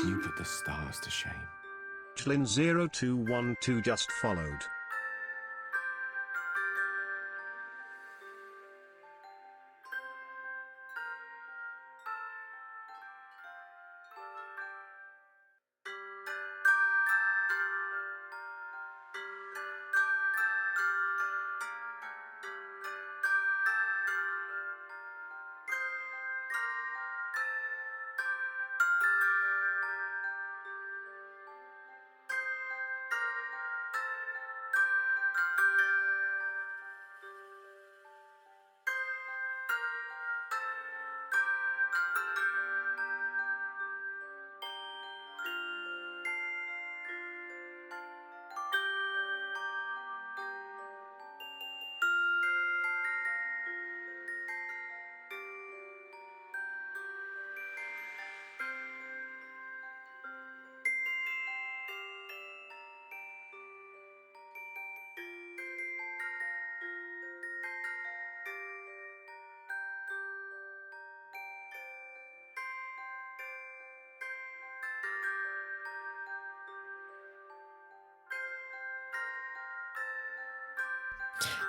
You put the stars to shame. Chlin0212 just followed.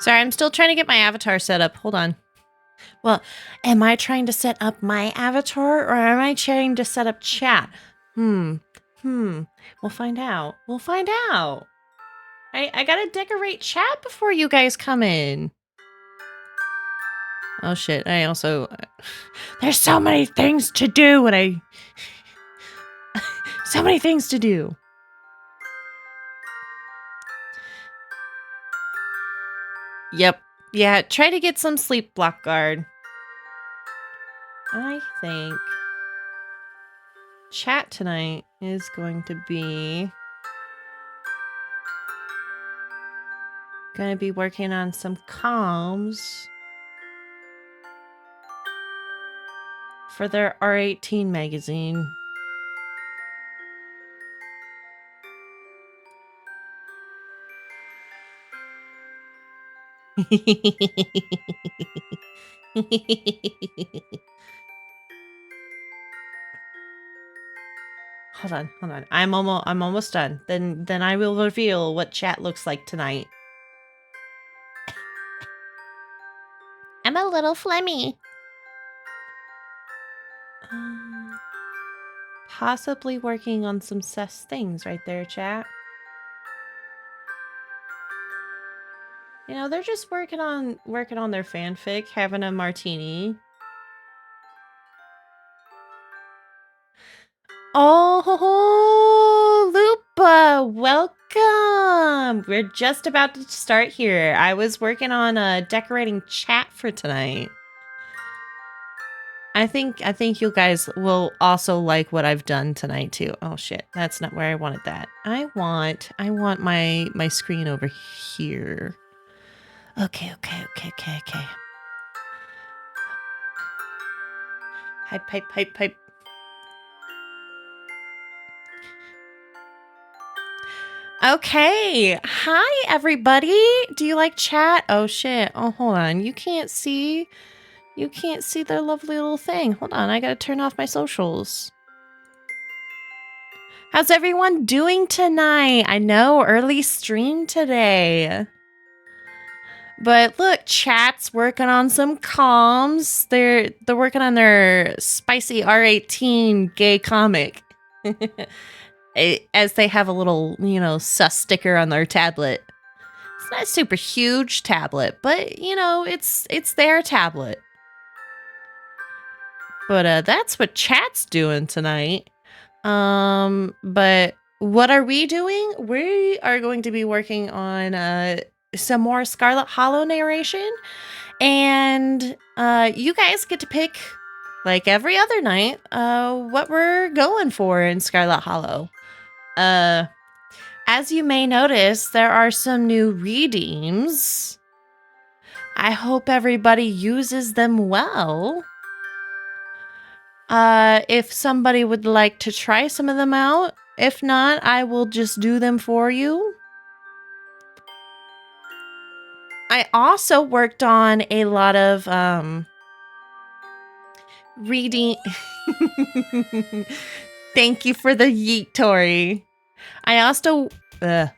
Sorry, I'm still trying to get my avatar set up. Hold on. Well, am I trying to set up my avatar or am I trying to set up chat? We'll find out. We'll find out. I gotta decorate chat before you guys come in. Oh shit, I also... There's so many things to do when I... so many things to do. Yep. Yeah, try to get some sleep, Blockguard. I think chat tonight is going to be working on some comms for their R18 magazine. Hold on. I'm almost done. Then I will reveal what chat looks like tonight. I'm a little phlegmy. Possibly working on some sus things right there, chat. You know, they're just working on their fanfic, having a martini. Oh, Lupa, welcome. We're just about to start here. I was working on decorating chat for tonight. I think you guys will also like what I've done tonight too. Oh shit, that's not where I wanted that. I want my screen over here. Okay. Hype. Okay. Hi, everybody. Do you like chat? Oh, shit. Oh, hold on. You can't see their lovely little thing. Hold on. I gotta turn off my socials. How's everyone doing tonight? I know, early stream today. But look, chat's working on some comms. They're working on their spicy R18 gay comic. As they have a little, sus sticker on their tablet. It's not a super huge tablet, but it's their tablet. But that's what chat's doing tonight. But what are we doing? We are going to be working on some more Scarlet Hollow narration, and you guys get to pick, like every other night, what we're going for in Scarlet Hollow. As you may notice, there are some new redeems. I hope everybody uses them well. If somebody would like to try some of them out, if not, I will just do them for you. I also worked on a lot of reading. Thank you for the yeet, Tori. I also Aww,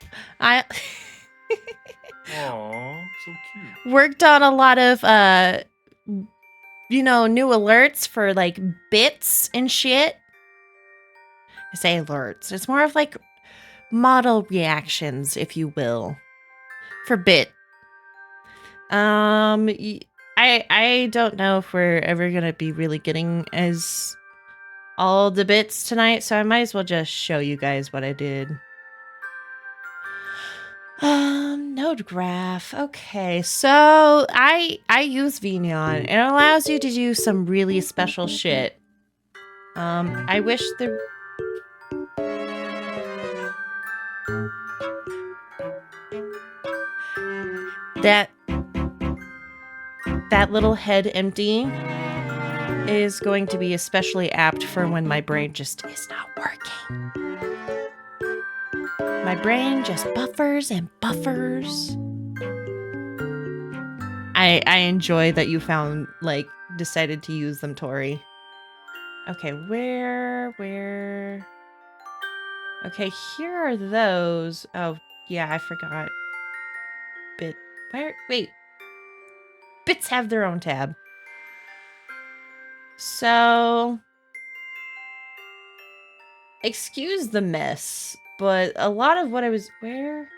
so cute. worked on a lot of new alerts for like bits and shit. I say alerts. It's more of like model reactions, if you will, for bit. I don't know if we're ever gonna be really getting as all the bits tonight, so I might as well just show you guys what I did. Node graph. Okay, so I use VNeon. It allows you to do some really special shit. I wish the that little head empty is going to be especially apt for when my brain just is not working. My brain just buffers and buffers. I enjoy that you decided to use them, Tori. Okay, where? Okay, here are those. Oh, yeah, I forgot. Wait. Bits have their own tab. So, excuse the mess, but a lot of what I was... Where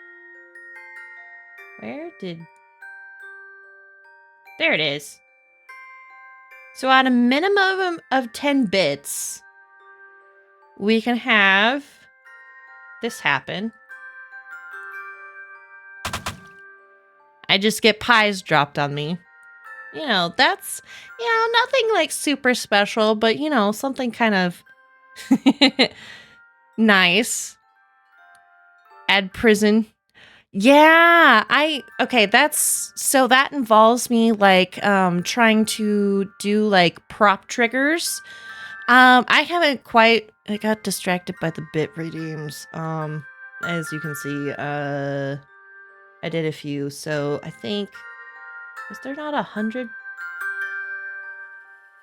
did... There it is. So at a minimum of 10 bits, we can have this happen. I just get pies dropped on me. That's, nothing like super special, but, something kind of nice. Add prison. Yeah, that involves me trying to do like prop triggers. I haven't I got distracted by the bit redeems. As you can see, I did a few, so I think, was there not 100?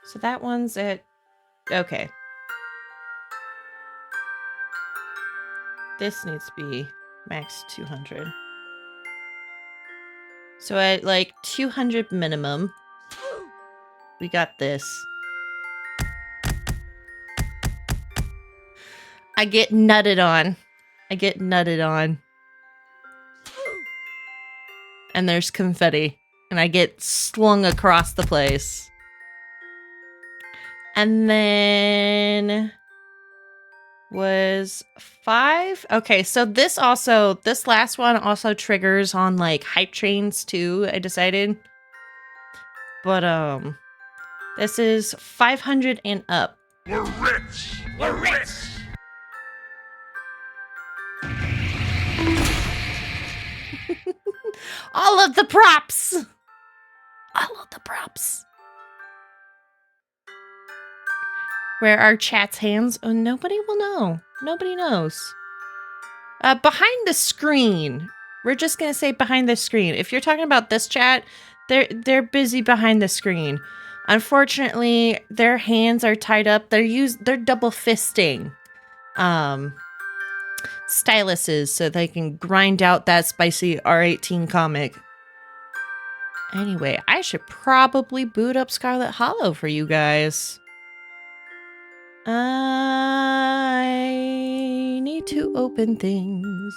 So that one's at, okay. This needs to be max 200. So at like 200 minimum, we got this. I get nutted on. And there's confetti. And I get slung across the place. And then was 5. Okay, so this last one also triggers on like hype trains too, I decided. But this is 500 and up. We're rich! We're rich! All of the props. All of the props. Where are chat's hands? Oh, nobody will know. Nobody knows. Behind the screen. We're just gonna say behind the screen. If you're talking about this chat, they're busy behind the screen. Unfortunately, their hands are tied up. They're double fisting styluses so they can grind out that spicy R18 comic. Anyway, I should probably boot up Scarlet Hollow for you guys. I need to open things.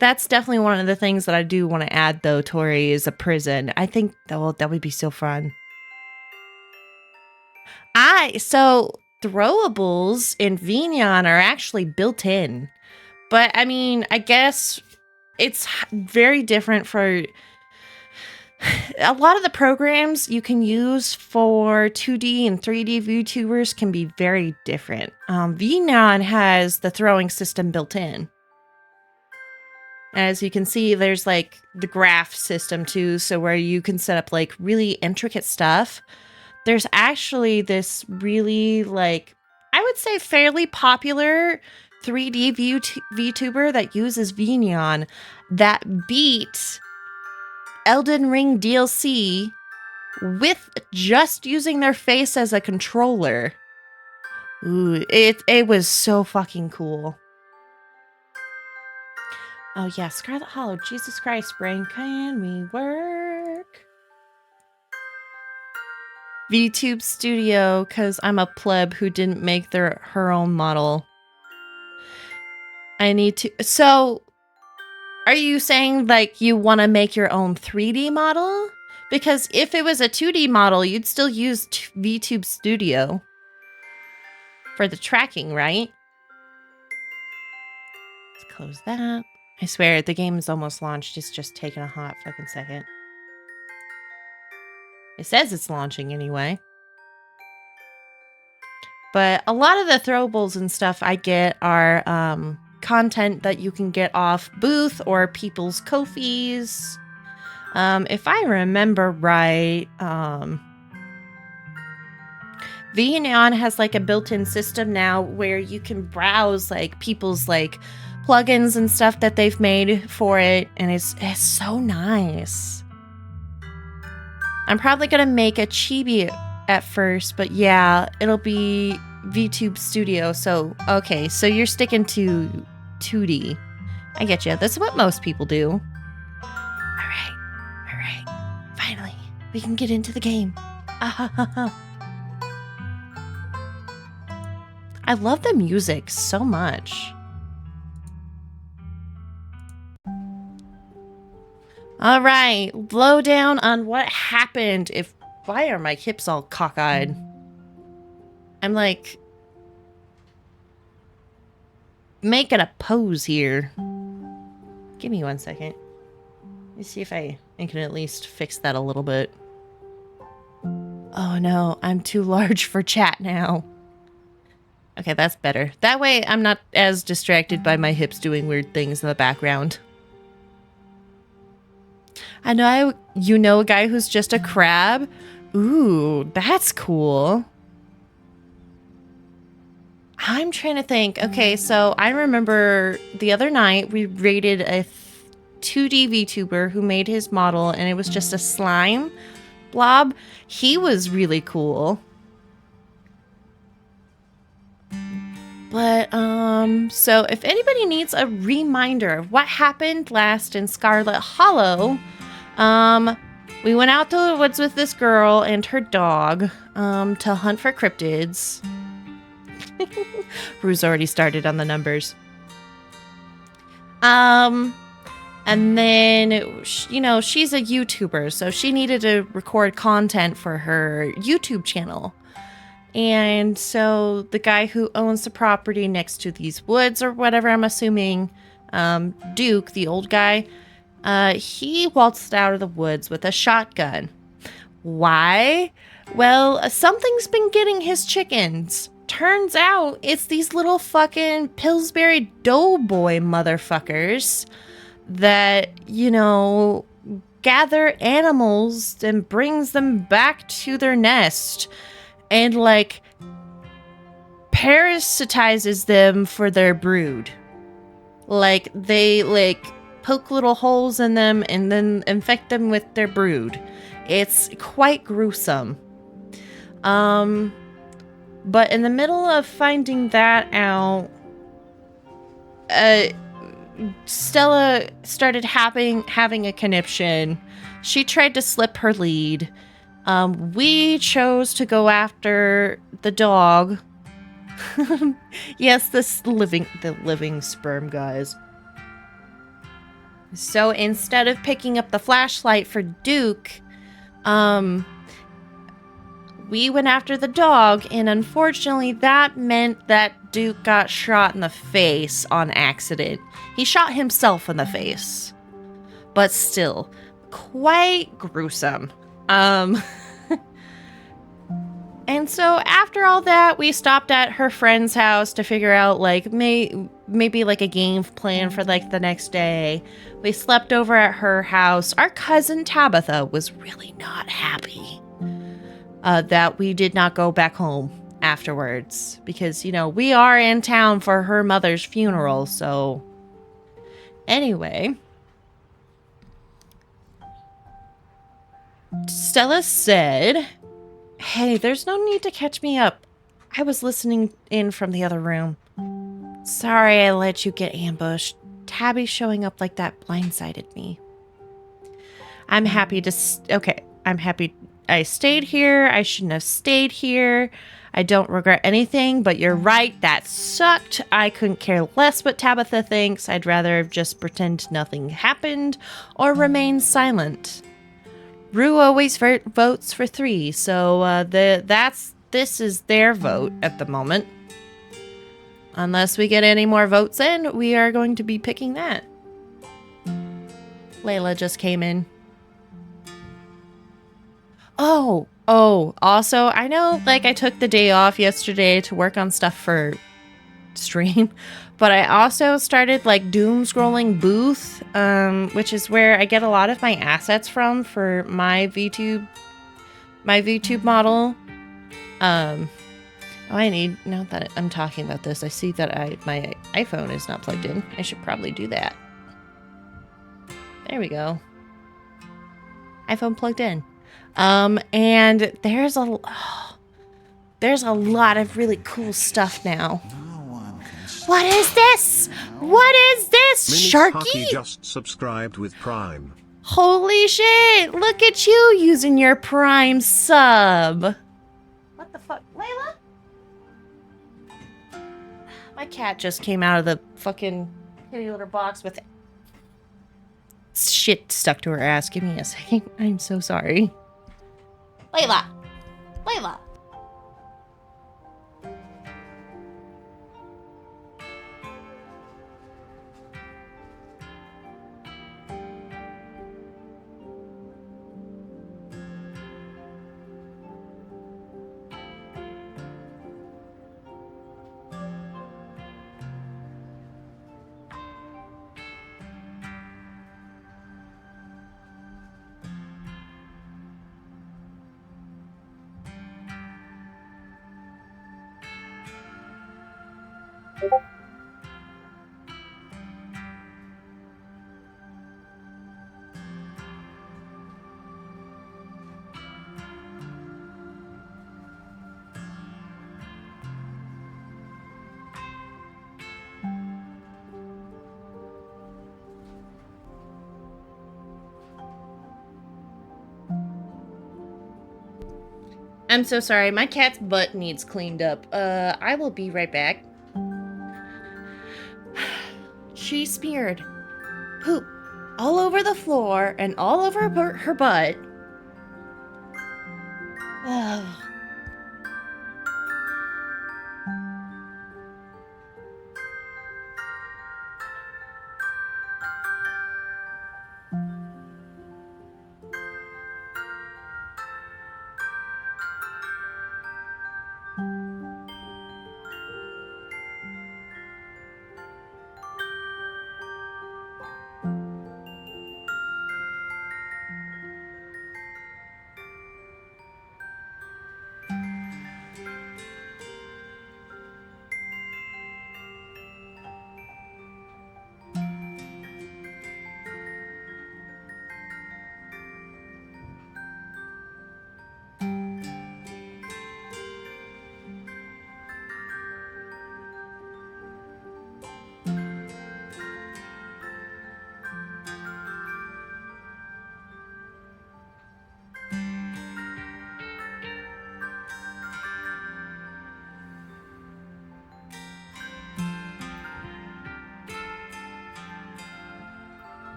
That's definitely one of the things that I do want to add though, Tori, is a prison. I think that would be so fun. So throwables in Vignon are actually built in. But I mean, I guess it's very different for a lot of the programs you can use for 2D and 3D VTubers can be very different. Vignon has the throwing system built in. As you can see, there's like the graph system too, so where you can set up like really intricate stuff. There's actually this really like, I would say fairly popular 3D VTuber that uses Vignon that beat Elden Ring DLC with just using their face as a controller. Ooh, it was so fucking cool. Oh yeah, Scarlet Hollow. Jesus Christ, brain, can we work? VTube Studio, because I'm a pleb who didn't make her own model. I need to... So, are you saying, like, you want to make your own 3D model? Because if it was a 2D model, you'd still use VTube Studio for the tracking, right? Let's close that. I swear, the game is almost launched. It's just taking a hot fucking second. It says it's launching anyway. But a lot of the throwables and stuff I get are content that you can get off booth or people's Ko-fis. If I remember right, Vignon has like a built-in system now where you can browse like people's like plugins and stuff that they've made for it, and it's so nice. I'm probably gonna make a chibi at first, but yeah, it'll be VTube Studio. So okay, so you're sticking to 2D. I get you. That's what most people do. All right. Finally, we can get into the game. I love the music so much. All right, lowdown on what happened. Why are my hips all cockeyed? I'm like making a pose here. Give me 1 second. Let me see if I can at least fix that a little bit. Oh no, I'm too large for chat now. Okay, that's better. That way I'm not as distracted by my hips doing weird things in the background. I know you know a guy who's just a crab. Ooh, that's cool. I'm trying to think. Okay, so I remember the other night we rated a 2D VTuber who made his model and it was just a slime blob. He was really cool. But, so if anybody needs a reminder of what happened last in Scarlet Hollow, we went out to the woods with this girl and her dog, to hunt for cryptids. Rue's already started on the numbers. And then, you know, she's a YouTuber, so she needed to record content for her YouTube channel. And so the guy who owns the property next to these woods or whatever, I'm assuming, Duke, the old guy, he waltzed out of the woods with a shotgun. Why? Well, something's been getting his chickens. Turns out it's these little fucking Pillsbury Doughboy motherfuckers that, you know, gather animals and brings them back to their nest and, like, parasitizes them for their brood. Like, they, like, poke little holes in them and then infect them with their brood. It's quite gruesome. But in the middle of finding that out, Stella started having a conniption. She tried to slip her lead. We chose to go after the dog. Yes, the living sperm, guys. So instead of picking up the flashlight for Duke, we went after the dog, and unfortunately that meant that Duke got shot in the face on accident. He shot himself in the face. But still, quite gruesome. And so after all that, we stopped at her friend's house to figure out, like, maybe like a game plan for, like, the next day. We slept over at her house. Our cousin Tabitha was really not happy that we did not go back home afterwards. Because, you know, we are in town for her mother's funeral, so... Anyway... Stella said... Hey, there's no need to catch me up. I was listening in from the other room. Sorry I let you get ambushed. Tabby showing up like that blindsided me. I'm happy I stayed here. I shouldn't have stayed here. I don't regret anything, but you're right. That sucked. I couldn't care less what Tabitha thinks. I'd rather just pretend nothing happened or remain silent. Rue always votes for 3, so this is their vote at the moment. Unless we get any more votes in, we are going to be picking that. Layla just came in. Oh, also, I know, like, I took the day off yesterday to work on stuff for stream, but I also started, like, doom scrolling Booth, which is where I get a lot of my assets from for my VTube model. Now that I'm talking about this, I see that my iPhone is not plugged in. I should probably do that. There we go. iPhone plugged in. And there's a lot of really cool stuff now. What is this? What is this? Sharky? Just subscribed with Prime. Holy shit! Look at you using your Prime sub. What the fuck? Layla? My cat just came out of the fucking kitty litter box with shit stuck to her ass. Give me a second. I'm so sorry. Layla! Layla! I'm so sorry. My cat's butt needs cleaned up. I will be right back. She smeared poop all over the floor and all over her butt.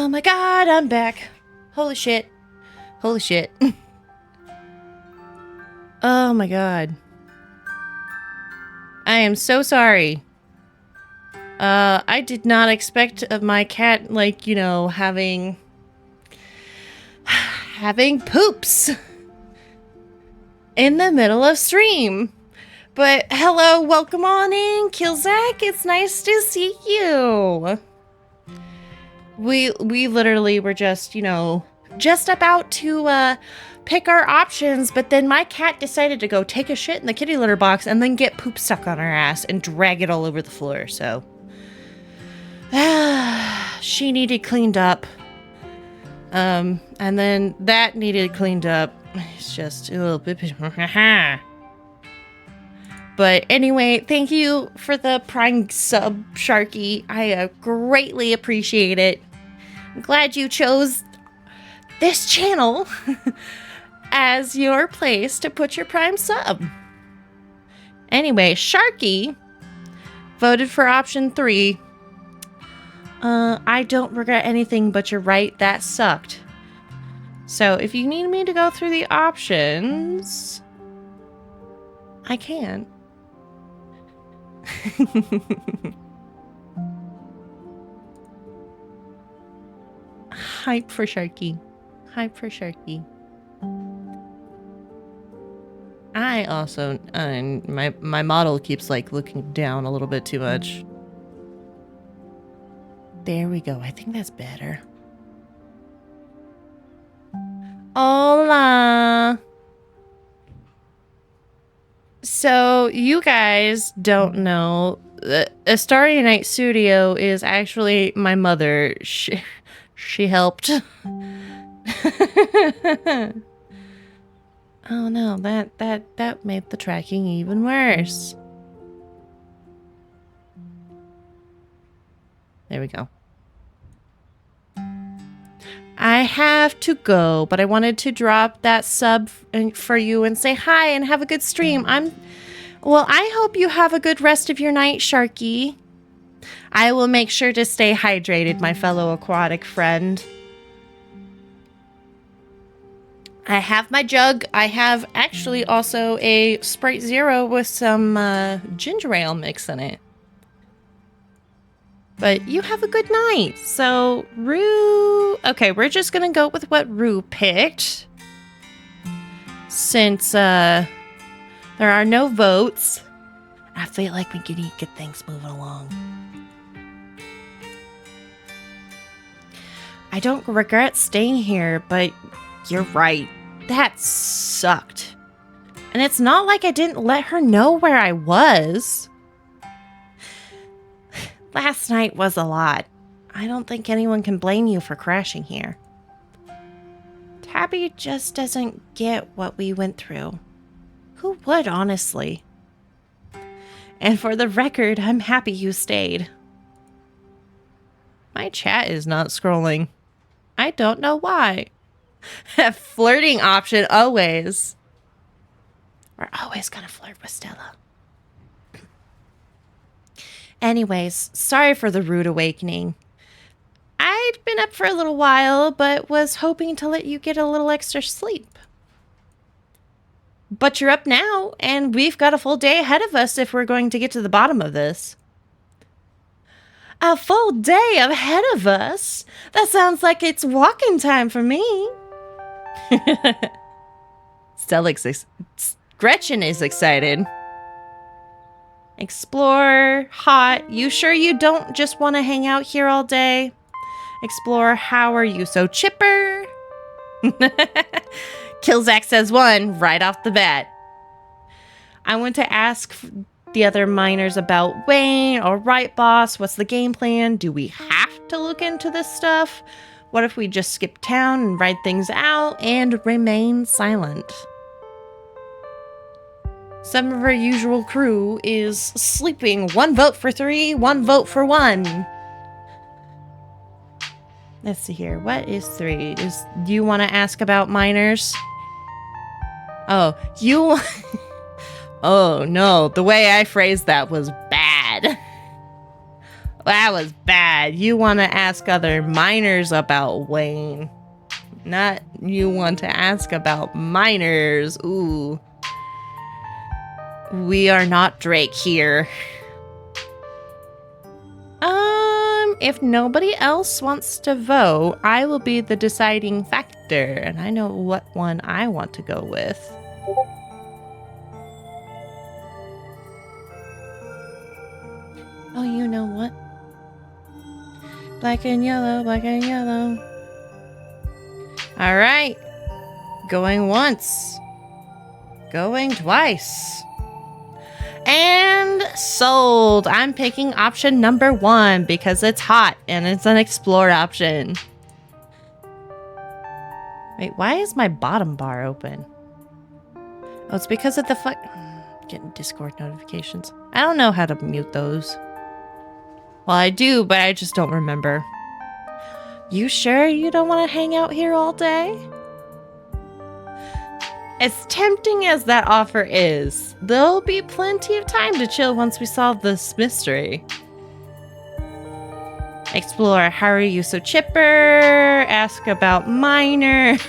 Oh my god, I'm back. Holy shit. Holy shit. Oh my god. I am so sorry. I did not expect of my cat, like, you know, having poops in the middle of stream. But hello, welcome on in, Killzak. It's nice to see you. We literally were just, you know, just about to pick our options, but then my cat decided to go take a shit in the kitty litter box and then get poop stuck on her ass and drag it all over the floor. So she needed cleaned up. And then that needed cleaned up. It's just a little bit. But anyway, thank you for the Prime sub, Sharky. I greatly appreciate it. I'm glad you chose this channel as your place to put your Prime sub. Anyway, Sharky voted for option 3. I don't regret anything, but you're right, that sucked. So if you need me to go through the options, I can. Hype for Sharky. Hype for Sharky. I also, my model keeps like looking down a little bit too much. There we go. I think that's better. Hola. So, you guys don't know, A Starry Night Studio is actually my mother. She helped. Oh no, that made the tracking even worse. There we go. I have to go, but I wanted to drop that sub for you and say hi and have a good stream. Well, I hope you have a good rest of your night, Sharky. I will make sure to stay hydrated, my fellow aquatic friend. I have my jug. I have actually also a Sprite Zero with some ginger ale mix in it. But you have a good night. So, Rue... Okay, we're just going to go with what Rue picked. Since there are no votes, I feel like we can get things moving along. I don't regret staying here, but you're right. That sucked. And it's not like I didn't let her know where I was. Last night was a lot. I don't think anyone can blame you for crashing here. Tabby just doesn't get what we went through. Who would, honestly? And for the record, I'm happy you stayed. My chat is not scrolling. I don't know why. Flirting option, always. We're always gonna flirt with Stella. Anyways, sorry for the rude awakening. I'd been up for a little while, but was hoping to let you get a little extra sleep. But you're up now, and we've got a full day ahead of us if we're going to get to the bottom of this. A full day ahead of us? That sounds like it's walking time for me. Gretchen is excited. Explore, hot. You sure you don't just want to hang out here all day? Explore, how are you so chipper? Killzak says 1 right off the bat. I want to ask the other miners about Wayne. All right, boss. What's the game plan? Do we have to look into this stuff? What if we just skip town and ride things out and remain silent? Some of our usual crew is sleeping. 1 vote for 3, 1 vote for 1. Let's see here. What is 3? Do you want to ask about miners? Oh, you... Oh, no. The way I phrased that was bad. That was bad. You want to ask other minors about Wayne. Not you want to ask about minors. Ooh. We are not Drake here. If nobody else wants to vote, I will be the deciding factor, and I know what one I want to go with. Oh, you know what? Black and yellow, black and yellow. All right. Going once. Going twice. And sold. I'm picking option number 1 because it's hot and it's an explore option. Wait, why is my bottom bar open? Oh, it's because of the getting Discord notifications. I don't know how to mute those. Well, I do, but I just don't remember. You sure you don't want to hang out here all day? As tempting as that offer is, there'll be plenty of time to chill once we solve this mystery. Explore, how are you so chipper? Ask about minors.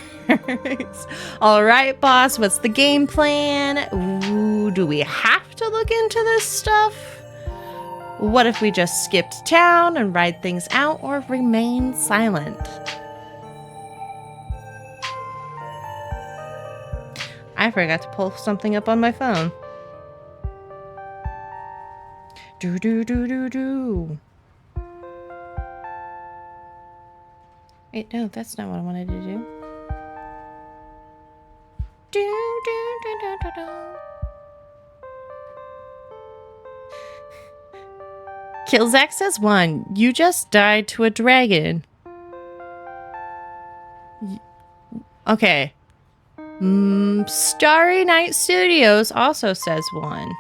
All right, boss, what's the game plan? Ooh, do we have to look into this stuff? What if we just skipped town and ride things out or remain silent? I forgot to pull something up on my phone. Do do do do do. Wait, no, that's not what I wanted to do. Do do do do do do. Killzak says 1. You just died to a dragon. Okay. Starry Night Studios also says 1.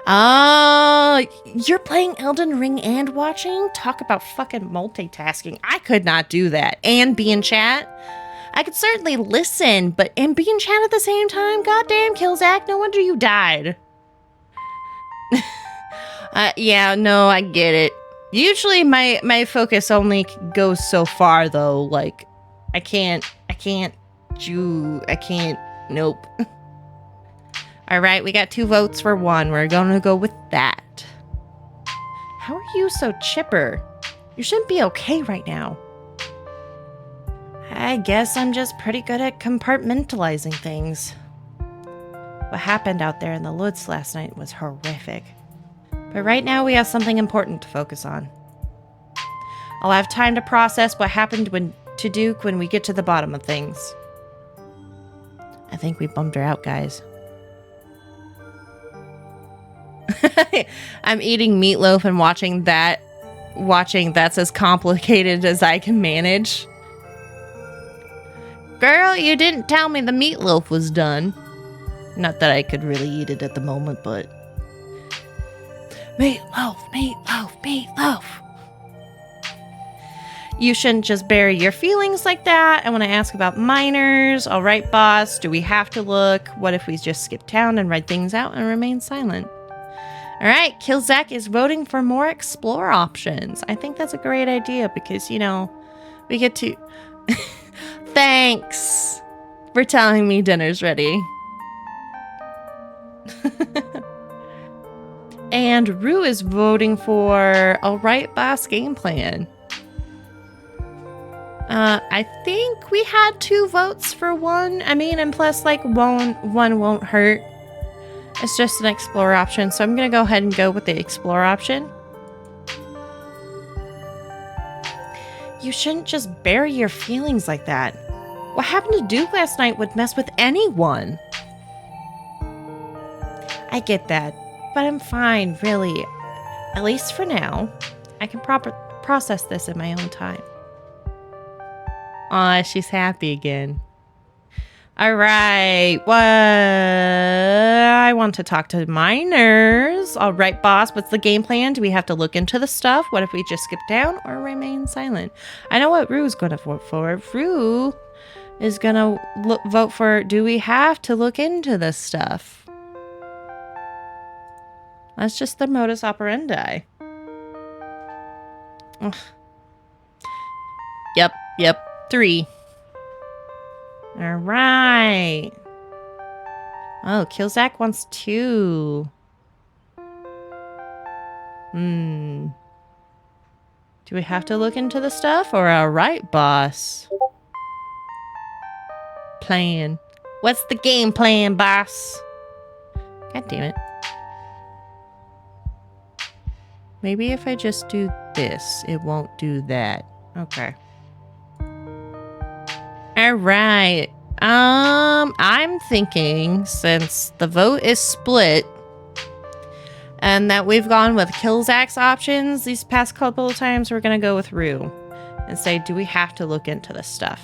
Oh, you're playing Elden Ring and watching? Talk about fucking multitasking. I could not do that. And be in chat? I could certainly listen, but and be in chat at the same time? Goddamn, Killzak, no wonder you died. Yeah, no, I get it. Usually my focus only goes so far, though. Like, I can't, nope. All right, we got 2 votes for 1. We're gonna go with that. How are you so chipper? You shouldn't be okay right now. I guess I'm just pretty good at compartmentalizing things. What happened out there in the woods last night was horrific. But right now we have something important to focus on. I'll have time to process what happened to Duke when we get to the bottom of things. I think we bummed her out, guys. I'm eating meatloaf and watching that's as complicated as I can manage. Girl, you didn't tell me the meatloaf was done. Not that I could really eat it at the moment, but... Meatloaf, meatloaf, meatloaf. You shouldn't just bury your feelings like that. I want to ask about minors. All right, boss. Do we have to look? What if we just skip town and write things out and remain silent? All right, Killzak is voting for more explore options. I think that's a great idea because, you know, we get to... Thanks for telling me dinner's ready. And Rue is voting for All Right Boss game plan. I think we had 2 votes for 1. I mean, and plus, like, one won't hurt. It's just an explore option, so I'm gonna go ahead and go with the explore option. You shouldn't just bury your feelings like that. What happened to Duke last night would mess with anyone. I get that, but I'm fine, really. At least for now. I can process this in my own time. Aw, she's happy again. All right, I want to talk to minors. All right, boss, what's the game plan? Do we have to look into the stuff? What if we just skip down or remain silent? I know what Rue's going to vote for. Rue is going to vote for, do we have to look into this stuff? That's just the modus operandi. Ugh. Yep. 3. All right. Oh, Killzak wants 2. Do we have to look into the stuff or all right, boss? Plan. What's the game plan, boss? God damn it. Maybe if I just do this, it won't do that. Okay. All right. I'm thinking since the vote is split and that we've gone with Killzak's options these past couple of times, we're going to go with Rue and say, do we have to look into this stuff?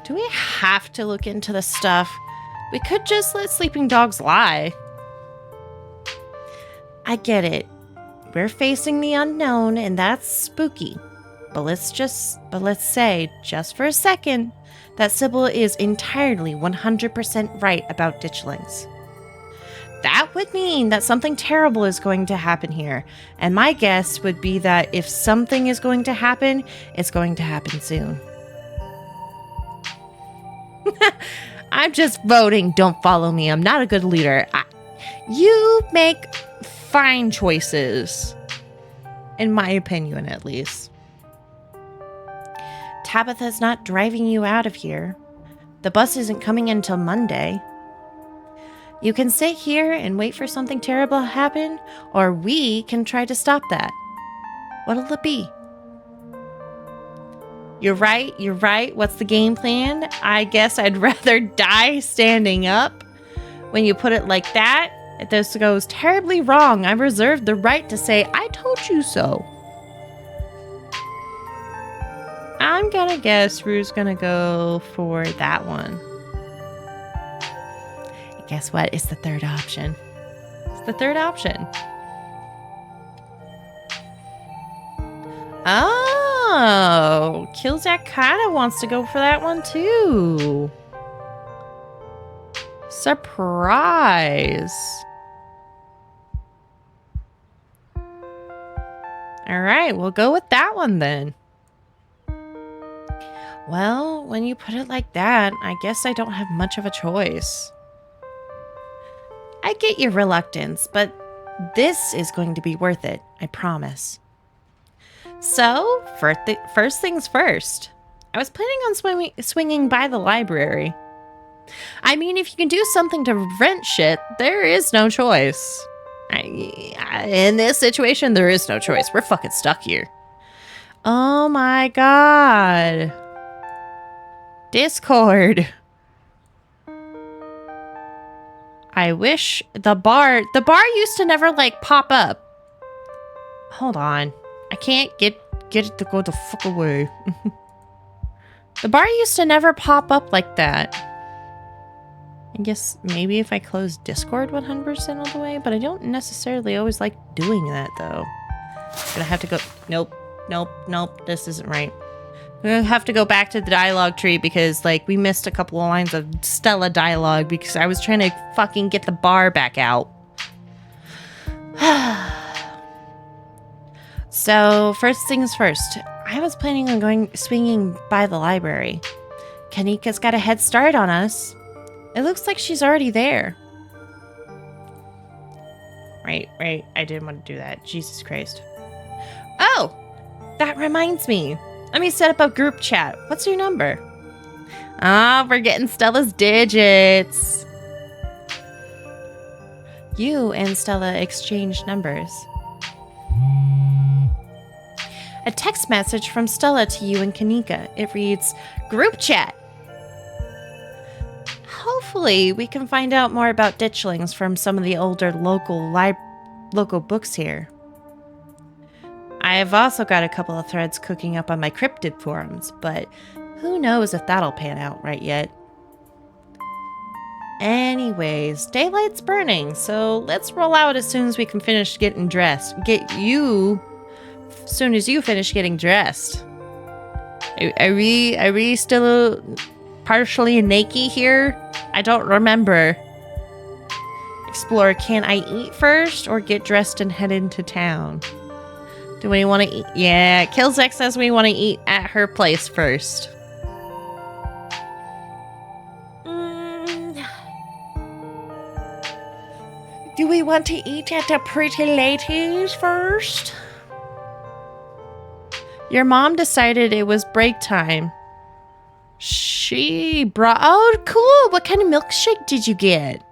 Do we have to look into the stuff? We could just let sleeping dogs lie. I get it. We're facing the unknown and that's spooky. But let's say, just for a second, that Sybil is entirely 100% right about ditchlings. That would mean that something terrible is going to happen here. And my guess would be that if something is going to happen, it's going to happen soon. I'm just voting. Don't follow me. I'm not a good leader. You make fine choices. In my opinion, at least. Tabitha's not driving you out of here. The bus isn't coming until Monday. You can sit here and wait for something terrible to happen, or we can try to stop that. What'll it be? You're right. What's the game plan? I guess I'd rather die standing up. When you put it like that, if this goes terribly wrong, I reserve the right to say, I told you so. I'm gonna guess Rue's gonna go for that one. And guess what? It's the third option. It's the third option. Oh, Killzak kind of wants to go for that one too. Surprise. All right, we'll go with that one then. Well, when you put it like that, I guess I don't have much of a choice. I get your reluctance, but this is going to be worth it, I promise. So, first things first. I was planning on swinging by the library. I mean, if you can do something to prevent shit, there is no choice. In this situation, there is no choice. We're fucking stuck here. Oh my god. Discord. I wish the bar used to never like pop up. Hold on. I can't get it to go the fuck away. The bar used to never pop up like that. I guess maybe if I close Discord 100% of the way, but I don't necessarily always like doing that though. Gonna have to go. Nope. This isn't right. I'm gonna have to go back to the dialogue tree because, like, we missed a couple of lines of Stella dialogue because I was trying to fucking get the bar back out. So, first things first. I was planning on swinging by the library. Kanika's got a head start on us. It looks like she's already there. Right. I didn't want to do that. Jesus Christ. Oh! That reminds me. Let me set up a group chat. What's your number? Ah, we're getting Stella's digits. You and Stella exchanged numbers. A text message from Stella to you and Kanika. It reads, group chat. Hopefully, we can find out more about ditchlings from some of the older local books here. I've also got a couple of threads cooking up on my cryptid forums, but who knows if that'll pan out right yet. Anyways, daylight's burning, so let's roll out as soon as we can finish getting dressed. As soon as you finish getting dressed. Are we still partially naked here? I don't remember. Explorer, can I eat first or get dressed and head into town? Do we want to eat? Yeah, Killzek says we want to eat at her place first. Do we want to eat at the pretty ladies first? Your mom decided it was break time. She brought... Oh, cool. What kind of milkshake did you get?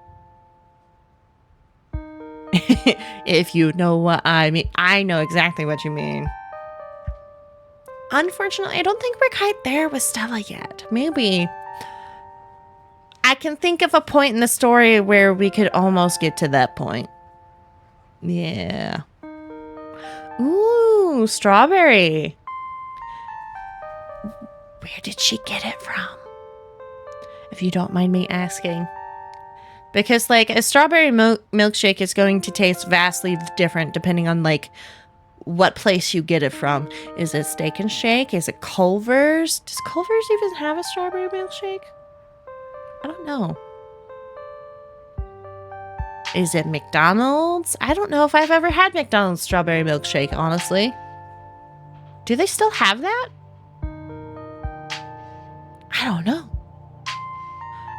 If you know what I mean. I know exactly what you mean. Unfortunately, I don't think we're quite there with Stella yet. Maybe. I can think of a point in the story where we could almost get to that point. Yeah. Ooh, strawberry. Where did she get it from? If you don't mind me asking. Because, like, a strawberry milkshake is going to taste vastly different depending on, like, what place you get it from. Is it Steak and Shake? Is it Culver's? Does Culver's even have a strawberry milkshake? I don't know. Is it McDonald's? I don't know if I've ever had McDonald's strawberry milkshake, honestly. Do they still have that? I don't know.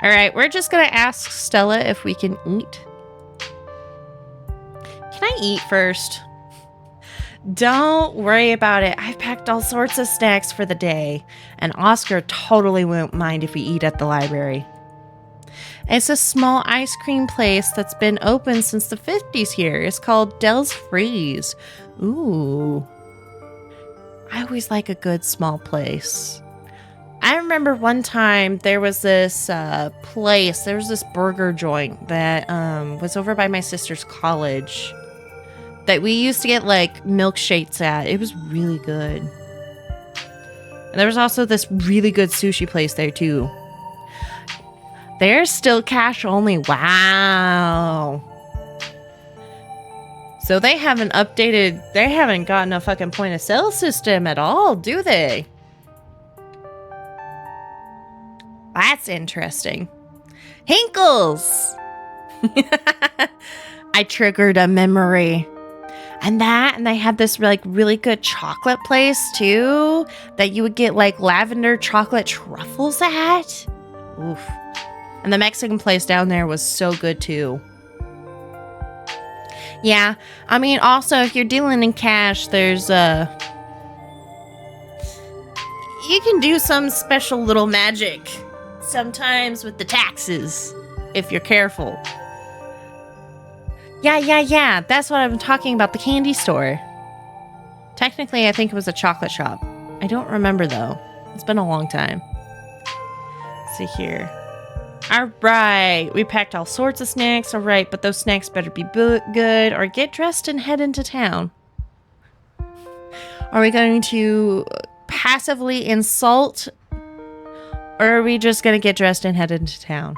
All right, we're just going to ask Stella if we can eat. Can I eat first? Don't worry about it. I've packed all sorts of snacks for the day, and Oscar totally won't mind if we eat at the library. It's a small ice cream place that's been open since the 50s here. It's called Del's Freeze. Ooh. I always like a good small place. I remember one time there was this place, there was this burger joint that was over by my sister's college that we used to get like milkshakes at. It was really good. And there was also this really good sushi place there too. They're still cash only. Wow. So they haven't updated, they haven't gotten a fucking point of sale system at all, do they? That's interesting. Hinkles! I triggered a memory. And they had this like really good chocolate place too that you would get like lavender chocolate truffles at. Oof. And the Mexican place down there was so good too. Yeah, I mean also if you're dealing in cash, there's you can do some special little magic sometimes with the taxes if you're careful. Yeah, that's what I'm talking about, the candy store. Technically, I think it was a chocolate shop. I don't remember though. It's been a long time. Let's see here. All right, we packed all sorts of snacks. All right, but those snacks better be good or get dressed and head into town. Are we going to passively insult or are we just going to get dressed and head into town?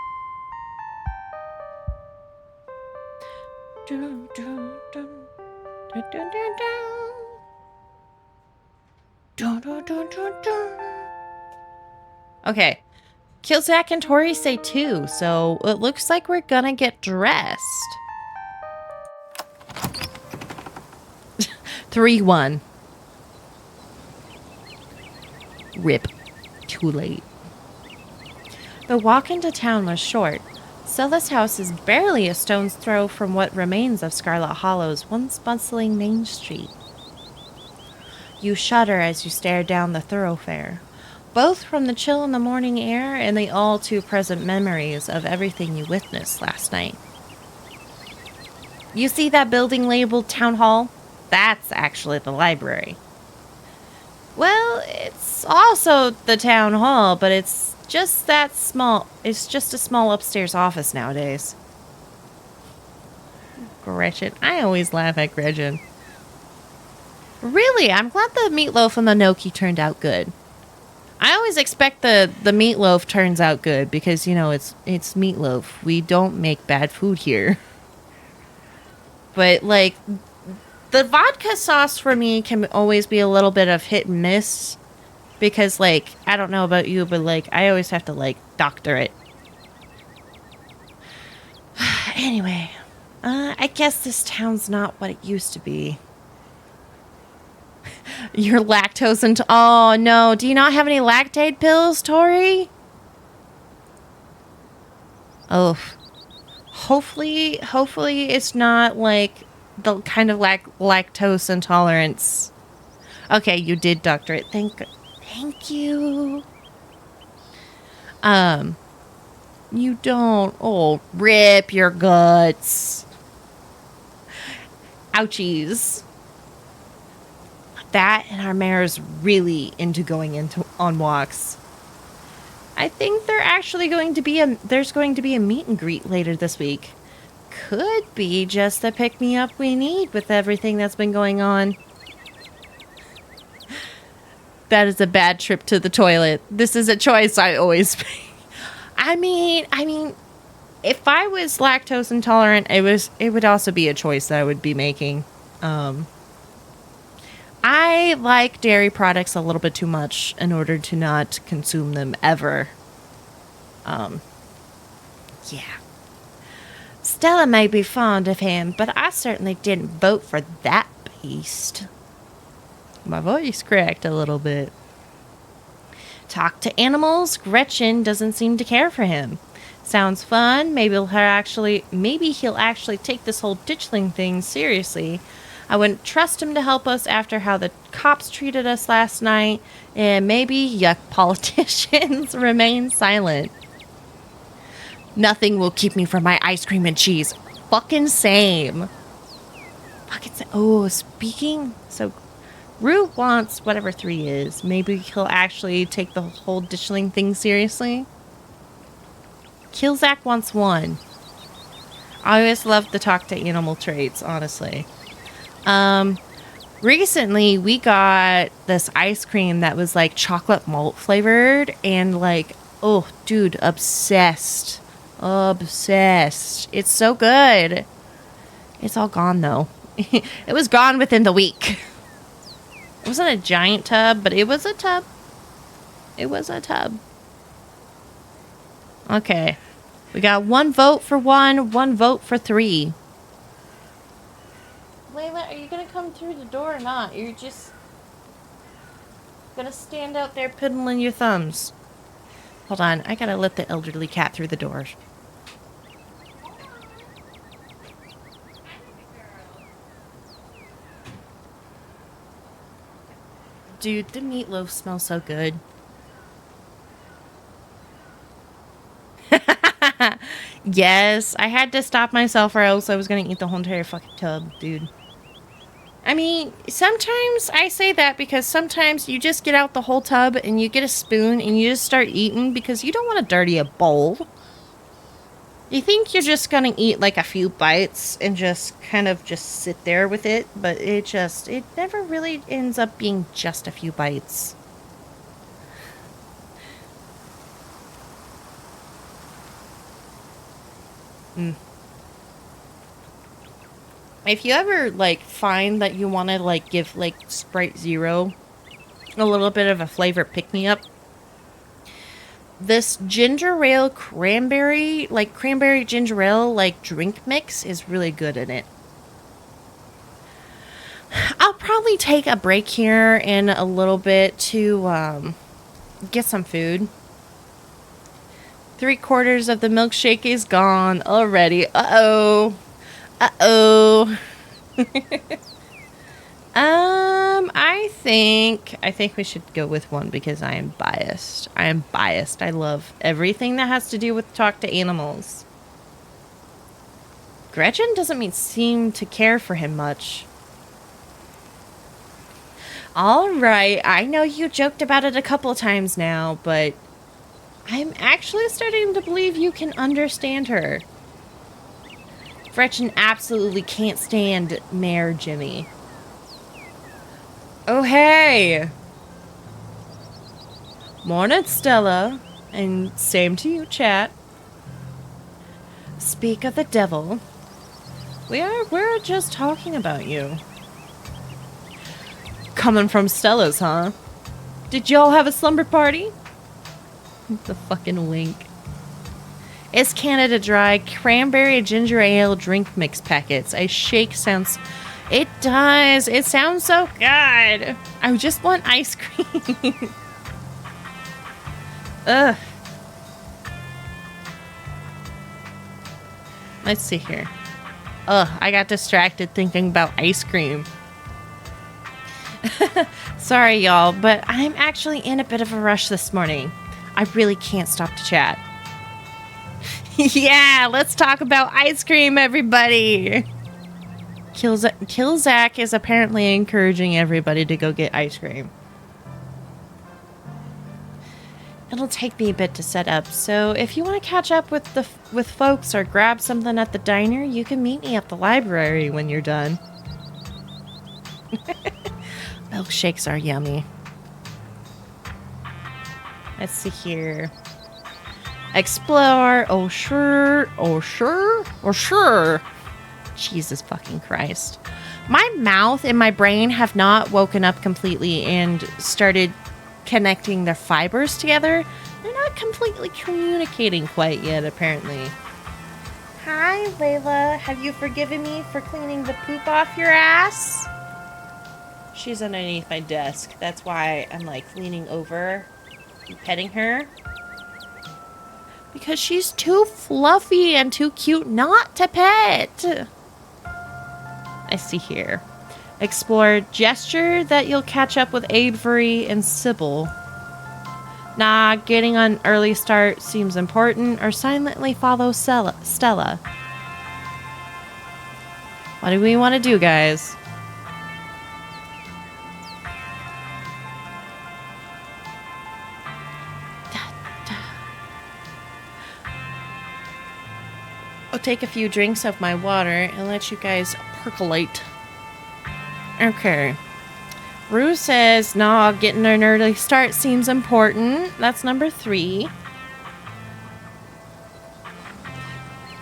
Okay. Killzak and Tori say 2, so it looks like we're gonna get dressed. 3-1. Rip. Too late. The walk into town was short. Stella's house is barely a stone's throw from what remains of Scarlet Hollow's once bustling main street. You shudder as you stare down the thoroughfare, both from the chill in the morning air and the all-too-present memories of everything you witnessed last night. You see that building labeled Town Hall? That's actually the library. Well, it's also the Town Hall, but it's just that small. It's just a small upstairs office nowadays. Gretchen. I always laugh at Gretchen. Really, I'm glad the meatloaf and the gnocchi turned out good. I always expect the meatloaf turns out good because, you know, it's meatloaf. We don't make bad food here. But, like, the vodka sauce for me can always be a little bit of hit and miss. Because, like, I don't know about you, but, like, I always have to, like, doctor it. Anyway, I guess this town's not what it used to be. You're lactose and oh no, do you not have any lactate pills, Tori? Oh, hopefully it's not like the kind of lactose intolerance. Okay, you did doctor it. Thank you. You don't. Oh, rip your guts. Ouchies. That and our mayor's really into going on walks. I think there's going to be a meet and greet later this week. Could be just the pick-me-up we need with everything that's been going on. That is a bad trip to the toilet. This is a choice I always make. I mean, if I was lactose intolerant, it would also be a choice that I would be making. I like dairy products a little bit too much in order to not consume them ever. Yeah. Stella may be fond of him, but I certainly didn't vote for that beast. My voice cracked a little bit. Talk to animals. Gretchen doesn't seem to care for him. Sounds fun. Maybe he'll actually take this whole ditchling thing seriously. I wouldn't trust him to help us after how the cops treated us last night. And maybe yuck politicians remain silent. Nothing will keep me from my ice cream and cheese. Fucking same. Oh, speaking. So, Rue wants whatever 3 is. Maybe he'll actually take the whole ditchling thing seriously. Killzak wants 1. I always loved the talk to animal traits, honestly. Recently we got this ice cream that was like chocolate malt flavored and like, oh, dude, obsessed. It's so good. It's all gone though. It was gone within the week. It wasn't a giant tub, but it was a tub. Okay. We got 1 vote for 1 vote for 3. Layla, are you going to come through the door or not? You're just going to stand out there piddling your thumbs. Hold on. I got to let the elderly cat through the door. Dude, the meatloaf smells so good. Yes, I had to stop myself or else I was going to eat the whole entire fucking tub, dude. I mean, sometimes I say that because sometimes you just get out the whole tub and you get a spoon and you just start eating because you don't want to dirty a bowl. You think you're just going to eat like a few bites and just kind of just sit there with it, but it never really ends up being just a few bites. If you ever like find that you want to like give like Sprite Zero a little bit of a flavor pick-me-up, this ginger ale cranberry ginger ale like drink mix is really good in it. I'll probably take a break here in a little bit to get some food. 3/4 of the milkshake is gone already. Uh-oh. I think we should go with 1 because I am biased. I love everything that has to do with talk to animals. Gretchen doesn't seem to care for him much. Alright, I know you joked about it a couple times now, but I'm actually starting to believe you can understand her. Gretchen absolutely can't stand Mayor Jimmy. Oh, hey! Morning, Stella. And same to you, chat. Speak of the devil. We're just talking about you. Coming from Stella's, huh? Did y'all have a slumber party? The fucking wink. It's Canada Dry cranberry ginger ale drink mix packets. A shake sounds It does. It sounds so good. I just want ice cream. Ugh. Let's see here. Ugh, I got distracted thinking about ice cream. Sorry, y'all, but I'm actually in a bit of a rush this morning. I really can't stop to chat. Yeah, let's talk about ice cream, everybody. Killzak is apparently encouraging everybody to go get ice cream. It'll take me a bit to set up, so if you want to catch up with folks or grab something at the diner, you can meet me at the library when you're done. Milkshakes are yummy. Let's see here. Explore. Oh sure. Oh sure. Oh sure. Jesus fucking Christ. My mouth and my brain have not woken up completely and started connecting their fibers together. They're not completely communicating quite yet, apparently. Hi, Layla. Have you forgiven me for cleaning the poop off your ass? She's underneath my desk. That's why I'm like leaning over and petting her. Because she's too fluffy and too cute not to pet. I see here. Explore gesture that you'll catch up with Avery and Sybil. Nah, getting an early start seems important, or silently follow Stella. What do we want to do, guys? I'll take a few drinks of my water and let you guys percolate. Okay. Rue says, nah, getting an early start seems important. That's number 3.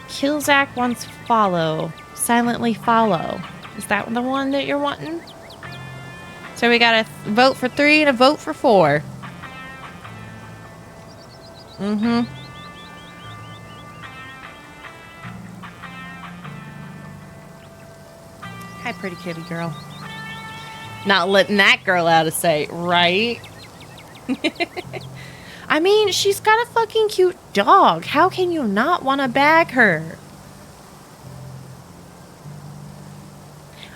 Killzak wants follow. Silently follow. Is that the one that you're wanting? So we got a vote for 3 and a vote for 4. Mm-hmm. Hi, pretty kitty girl. Not letting that girl out of sight, right? I mean, she's got a fucking cute dog. How can you not want to bag her?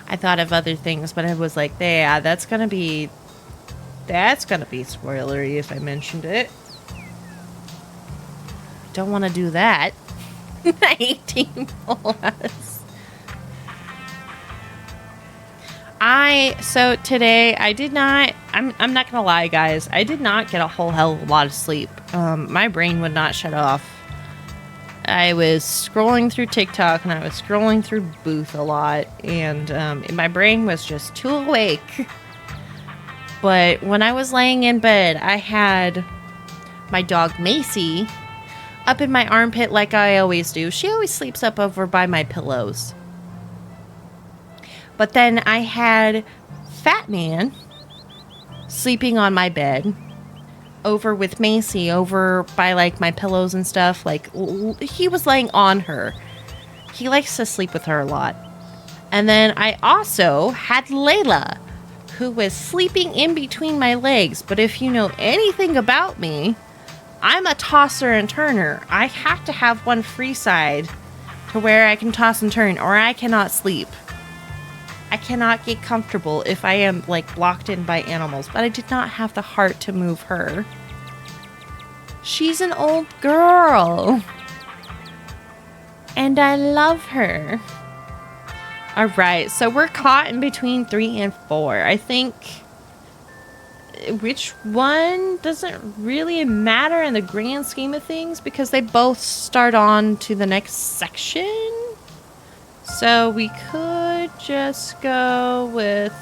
I thought of other things, but I was like, yeah, that's gonna be spoilery if I mentioned it. Don't want to do that. 18 plus. So today I did not, I'm not gonna lie, guys, I did not get a whole hell of a lot of sleep. My brain would not shut off. I was scrolling through TikTok and I was scrolling through Booth a lot, and my brain was just too awake. But when I was laying in bed, I had my dog Macy up in my armpit like I always do. She always sleeps up over by my pillows. But then I had Fat Man sleeping on my bed over with Macy over by like my pillows and stuff. Like he was laying on her. He likes to sleep with her a lot. And then I also had Layla, who was sleeping in between my legs. But if you know anything about me, I'm a tosser and turner. I have to have one free side to where I can toss and turn, or I cannot sleep. I cannot get comfortable if I am like blocked in by animals, but I did not have the heart to move her. She's an old girl. And I love her. All right, so we're caught in between 3 and 4. I think which one doesn't really matter in the grand scheme of things because they both start on to the next section. So we could just go with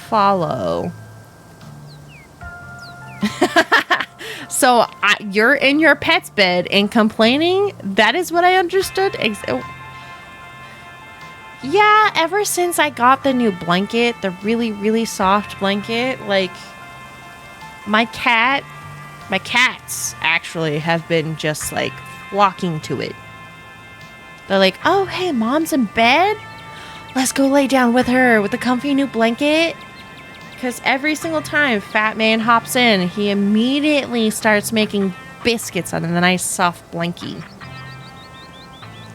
follow. So you're in your pet's bed and complaining? That is what I understood. Yeah, ever since I got the new blanket, the really, really soft blanket, like my cats actually have been just like flocking to it. They're like, oh, hey, mom's in bed? Let's go lay down with her with the comfy new blanket. Because every single time Fat Man hops in, he immediately starts making biscuits on the nice soft blankie.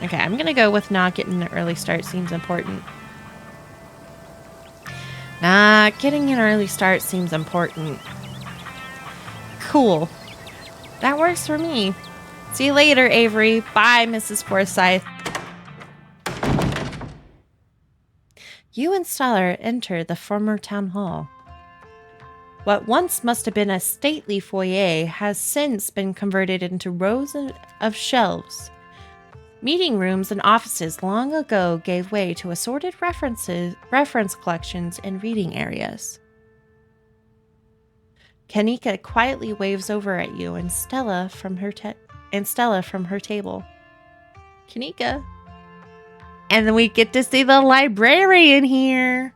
Okay, I'm going to go with not getting an early start seems important. Not getting an early start seems important. Cool. That works for me. See you later, Avery. Bye, Mrs. Forsyth. You and Stellar enter the former town hall. What once must have been a stately foyer has since been converted into rows of shelves. Meeting rooms and offices long ago gave way to assorted reference collections and reading areas. Kanika quietly waves over at you and Stella from her table. Kanika. And then we get to see the librarian here.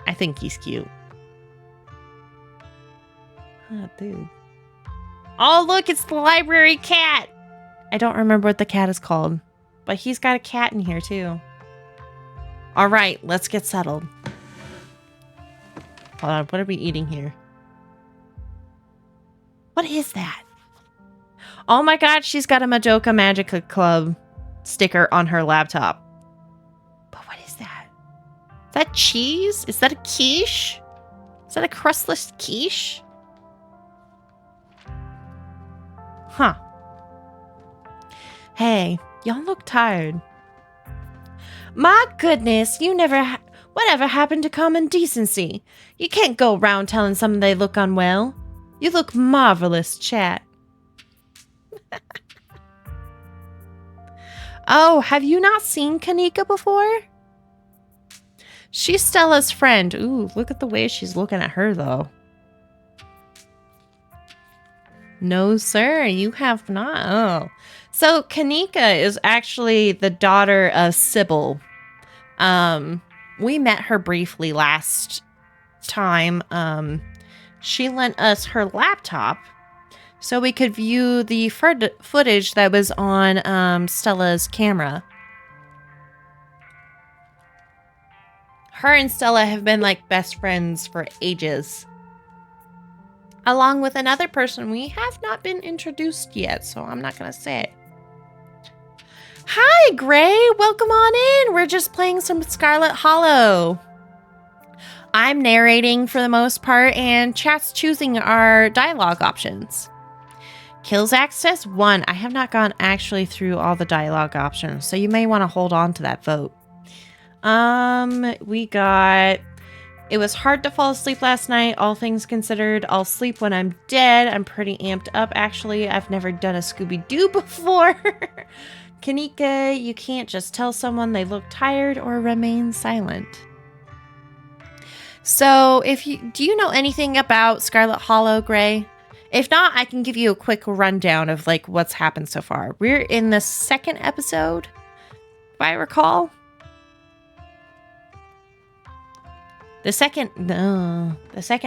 I think he's cute. Oh, dude. Oh, look, it's the library cat. I don't remember what the cat is called, but he's got a cat in here too. All right, let's get settled. Hold on, what are we eating here? What is that? Oh my god, she's got a Madoka Magica Club sticker on her laptop. But what is that? Is that cheese? Is that a quiche? Is that a crustless quiche? Huh. Hey, y'all look tired. My goodness, whatever happened to common decency? You can't go around telling someone they look unwell. You look marvelous, chat. Oh, have you not seen Kanika before? She's Stella's friend. Ooh, look at the way she's looking at her, though. No, sir, you have not. Oh. So, Kanika is actually the daughter of Sybil. We met her briefly last time. She lent us her laptop so we could view the footage that was on Stella's camera. Her and Stella have been like best friends for ages. Along with another person we have not been introduced yet, so I'm not going to say it. Hi, Gray. Welcome on in. We're just playing some Scarlet Hollow. I'm narrating for the most part, and chat's choosing our dialogue options. Kills access 1. I have not gone actually through all the dialogue options, so you may want to hold on to that vote. We got... It was hard to fall asleep last night. All things considered, I'll sleep when I'm dead. I'm pretty amped up, actually. I've never done a Scooby-Doo before. Kanika, you can't just tell someone they look tired or remain silent. So, do you know anything about Scarlet Hollow, Gray? If not, I can give you a quick rundown of like what's happened so far. We're in the 2nd episode, if I recall. The second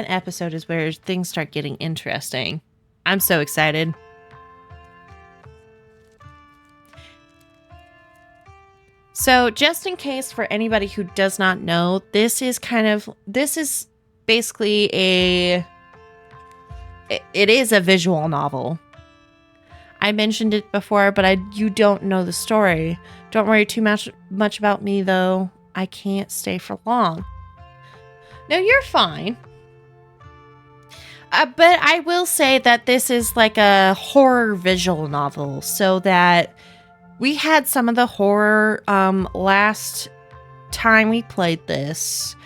episode is where things start getting interesting. I'm so excited. So just in case for anybody who does not know, this is basically it is a visual novel. I mentioned it before, but you don't know the story. Don't worry too much about me though. I can't stay for long. No, you're fine. But I will say that this is like a horror visual novel, so that we had some of the horror last time we played this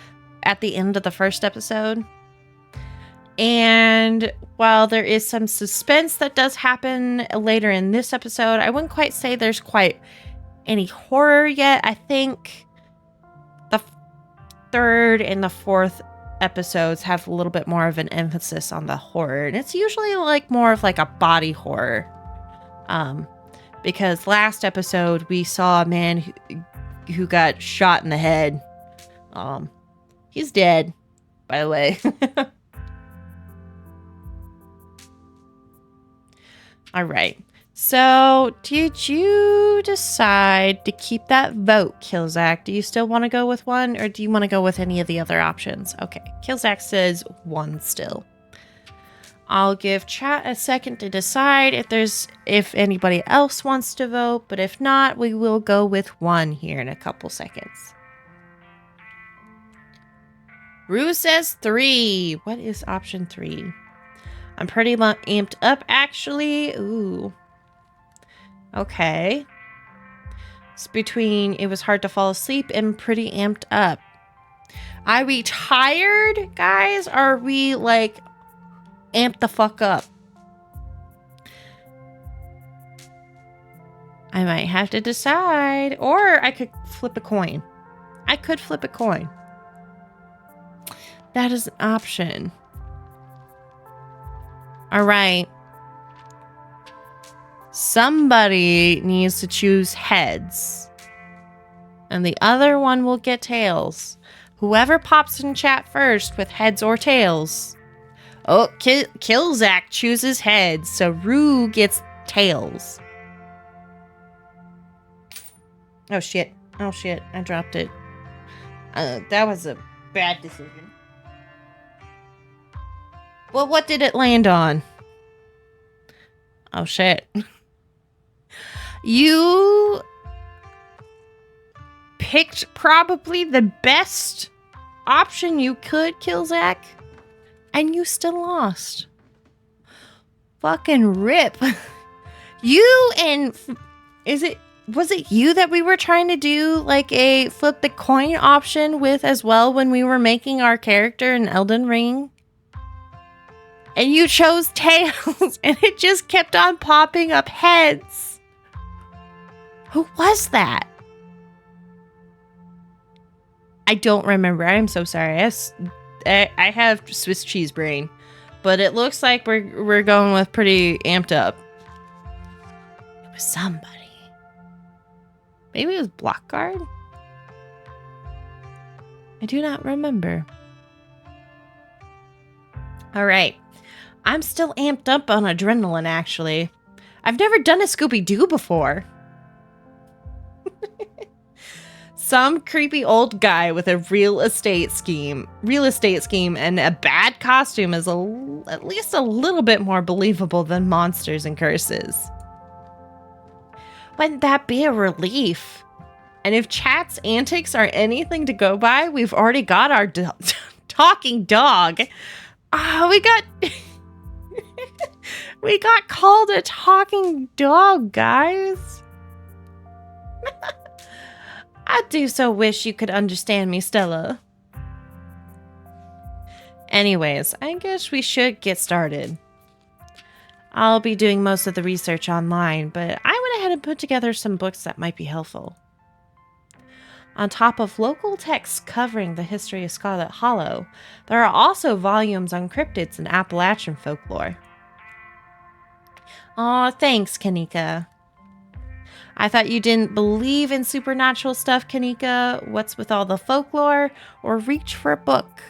at the end of the 1st episode. And while there is some suspense that does happen later in this episode, I wouldn't quite say there's quite any horror yet. I think the 3rd and the 4th episodes have a little bit more of an emphasis on the horror, and it's usually like more of like a body horror. Because last episode we saw a man who got shot in the head. He's dead, by the way. All right. So, did you decide to keep that vote, Killzak? Do you still want to go with 1, or do you want to go with any of the other options? Okay, Killzak says 1 still. I'll give chat a second to decide if anybody else wants to vote, but if not, we will go with 1 here in a couple seconds. Rue says 3. What is option 3? I'm pretty amped up, actually. Ooh. Okay. It's between it was hard to fall asleep and pretty amped up. Are we tired, guys? Or are we, like, amped the fuck up? I might have to decide. Or I could flip a coin. I could flip a coin. That is an option. All right. Somebody needs to choose heads. And the other one will get tails. Whoever pops in chat first with heads or tails. Oh, Killzak chooses heads, so Rue gets tails. Oh shit. Oh shit. I dropped it. That was a bad decision. Well, what did it land on? Oh shit. You picked probably the best option you could, Killzak, and you still lost. Fucking rip. You and was it you that we were trying to do like a flip the coin option with as well when we were making our character in Elden Ring? And you chose tails, and it just kept on popping up heads. Who was that? I don't remember. I'm so sorry. I have Swiss cheese brain, but it looks like we're going with pretty amped up. It was somebody. Maybe it was Blockguard? I do not remember. All right. I'm still amped up on adrenaline, actually. I've never done a Scooby-Doo before. Some creepy old guy with a real estate scheme and a bad costume is at least a little bit more believable than monsters and curses. Wouldn't that be a relief? And if chat's antics are anything to go by, we've already got our talking dog. We got we got called a talking dog, guys. I do so wish you could understand me, Stella. Anyways, I guess we should get started. I'll be doing most of the research online, but I went ahead and put together some books that might be helpful. On top of local texts covering the history of Scarlet Hollow, there are also volumes on cryptids and Appalachian folklore. Aw, thanks, Kanika. I thought you didn't believe in supernatural stuff, Kanika. What's with all the folklore? Or reach for a book?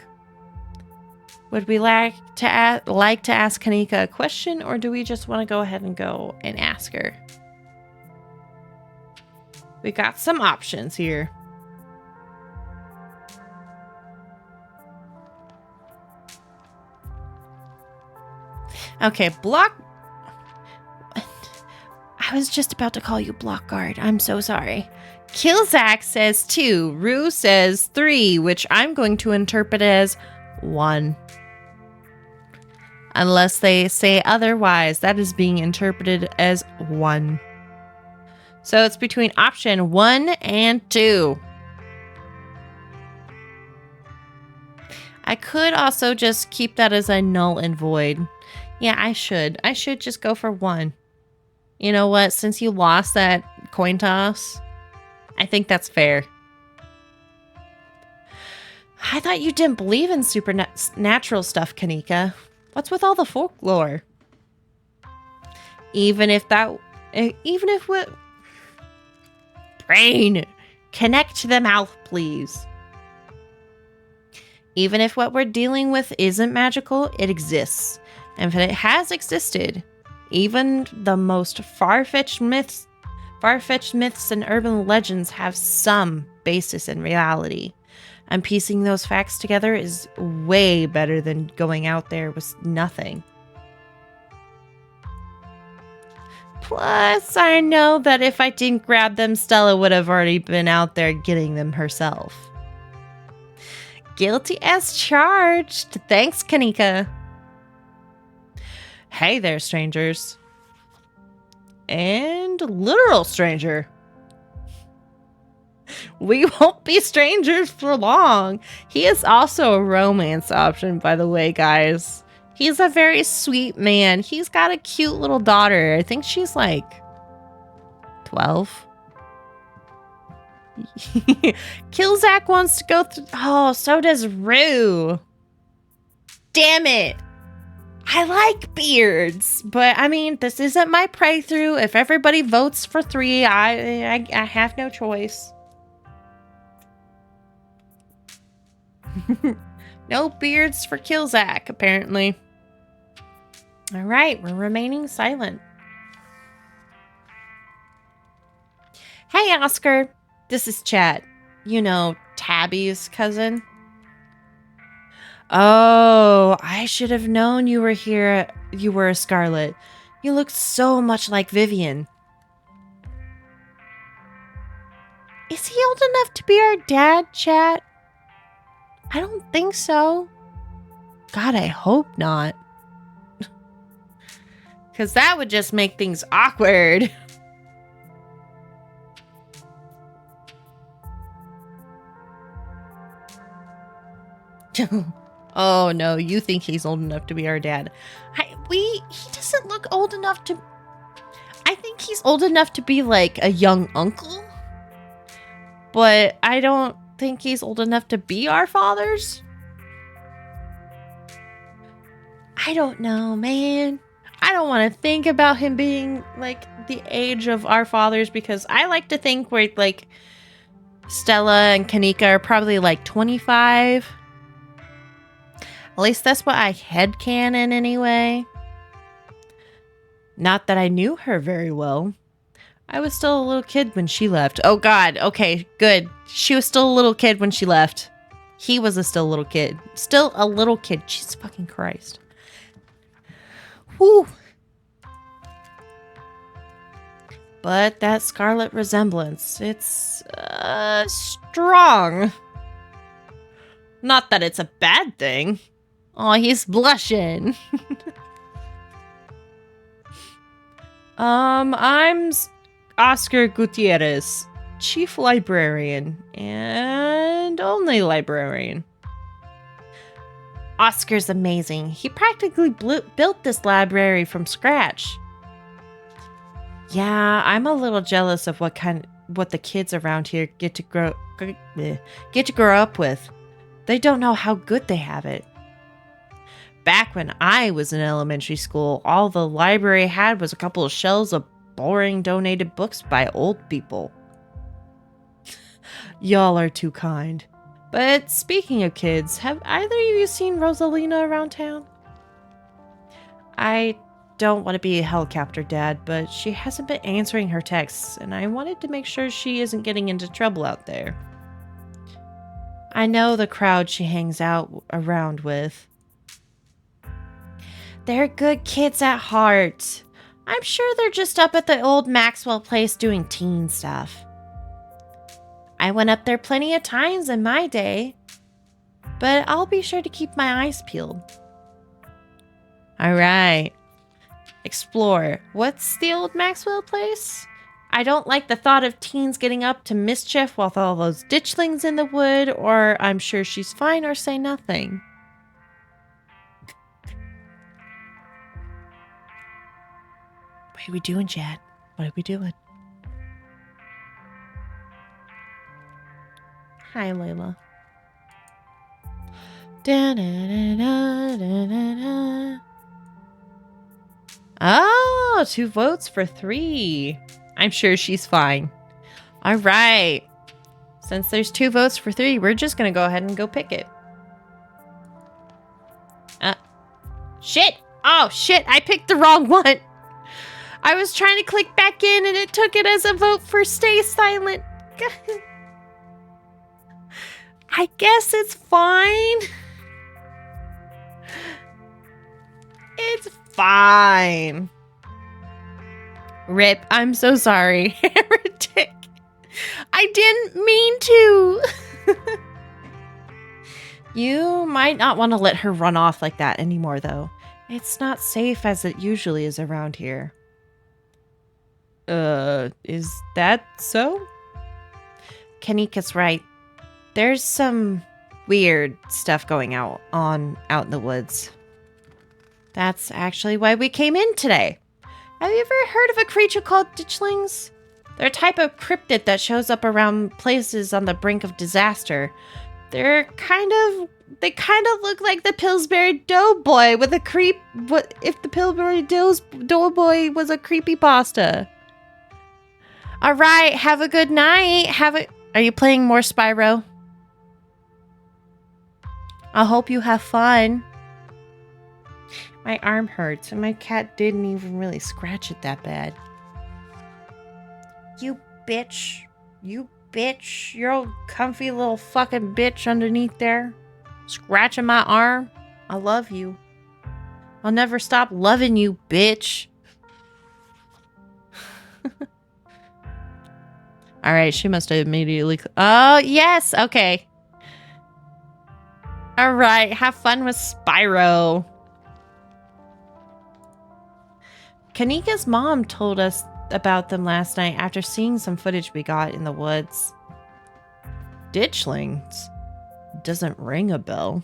Would we like to ask Kanika a question, or do we just want to go ahead and go and ask her? We got some options here. Okay, I was just about to call you Blockguard. I'm so sorry. Killzak says 2. Rue says 3, which I'm going to interpret as 1. Unless they say otherwise, that is being interpreted as 1. So it's between option 1 and 2. I could also just keep that as a null and void. Yeah, I should. I should just go for 1. You know what? Since you lost that coin toss, I think that's fair. I thought you didn't believe in supernatural stuff, Kanika. What's with all the folklore? Even if what? Brain, connect to the mouth, please. Even if what we're dealing with isn't magical, it exists. And if it has existed, Even the most far-fetched myths and urban legends have some basis in reality. And piecing those facts together is way better than going out there with nothing. Plus, I know that if I didn't grab them, Stella would have already been out there getting them herself. Guilty as charged. Thanks, Kanika. Hey there, strangers. And literal stranger. We won't be strangers for long. He is also a romance option, by the way, guys. He's a very sweet man. He's got a cute little daughter. I think she's like 12. Killzak wants to go through. Oh, so does Rue. Damn it. I like beards, but I mean, this isn't my playthrough. If everybody votes for 3, I have no choice. No beards for Killzak, apparently. All right, we're remaining silent. Hey, Oscar. This is Chat. You know, Tabby's cousin. Oh, I should have known you were here. You were a Scarlet. You look so much like Vivian. Is he old enough to be our dad, Chat? I don't think so. God, I hope not. Because that would just make things awkward. Oh no, you think he's old enough to be our dad. He doesn't look old enough to... I think he's old enough to be like a young uncle. But I don't think he's old enough to be our fathers. I don't know, man. I don't want to think about him being like the age of our fathers because I like to think we're like Stella and Kanika are probably like 25. At least that's what I headcanon anyway. Not that I knew her very well. I was still a little kid when she left. Oh God, okay, good. She was still a little kid when she left. He was still a little kid. Still a little kid. Jesus fucking Christ. Whew. But that Scarlet resemblance, it's strong. Not that it's a bad thing. Oh, he's blushing. I'm Oscar Gutierrez, Chief Librarian and only librarian. Oscar's amazing. He practically built this library from scratch. Yeah, I'm a little jealous of what the kids around here get to grow up with. They don't know how good they have it. Back when I was in elementary school, all the library had was a couple of shelves of boring donated books by old people. Y'all are too kind. But speaking of kids, have either of you seen Rosalina around town? I don't want to be a helicopter dad, but she hasn't been answering her texts, and I wanted to make sure she isn't getting into trouble out there. I know the crowd she hangs out around with. They're good kids at heart. I'm sure they're just up at the old Maxwell place doing teen stuff. I went up there plenty of times in my day, but I'll be sure to keep my eyes peeled. All right. Explore. What's the old Maxwell place? I don't like the thought of teens getting up to mischief with all those ditchlings in the wood, or I'm sure she's fine or say nothing. What are we doing, Chad? What are we doing? Hi, Layla. Oh, 2 votes for 3. I'm sure she's fine. All right. Since there's 2 votes for 3, we're just going to go ahead and go pick it. Shit. Oh, shit. I picked the wrong one. I was trying to click back in and it took it as a vote for stay silent. I guess it's fine. It's fine. Rip, I'm so sorry. Heretic. I didn't mean to. You might not want to let her run off like that anymore, though. It's not safe as it usually is around here. Is that so? Kanika's right. There's some weird stuff going out in the woods. That's actually why we came in today. Have you ever heard of a creature called ditchlings? They're a type of cryptid that shows up around places on the brink of disaster. They kind of look like the Pillsbury Doughboy with a creep. What if the Pillsbury Doughboy was a creepypasta? All right, have a good night. Are you playing more Spyro? I hope you have fun. My arm hurts, and my cat didn't even really scratch it that bad. You bitch. You bitch. You're a comfy little fucking bitch underneath there. Scratching my arm. I love you. I'll never stop loving you, bitch. Alright, she must have immediately... Oh, yes! Okay. Alright, have fun with Spyro. Kanika's mom told us about them last night after seeing some footage we got in the woods. Ditchlings? Doesn't ring a bell.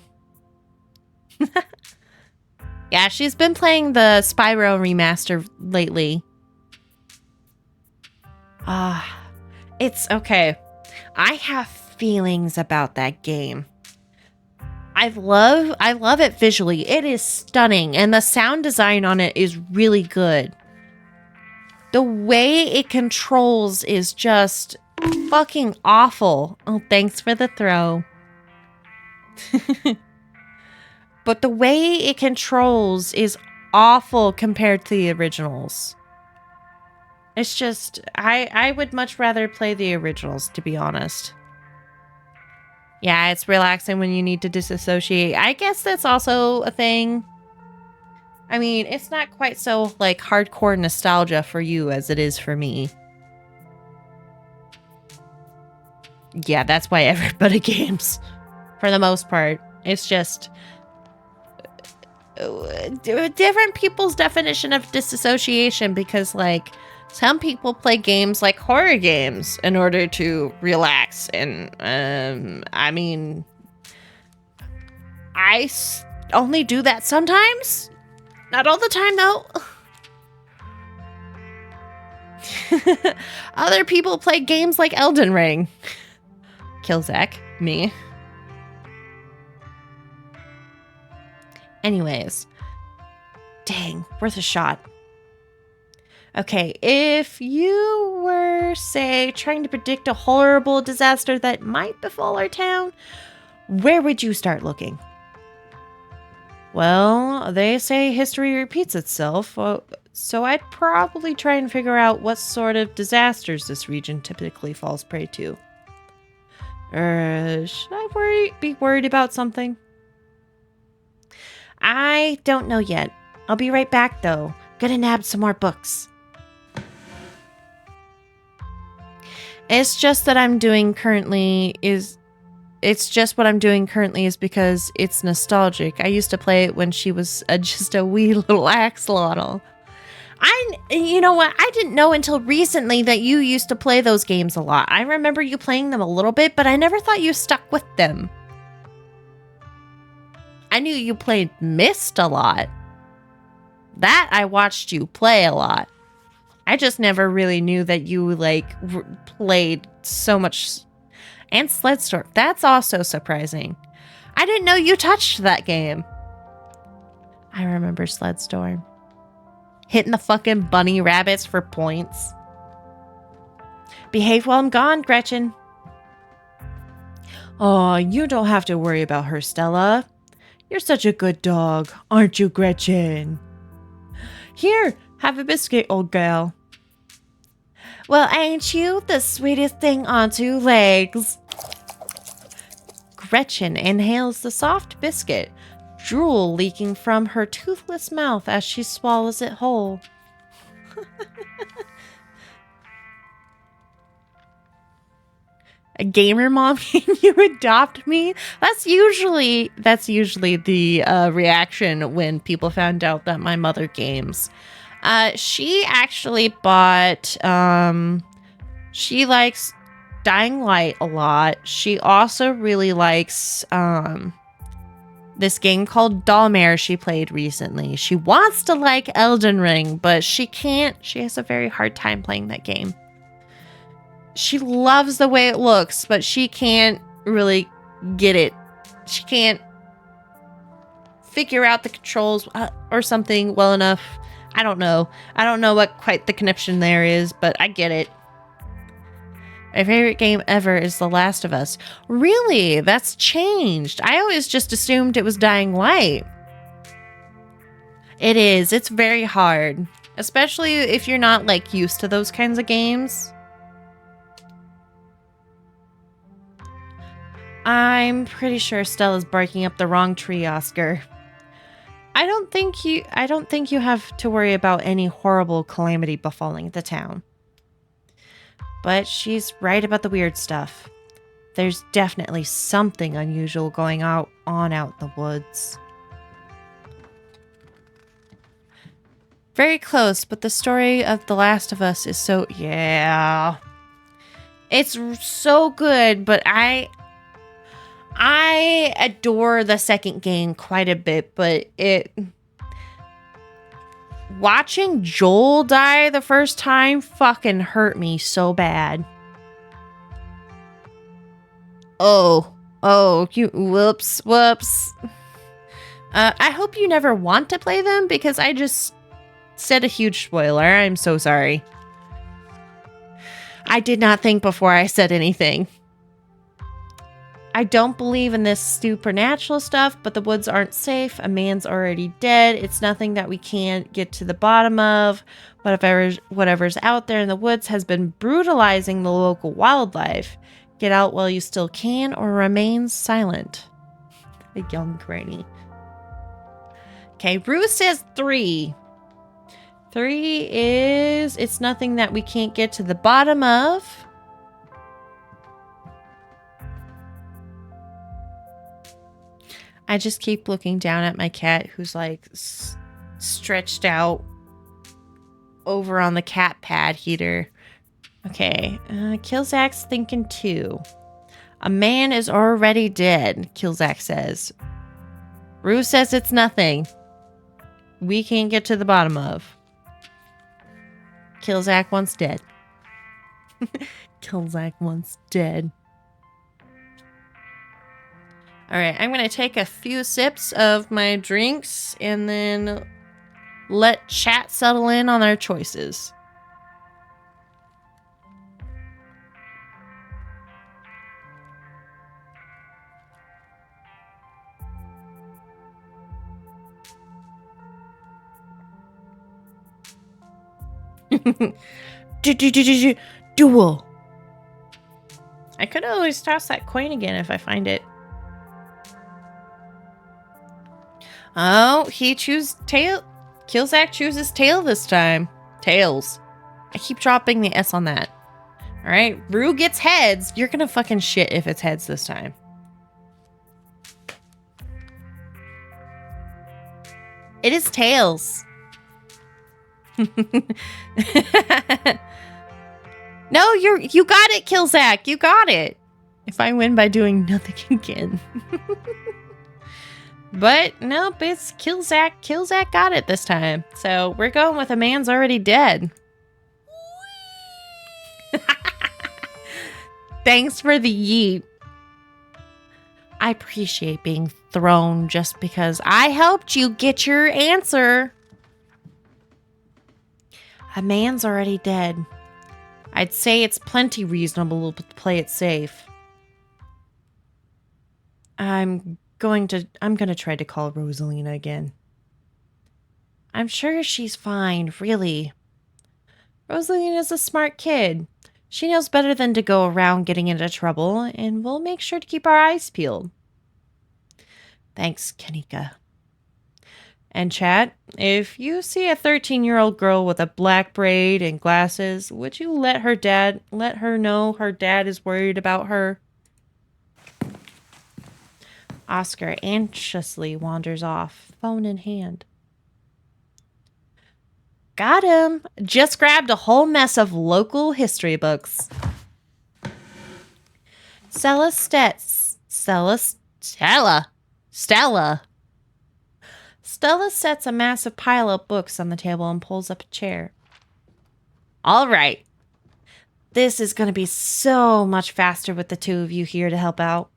Yeah, she's been playing the Spyro remaster lately. It's okay. I have feelings about that game. I love it visually. It is stunning, and the sound design on it is really good. The way it controls is just fucking awful. Oh, thanks for the throw. But the way it controls is awful compared to the originals. It's just, I would much rather play the originals, to be honest. Yeah, it's relaxing when you need to disassociate. I guess that's also a thing. I mean, it's not quite so, like, hardcore nostalgia for you as it is for me. Yeah, that's why everybody games. For the most part. It's just... different people's definition of disassociation, because, like... Some people play games like horror games in order to relax. And, I mean, I only do that sometimes. Not all the time, though. Other people play games like Elden Ring. Kill Zach. Me. Anyways. Dang, worth a shot. Okay, if you were, say, trying to predict a horrible disaster that might befall our town, where would you start looking? Well, they say history repeats itself, so I'd probably try and figure out what sort of disasters this region typically falls prey to. Should I be worried about something? I don't know yet. I'll be right back, though. Gonna nab some more books. It's just what I'm doing currently is because it's nostalgic. I used to play it when she was just a wee little axolotl. You know what? I didn't know until recently that you used to play those games a lot. I remember you playing them a little bit, but I never thought you stuck with them. I knew you played Myst a lot. That I watched you play a lot. I just never really knew that you, like, played so much. And Sledstorm. That's also surprising. I didn't know you touched that game. I remember Sledstorm. Hitting the fucking bunny rabbits for points. Behave while I'm gone, Gretchen. Oh, you don't have to worry about her, Stella. You're such a good dog, aren't you, Gretchen? Here, Have a biscuit, old gal. Well, ain't you the sweetest thing on two legs? Gretchen inhales the soft biscuit, drool leaking from her toothless mouth as she swallows it whole. A gamer mom, can you adopt me? That's usually the reaction when people found out that my mother games. She actually bought she likes Dying Light a lot. She also really likes this game called Dollmare she played recently. She wants to like Elden Ring, but she can't. She has a very hard time playing that game. She loves the way it looks, but she can't really get it. She can't figure out the controls or something well enough. I don't know. I don't know what quite the connection there is, but I get it. My favorite game ever is The Last of Us. Really? That's changed. I always just assumed it was Dying Light. It is. It's very hard, especially if you're not like used to those kinds of games. I'm pretty sure Stella's barking up the wrong tree, Oscar. I don't think you have to worry about any horrible calamity befalling the town. But she's right about the weird stuff. There's definitely something unusual going on out in the woods. Very close, but the story of The Last of Us is so... Yeah. It's so good, but I adore the second game quite a bit, but watching Joel die the first time fucking hurt me so bad. Whoops. I hope you never want to play them because I just said a huge spoiler. I'm so sorry. I did not think before I said anything. I don't believe in this supernatural stuff, but the woods aren't safe. A man's already dead. It's nothing that we can't get to the bottom of. Whatever's out there in the woods has been brutalizing the local wildlife. Get out while you still can or remain silent. A young granny. Okay, Rue says 3. 3 is it's nothing that we can't get to the bottom of. I just keep looking down at my cat who's like stretched out over on the cat pad heater. Okay, Killzak's thinking 2. A man is already dead, Killzak says. Rue says it's nothing we can't get to the bottom of. Killzak wants dead. Killzak wants dead. All right, I'm going to take a few sips of my drinks and then let chat settle in on their choices. Duel. I could always toss that coin again if I find it. Oh, he chooses tail. Killzak chooses tail this time. Tails. I keep dropping the S on that. All right, Rue gets heads. You're gonna fucking shit if it's heads this time. It is tails. No, you got it, Killzak. You got it. If I win by doing nothing again. But nope, it's Killzak. Killzak got it this time. So we're going with a man's already dead. Thanks for the yeet. I appreciate being thrown just because I helped you get your answer. A man's already dead. I'd say it's plenty reasonable to play it safe. I'm going to try to call Rosalina again. I'm sure she's fine, really. Rosaline is a smart kid. She knows better than to go around getting into trouble, and we'll make sure to keep our eyes peeled. Thanks, Kanika. And Chad, if you see a 13-year-old girl with a black braid and glasses, would you let her know her dad is worried about her? Oscar anxiously wanders off, phone in hand. Got him. Just grabbed a whole mess of local history books. Stella. Stella sets a massive pile of books on the table and pulls up a chair. All right. This is going to be so much faster with the two of you here to help out.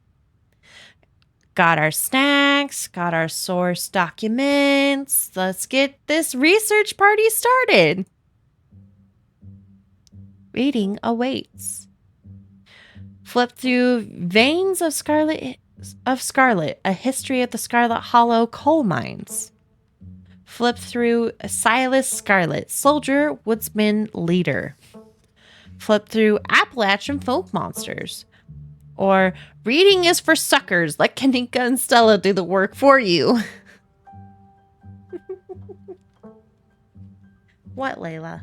Got our snacks, got our source documents. Let's get this research party started. Reading awaits. Flip through Veins of Scarlet, a history of the Scarlet Hollow coal mines. Flip through Silas Scarlet, soldier, woodsman, leader. Flip through Appalachian folk monsters. Or reading is for suckers. Let Kanika and Stella do the work for you. What, Layla?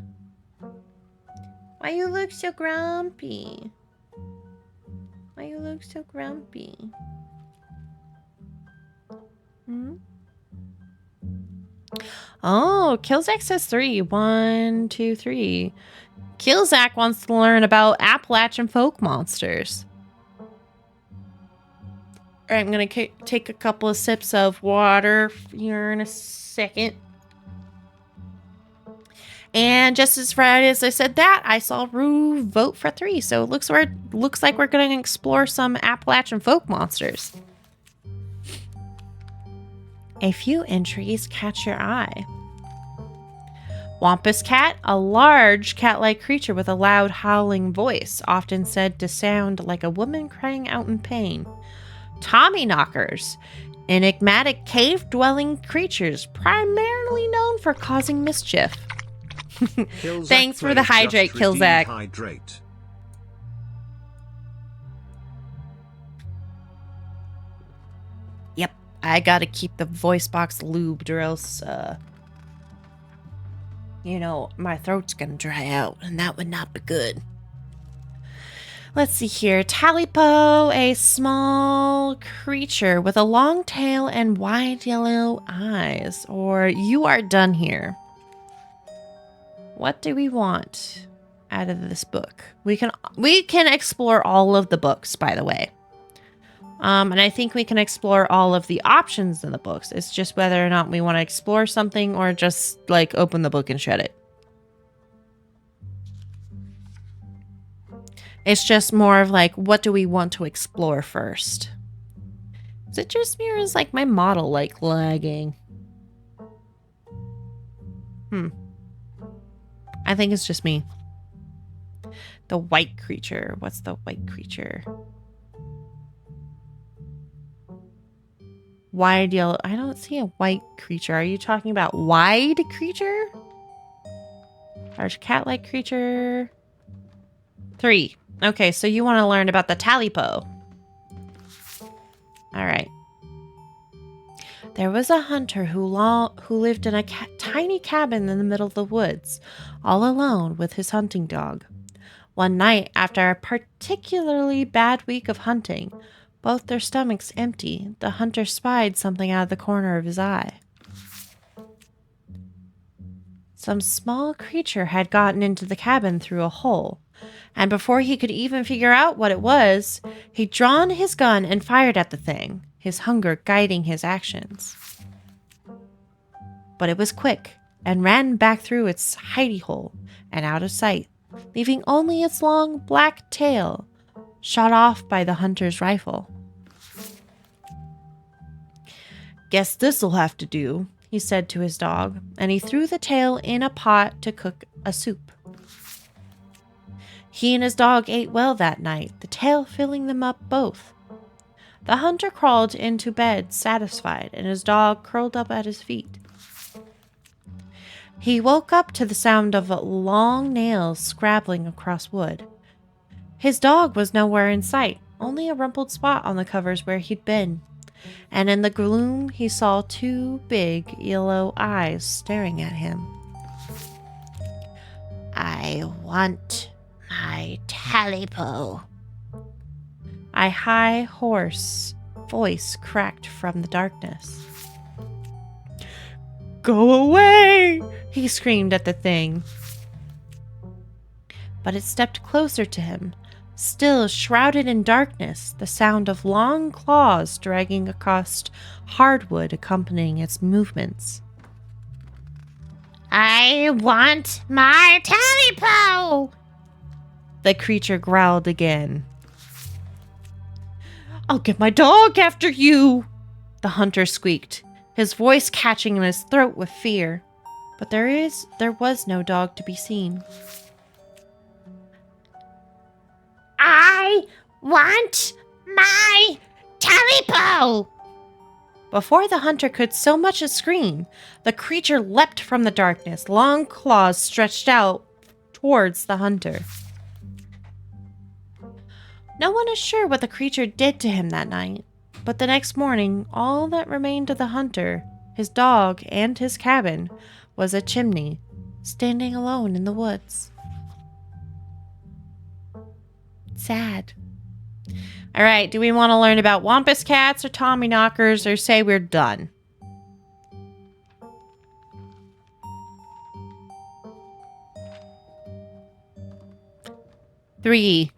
Why you look so grumpy? Why you look so grumpy? Oh, Killzak says 3. 1, 2, 3. Killzak wants to learn about Appalachian folk monsters. All right, I'm going to take a couple of sips of water here in a second. And just as right as I said that, I saw Rue vote for 3. So it looks like we're going to explore some Appalachian folk monsters. A few entries catch your eye. Wampus cat, a large cat-like creature with a loud howling voice, often said to sound like a woman crying out in pain. Tommy knockers, enigmatic cave-dwelling creatures primarily known for causing mischief. Thanks for the hydrate, Killzak. Hydrate. Yep, I gotta keep the voice box lubed or else, my throat's gonna dry out, and that would not be good. Let's see here. Talipo, a small creature with a long tail and wide yellow eyes. Or you are done here. What do we want out of this book? We can explore all of the books, by the way. And I think we can explore all of the options in the books. It's just whether or not we want to explore something or just like open the book and shut it. It's just more of like, what do we want to explore first? Is it just me or is like my model like lagging? I think it's just me. The white creature. What's the white creature? Wide yellow. I don't see a white creature. Are you talking about wide creature? Large cat-like creature. 3. Okay, so you want to learn about the Talipo. All right. There was a hunter who lived in a tiny cabin in the middle of the woods, all alone with his hunting dog. One night, after a particularly bad week of hunting, both their stomachs empty, the hunter spied something out of the corner of his eye. Some small creature had gotten into the cabin through a hole, and before he could even figure out what it was, he'd drawn his gun and fired at the thing, his hunger guiding his actions. But it was quick and ran back through its hidey hole and out of sight, leaving only its long black tail shot off by the hunter's rifle. Guess this'll have to do, he said to his dog, and he threw the tail in a pot to cook a soup. He and his dog ate well that night, the tail filling them up both. The hunter crawled into bed satisfied, and his dog curled up at his feet. He woke up to the sound of long nails scrabbling across wood. His dog was nowhere in sight, only a rumpled spot on the covers where he'd been. And in the gloom, he saw two big yellow eyes staring at him. "I want my Talipo." A high, hoarse voice cracked from the darkness. "Go away!" he screamed at the thing. But it stepped closer to him, still shrouded in darkness, the sound of long claws dragging across hardwood accompanying its movements. "I want my Talipo!" the creature growled again. "I'll get my dog after you!" the hunter squeaked, his voice catching in his throat with fear. But there was no dog to be seen. "I want my Talipo!" Before the hunter could so much as scream, the creature leapt from the darkness, long claws stretched out towards the hunter. No one is sure what the creature did to him that night, but the next morning, all that remained of the hunter, his dog, and his cabin was a chimney, standing alone in the woods. Sad. All right, do we want to learn about Wampus cats or Tommyknockers, or say we're done? Three.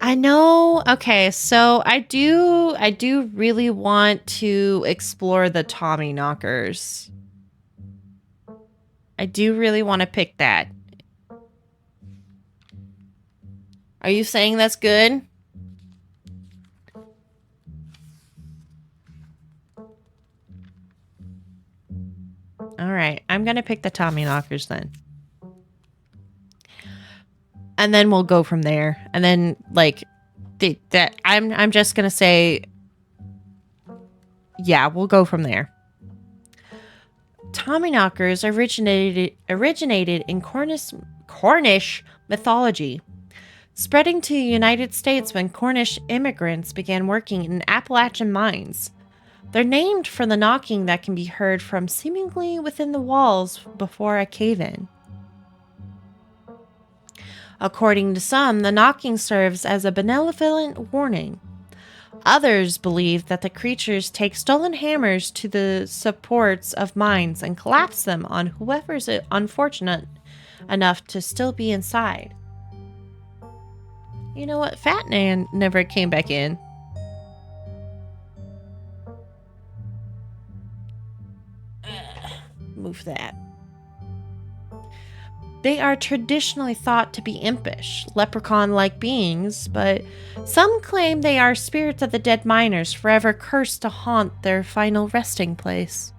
I know. Okay, so I do really want to explore the Tommyknockers. I do really want to pick that. Are you saying that's good? All right, I'm going to pick the Tommyknockers then. And then we'll go from there. And then like I'm just going to say yeah, we'll go from there. Tommyknockers originated in Cornish mythology, spreading to the United States when Cornish immigrants began working in Appalachian mines. They're named for the knocking that can be heard from seemingly within the walls before a cave-in. According to some, the knocking serves as a benevolent warning. Others believe that the creatures take stolen hammers to the supports of mines and collapse them on whoever's unfortunate enough to still be inside. You know what? Fat Nan never came back in. Move that. They are traditionally thought to be impish, leprechaun-like beings, but some claim they are spirits of the dead miners forever cursed to haunt their final resting place.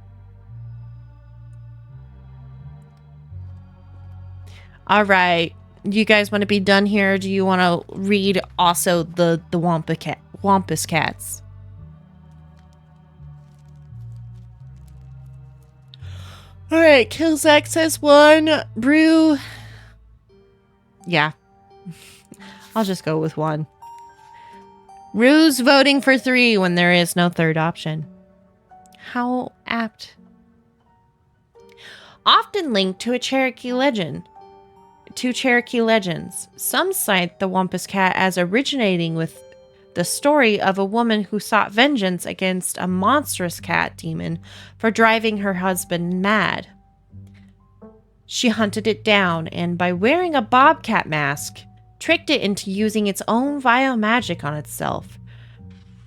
All right, you guys want to be done here? Or do you want to read also the Wampus cats? All right, Killzak says 1. Brew. Yeah. I'll just go with 1. Rue's voting for 3 when there is no third option. How apt. Often linked to a Cherokee legend. Two Cherokee legends. Some cite the Wampus cat as originating with the story of a woman who sought vengeance against a monstrous cat demon for driving her husband mad. She hunted it down and, by wearing a bobcat mask, tricked it into using its own vile magic on itself,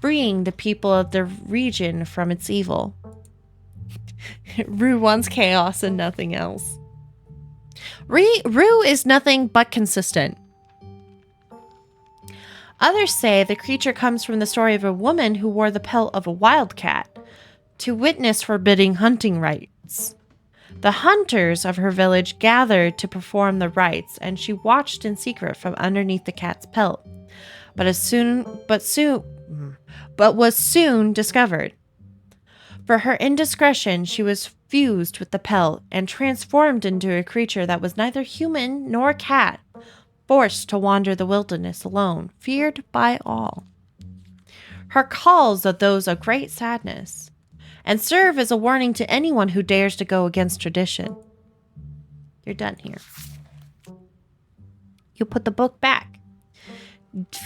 freeing the people of the region from its evil. Rue wants chaos and nothing else. Rue is nothing but consistent. Others say the creature comes from the story of a woman who wore the pelt of a wildcat to witness forbidding hunting rites. The hunters of her village gathered to perform the rites, and she watched in secret from underneath the cat's pelt. but was soon discovered. For her indiscretion, she was fused with the pelt and transformed into a creature that was neither human nor cat, forced to wander the wilderness alone, feared by all. Her calls are those of great sadness, and serve as a warning to anyone who dares to go against tradition. You're done here. You put the book back.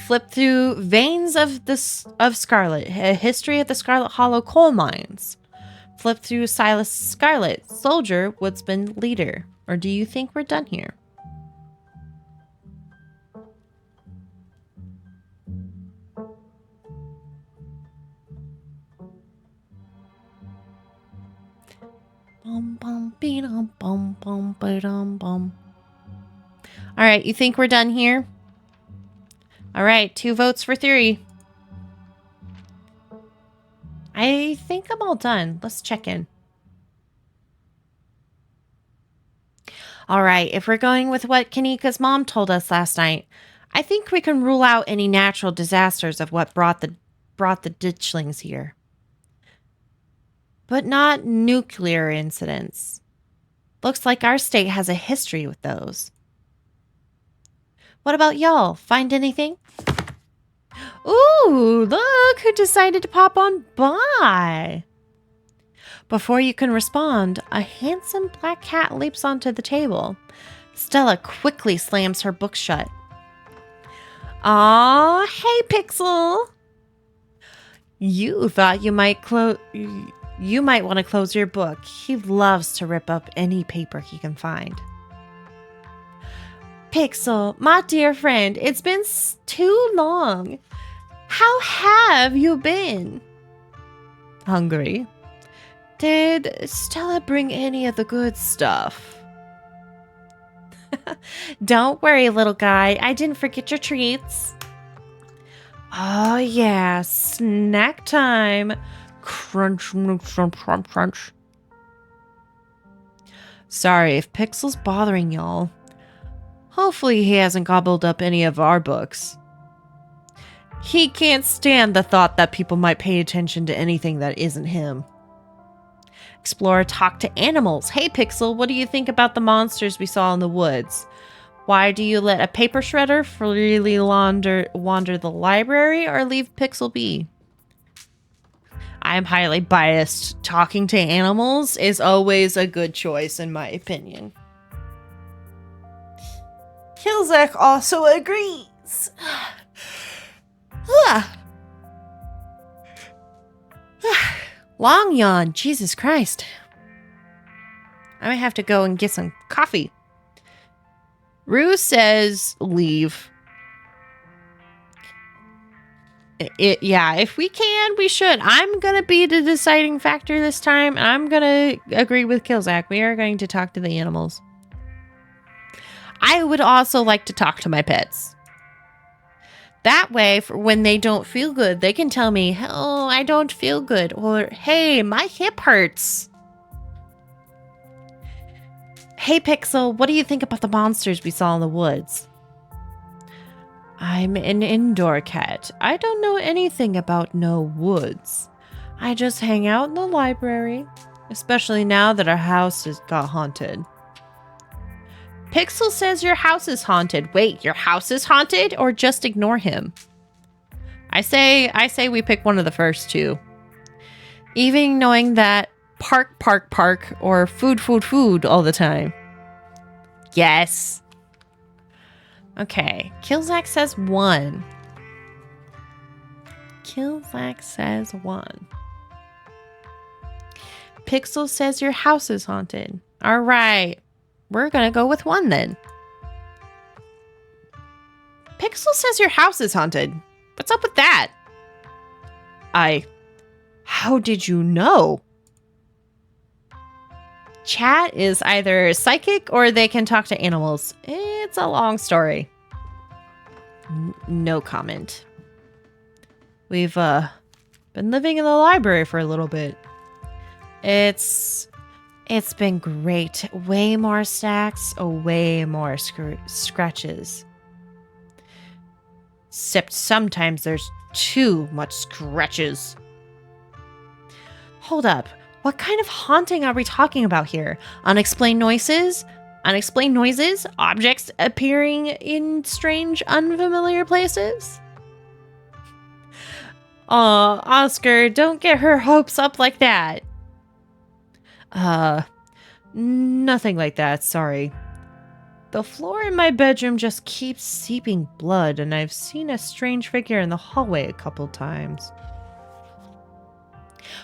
Flip through Veins of Scarlet, a history of the Scarlet Hollow coal mines. Flip through Silas Scarlet, soldier, woodsman, leader. Or do you think we're done here? Bum, bum, be-dum, bum, bum, ba-dum, bum. All right, you think we're done here? All right, 2 votes for 3. I think I'm all done. Let's check in. All right, if we're going with what Kanika's mom told us last night, I think we can rule out any natural disasters of what brought the ditchlings here. But not nuclear incidents. Looks like our state has a history with those. What about y'all? Find anything? Ooh, look who decided to pop on by. Before you can respond, a handsome black cat leaps onto the table. Stella quickly slams her book shut. Aw, hey Pixel. You thought you might want to close your book. He loves to rip up any paper he can find. Pixel, my dear friend, it's been too long. How have you been? Hungry. Did Stella bring any of the good stuff? Don't worry, little guy. I didn't forget your treats. Oh, yeah. Snack time. Crunch, crunch, crunch, crunch. Sorry if Pixel's bothering y'all. Hopefully he hasn't gobbled up any of our books. He can't stand the thought that people might pay attention to anything that isn't him. Explore talk to animals. Hey Pixel, what do you think about the monsters we saw in the woods? Why do you let a paper shredder freely wander the library or leave Pixel be? I'm highly biased. Talking to animals is always a good choice in my opinion. Kilzak also agrees. Long yawn. Jesus Christ. I might have to go and get some coffee. Rue says leave. Yeah, if we can, we should. I'm going to be the deciding factor this time. I'm going to agree with Kilzak. We are going to talk to the animals. I would also like to talk to my pets. That way, for when they don't feel good, they can tell me, oh, I don't feel good. Or, hey, my hip hurts. Hey, Pixel, what do you think about the monsters we saw in the woods? I'm an indoor cat. I don't know anything about no woods. I just hang out in the library, especially now that our house has got haunted. Pixel says your house is haunted. Wait, your house is haunted? Or just ignore him? I say we pick one of the first two. Even knowing that park or food all the time. Yes. Okay, Kilzak says 1. Kilzak says 1. Pixel says your house is haunted. All right. We're going to go with 1 then. Pixel says your house is haunted. What's up with that? How did you know? Chat is either psychic or they can talk to animals. It's a long story. No comment. We've been living in the library for a little bit. It's been great. Way more stacks, way more scratches. Except sometimes there's too much scratches. Hold up. What kind of haunting are we talking about here? Unexplained noises? Unexplained noises? Objects appearing in strange, unfamiliar places? Aw, Oscar, don't get her hopes up like that. Nothing like that, sorry. The floor in my bedroom just keeps seeping blood, and I've seen a strange figure in the hallway a couple times.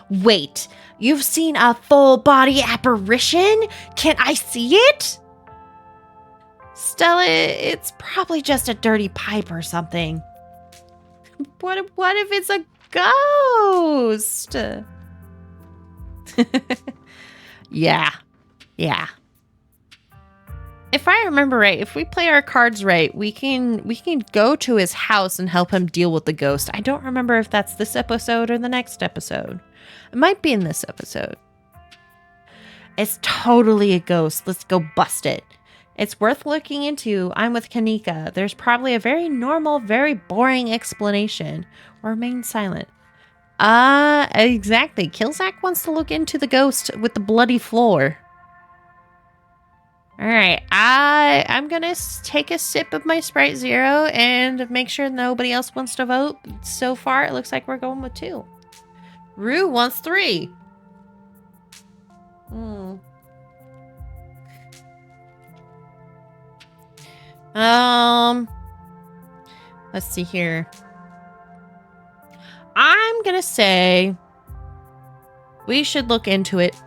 Wait, you've seen a full-body apparition? Can I see it? Stella, it's probably just a dirty pipe or something. What if it's a ghost? Yeah. If I remember right, if we play our cards right, we can go to his house and help him deal with the ghost. I don't remember if that's this episode or the next episode. It might be in this episode. It's totally a ghost. Let's go bust it. It's worth looking into. I'm with Kanika. There's probably a very normal, very boring explanation. Or remain silent. Exactly. Killzak wants to look into the ghost with the bloody floor. Alright, I'm gonna take a sip of my Sprite Zero and make sure nobody else wants to vote. So far, it looks like we're going with 2. Rue wants 3. Let's see here. I'm gonna say we should look into it.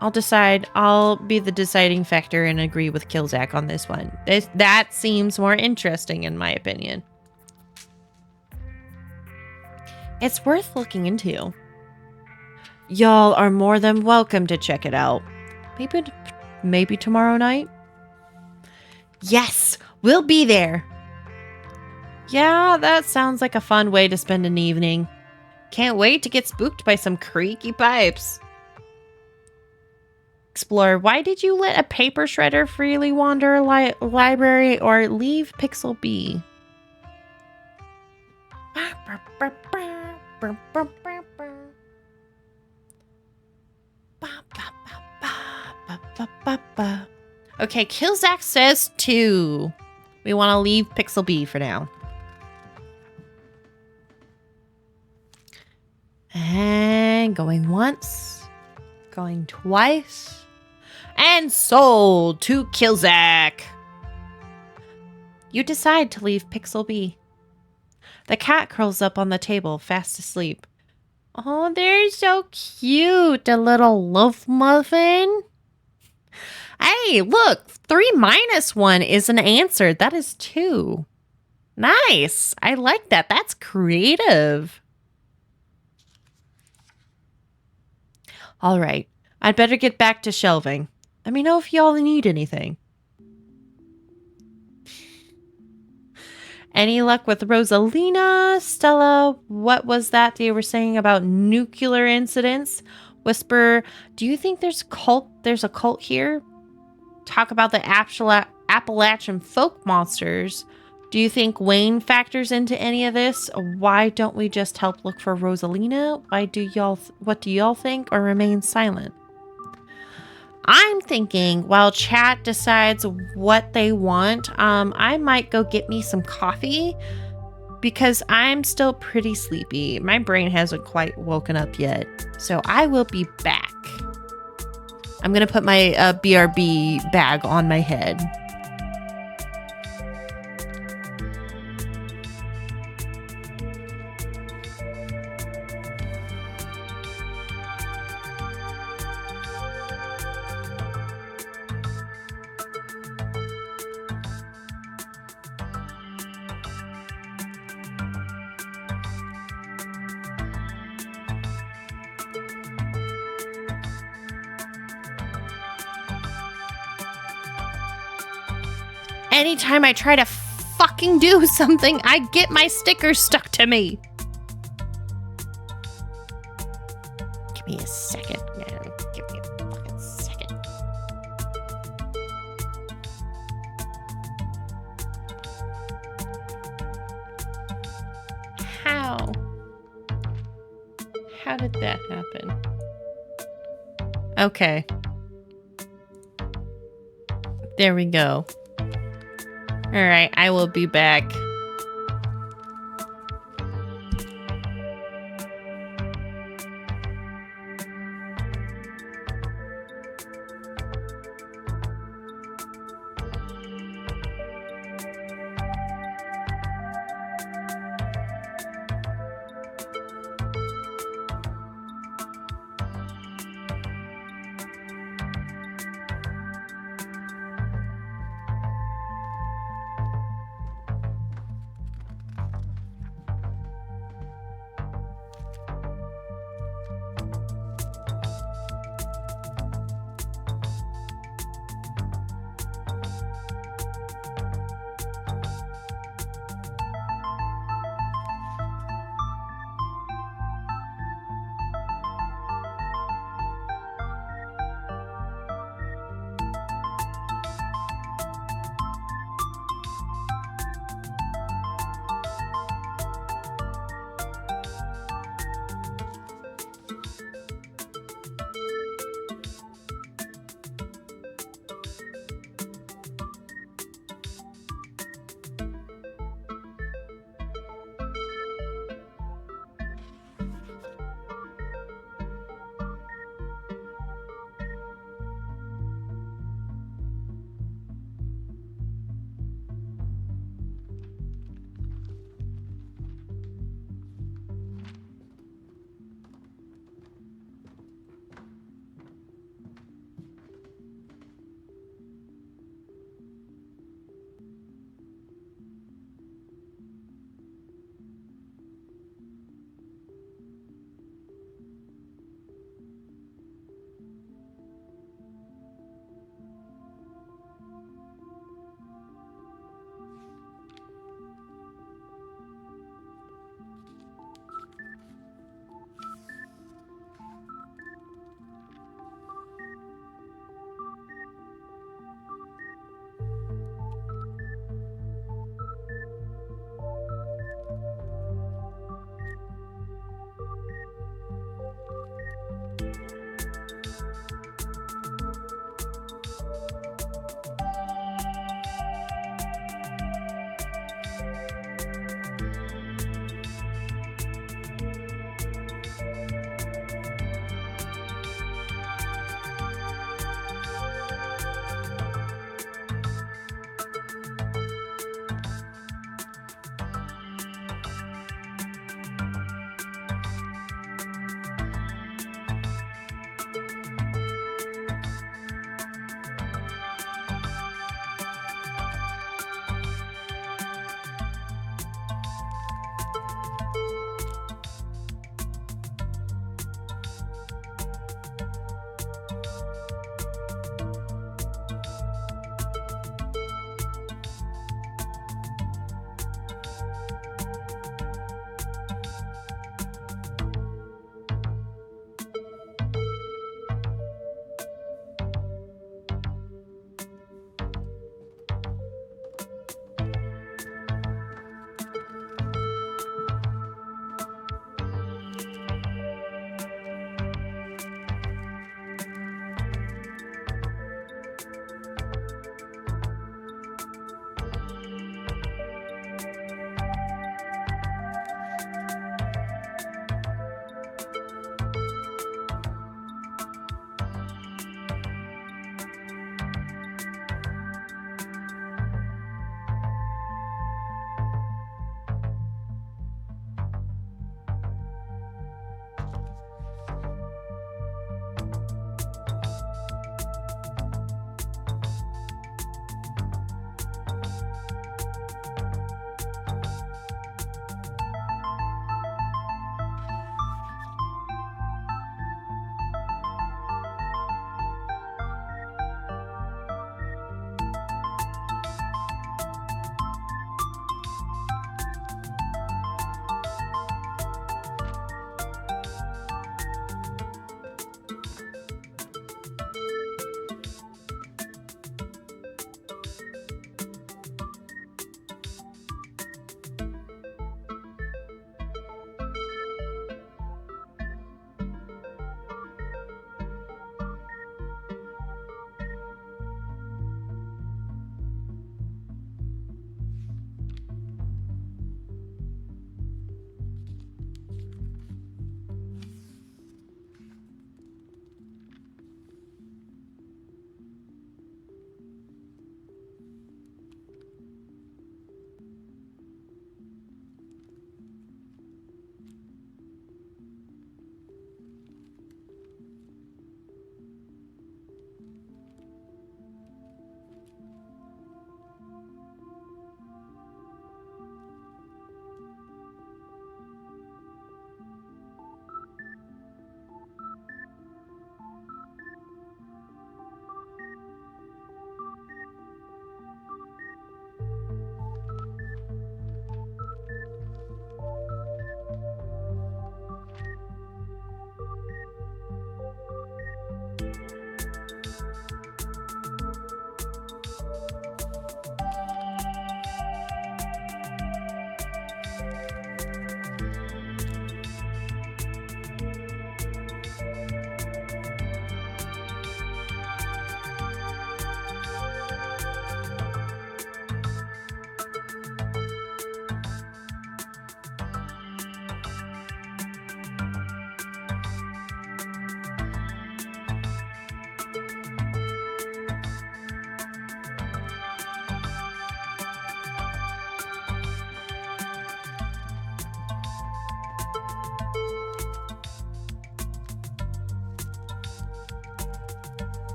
I'll decide. I'll be the deciding factor and agree with Killzak on this one. That seems more interesting in my opinion. It's worth looking into. Y'all are more than welcome to check it out. Maybe tomorrow night? Yes, we'll be there. Yeah, that sounds like a fun way to spend an evening. Can't wait to get spooked by some creaky pipes. Explorer, why did you let a paper shredder freely wander a library or leave Pixel be? Okay, Killzak says 2. We want to leave Pixel B for now. And going once. Going twice. And sold to Killzak. You decide to leave Pixel B. The cat curls up on the table, fast asleep. Oh, they're so cute, a little loaf muffin. Hey, look, 3 minus 1 is an answer. That is 2. Nice. I like that. That's creative. All right. I'd better get back to shelving. Let me know if y'all need anything. Any luck with Rosalina? Stella, what was that you were saying about nuclear incidents? Whisper, do you think there's a cult here? Talk about the Appalachian folk monsters. Do you think Wayne factors into any of this? Why don't we just help look for Rosalina? What do y'all think, or remain silent? I'm thinking while chat decides what they want, I might go get me some coffee because I'm still pretty sleepy. My brain hasn't quite woken up yet. So I will be back. I'm going to put my BRB bag on my head. Anytime I try to fucking do something, I get my stickers stuck to me. Give me a second, man. Give me a fucking second. How? How did that happen? Okay. There we go. Alright, I will be back.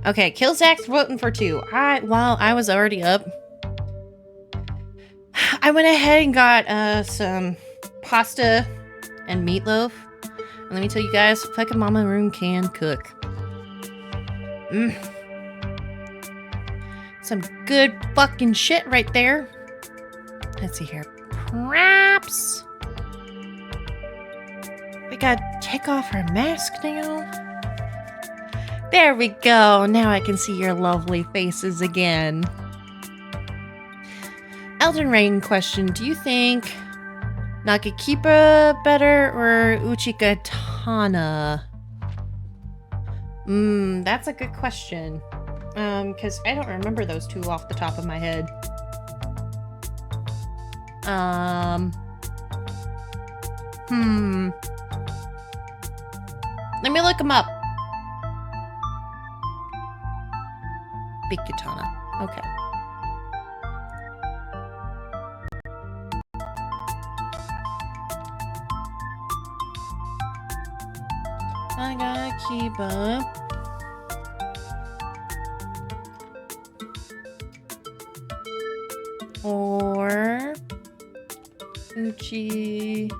Okay, Killzak's voting for 2. Well, I was already up. I went ahead and got some pasta and meatloaf. And let me tell you guys, fucking Mama Room can cook. Some good fucking shit right there. Let's see here. Perhaps we gotta take off our mask now. There we go. Now I can see your lovely faces again. Elden Ring question. Do you think Nagakiba better or Uchigatana? That's a good question. Because I don't remember those two off the top of my head. Let me look them up. Big katana. Okay. I gotta keep up. Or Uchigatana.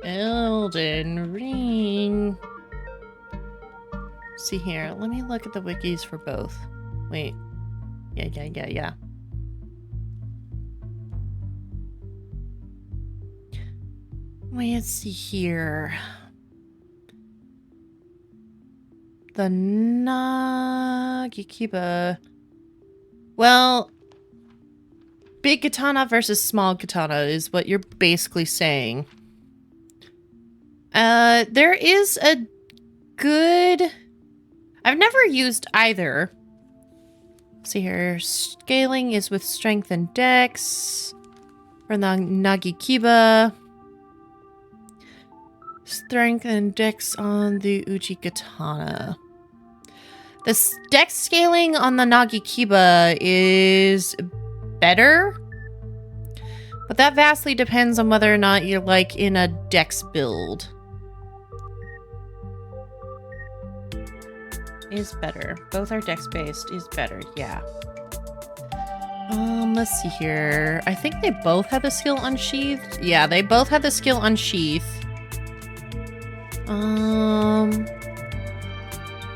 Elden Ring. See here, let me look at the wikis for both. Wait. Yeah. Wait, let's see here. The Nagikiba. Well, big katana versus small katana is what you're basically saying. There is a good... I've never used either. Let's see here. Scaling is with strength and dex. For the Nagikiba. Strength and dex on the Uchigatana. The dex scaling on the Nagikiba is better, but that vastly depends on whether or not you're like in a dex build. Is better. Both are dex based. Is better. Yeah. Let's see here. I think they both have the skill unsheathed. Yeah, they both have the skill unsheathed.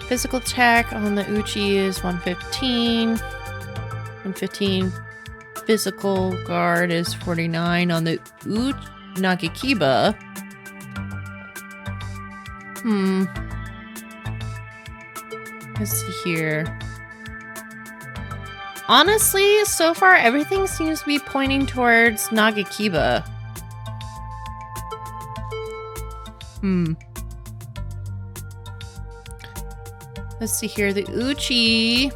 Physical attack on the Uchi is 115. 115. Physical guard is 49 on the Nagikiba. Let's see here. Honestly, so far everything seems to be pointing towards Nagikiba. Let's see here. The Uchi,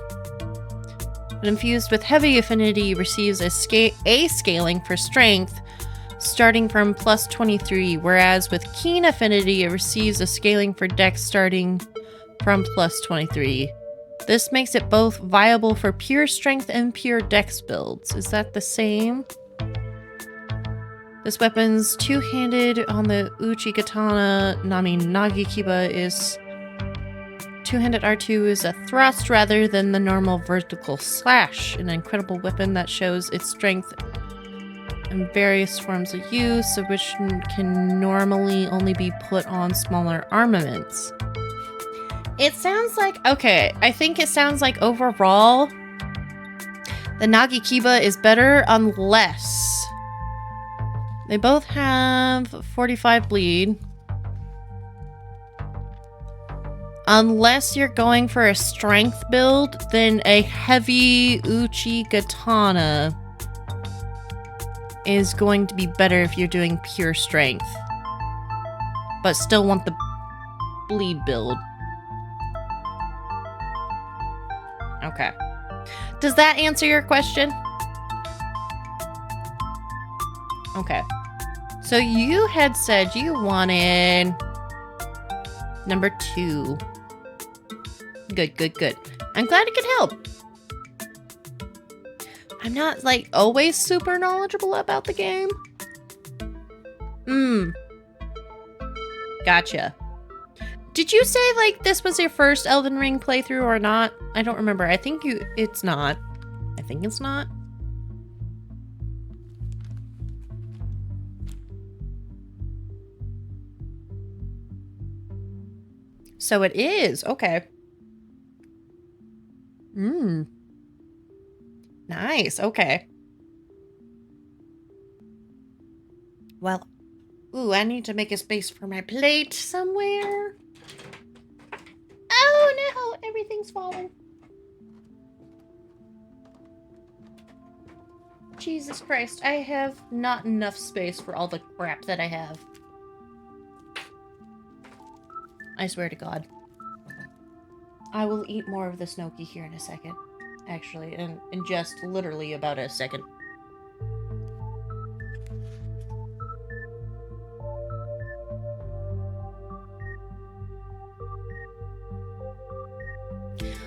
when infused with heavy affinity, receives a scaling for strength starting from plus 23, whereas with keen affinity, it receives a scaling for dex starting from plus 23. This makes it both viable for pure strength and pure dex builds. Is that the same? This weapon's two-handed on the Uchigatana, Nagikiba is... Two-handed R2 is a thrust rather than the normal vertical slash, an incredible weapon that shows its strength in various forms of use, of which can normally only be put on smaller armaments. It sounds like... Okay, I think it sounds like overall, the Nagikiba is better unless... They both have 45 bleed. Unless you're going for a strength build, then a heavy Uchigatana is going to be better if you're doing pure strength. But still want the bleed build. Okay. Does that answer your question? Okay. So you had said you wanted number 2. Good. I'm glad it could help. I'm not, like, always super knowledgeable about the game. Gotcha. Did you say, like, this was your first Elden Ring playthrough or not? I don't remember. I think it's not. I think it's not. So it is. Okay. Nice. Okay. Well, ooh, I need to make a space for my plate somewhere. Oh no, everything's falling. Jesus Christ, I have not enough space for all the crap that I have. I swear to God. I will eat more of the Snooki here in a second. Actually, in just literally about a second.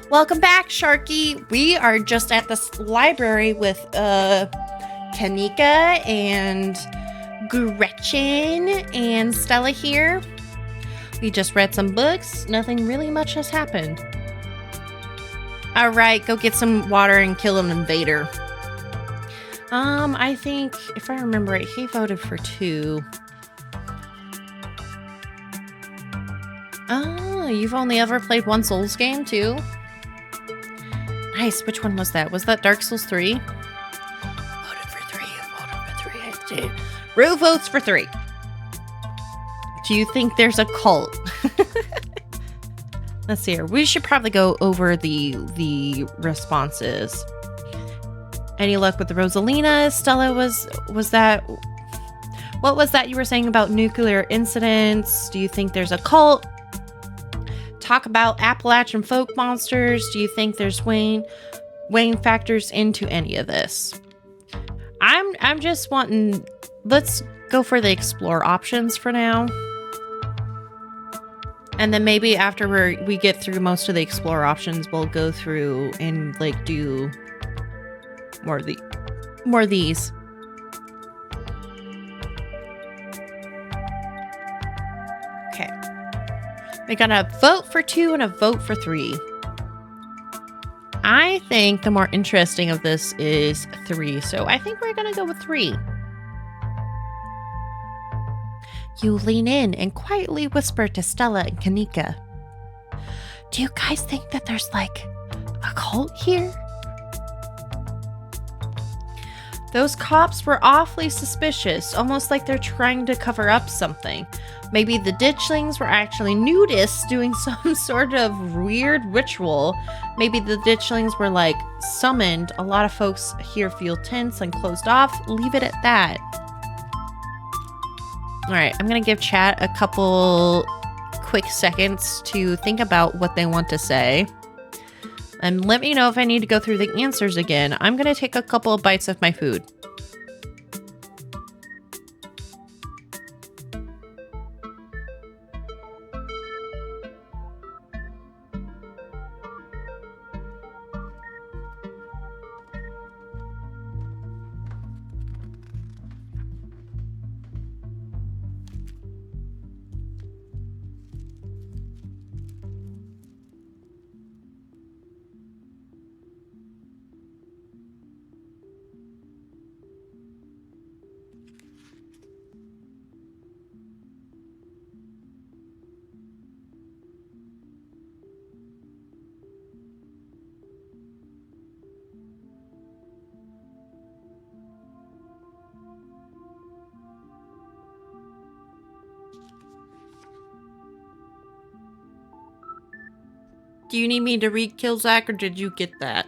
Welcome back, Sharky. We are just at this library with Kanika and Gretchen and Stella here. We just read some books. Nothing really much has happened. All right, go get some water and kill an invader. I think, if I remember right, he voted for 2. Oh, you've only ever played one Souls game, too? Nice. Which one was that? Was that Dark Souls 3? Voted for 3. Voted for 3. Rue votes for 3. Do you think there's a cult? Let's see here. We should probably go over the responses. Any luck with the Rosalina? Stella was that... What was that you were saying about nuclear incidents? Do you think there's a cult? Talk about Appalachian folk monsters. Do you think there's Wayne factors into any of this? I'm just wanting... Let's go for the explore options for now. And then maybe after we get through most of the explore options, we'll go through and like do more of these. Okay. We got a vote for 2 and a vote for 3. I think the more interesting of this is 3, so I think we're gonna go with 3. You lean in and quietly whisper to Stella and Kanika. Do you guys think that there's like a cult here? Those cops were awfully suspicious, almost like they're trying to cover up something. Maybe the ditchlings were actually nudists doing some sort of weird ritual. Maybe the ditchlings were like summoned. A lot of folks here feel tense and closed off. Leave it at that. All right, I'm going to give chat a couple quick seconds to think about what they want to say. And let me know if I need to go through the answers again. I'm going to take a couple of bites of my food. Do you need me to read Killzak, or did you get that?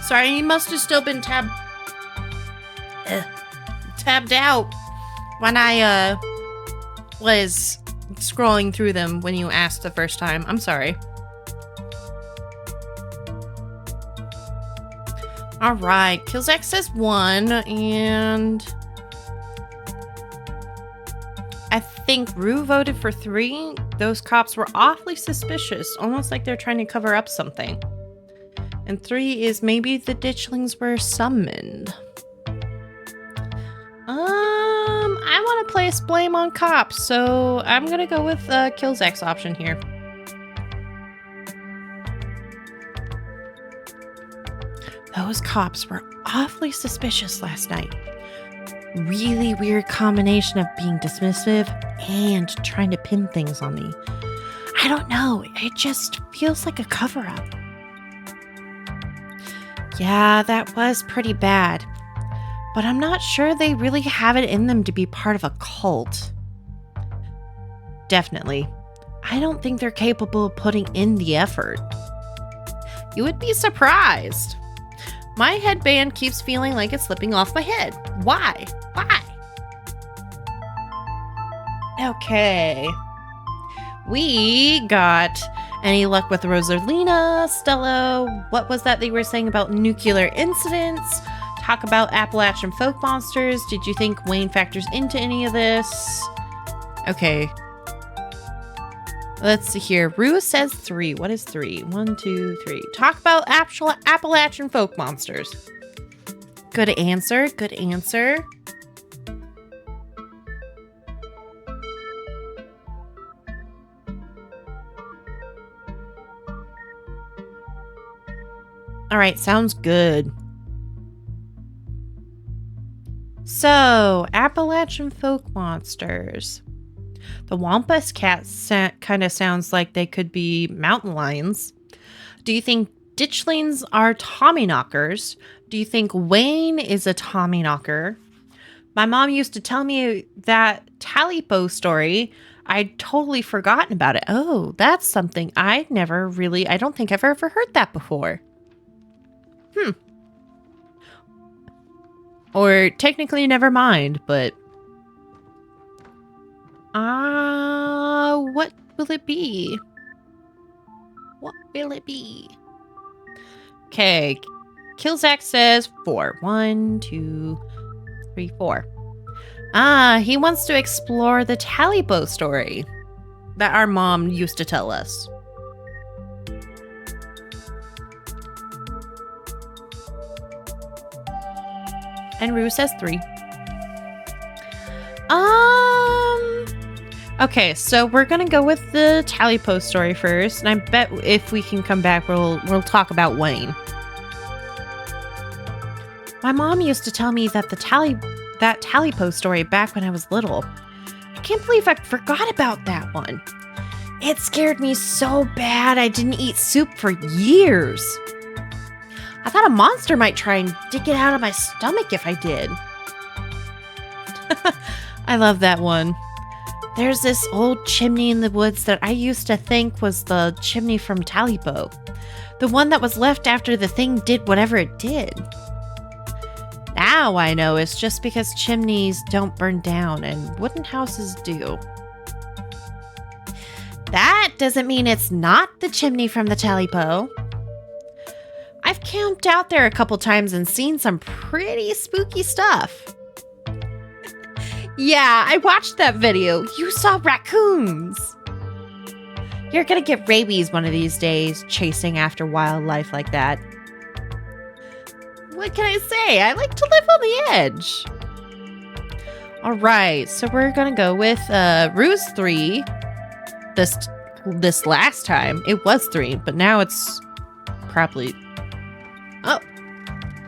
Sorry, he must have still been tabbed out when I was scrolling through them when you asked the first time. I'm sorry. All right, Killzak says 1, and I think Rue voted for 3. Those cops were awfully suspicious, almost like they're trying to cover up something. And 3 is maybe the ditchlings were summoned. I want to place blame on cops, so I'm gonna go with Killzak's option here. Those cops were awfully suspicious last night. Really weird combination of being dismissive and trying to pin things on me. I don't know, it just feels like a cover-up. Yeah, that was pretty bad. But I'm not sure they really have it in them to be part of a cult. Definitely. I don't think they're capable of putting in the effort. You would be surprised. My headband keeps feeling like it's slipping off my head. Why? Why? Okay. We got any luck with Rosalina, Stella? What was that they were saying about nuclear incidents? Talk about Appalachian folk monsters. Did you think Wayne factors into any of this? Okay. Let's see here. Rue says 3. What is 3? 1, 2, 3. Talk about Appalachian folk monsters. Good answer. Good answer. All right. Sounds good. So, Appalachian folk monsters. The Wampus cat kind of sounds like they could be mountain lions. Do you think ditchlings are Tommyknockers? Do you think Wayne is a Tommyknocker? My mom used to tell me that Talipo story. I'd totally forgotten about it. Oh, that's something I don't think I've ever heard that before. Or technically never mind, but what will it be? What will it be? Okay. Killzak says 4. 1, 2, 3, 4. He wants to explore the Talipo story that our mom used to tell us. And Rue says 3. Okay, so we're gonna go with the Talipo story first, and I bet if we can come back, we'll talk about Wayne. My mom used to tell me that that Talipo story back when I was little. I can't believe I forgot about that one. It scared me so bad I didn't eat soup for years. I thought a monster might try and dig it out of my stomach if I did. I love that one. There's this old chimney in the woods that I used to think was the chimney from Talipo. The one that was left after the thing did whatever it did. Now I know it's just because chimneys don't burn down and wooden houses do. That doesn't mean it's not the chimney from the Talipo. I've camped out there a couple times and seen some pretty spooky stuff. Yeah, I watched that video. You saw raccoons. You're gonna get rabies one of these days chasing after wildlife like that. What can I say? I like to live on the edge. All right, so we're gonna go with Ruse 3. This last time it was 3, but now it's probably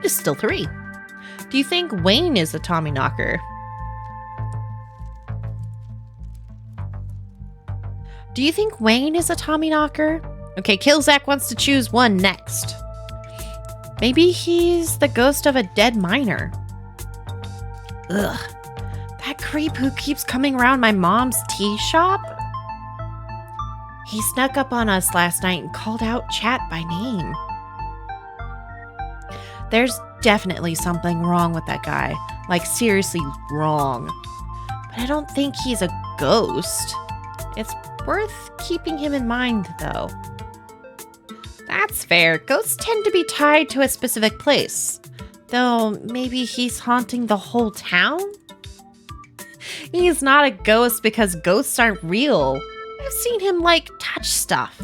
it's still 3. Do you think Wayne is a Tommyknocker? Do you think Wayne is a Tommyknocker? Okay, Killzak wants to choose one next. Maybe he's the ghost of a dead miner. Ugh. That creep who keeps coming around my mom's tea shop? He snuck up on us last night and called out Chat by name. There's definitely something wrong with that guy. Like, seriously wrong. But I don't think he's a ghost. It's worth keeping him in mind, though. That's fair. Ghosts tend to be tied to a specific place. Though, maybe he's haunting the whole town? He's not a ghost because ghosts aren't real. I've seen him, like, touch stuff.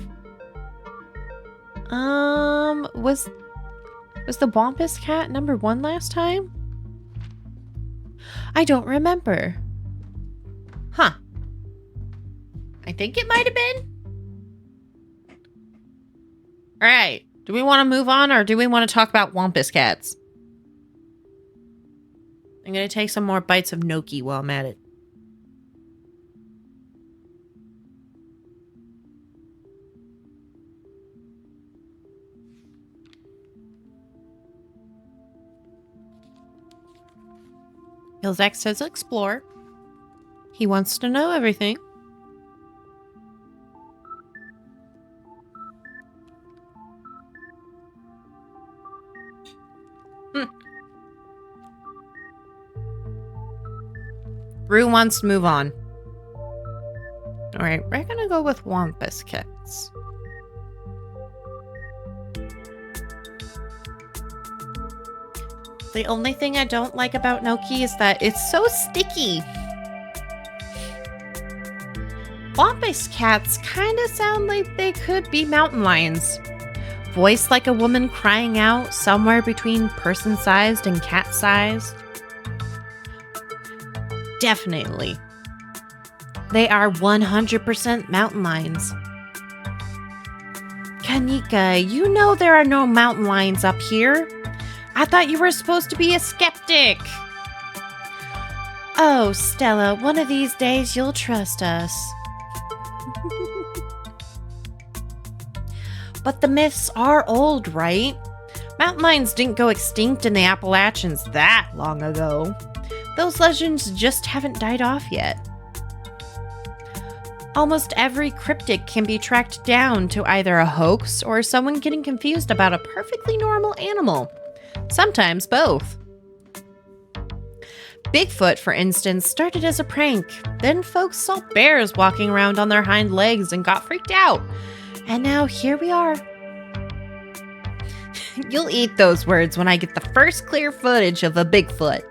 Was the Wampus cat number 1 last time? I don't remember. Huh. I think it might have been. Alright. Do we want to move on or do we want to talk about Wampus cats? I'm going to take some more bites of gnocchi while I'm at it. Ilzak says explore. He wants to know everything. Rue wants to move on. Alright, we're gonna go with Wampus cats. The only thing I don't like about gnocchi is that it's so sticky. Wampus cats kind of sound like they could be mountain lions. Voice like a woman crying out somewhere between person-sized and cat-sized. Definitely. They are 100% mountain lions. Kanika, you know there are no mountain lions up here. I thought you were supposed to be a skeptic. Oh, Stella, one of these days you'll trust us. But the myths are old, right? Mountain lions didn't go extinct in the Appalachians that long ago. Those legends just haven't died off yet. Almost every cryptid can be tracked down to either a hoax or someone getting confused about a perfectly normal animal. Sometimes both. Bigfoot, for instance, started as a prank. Then folks saw bears walking around on their hind legs and got freaked out. And now here we are. You'll eat those words when I get the first clear footage of a Bigfoot.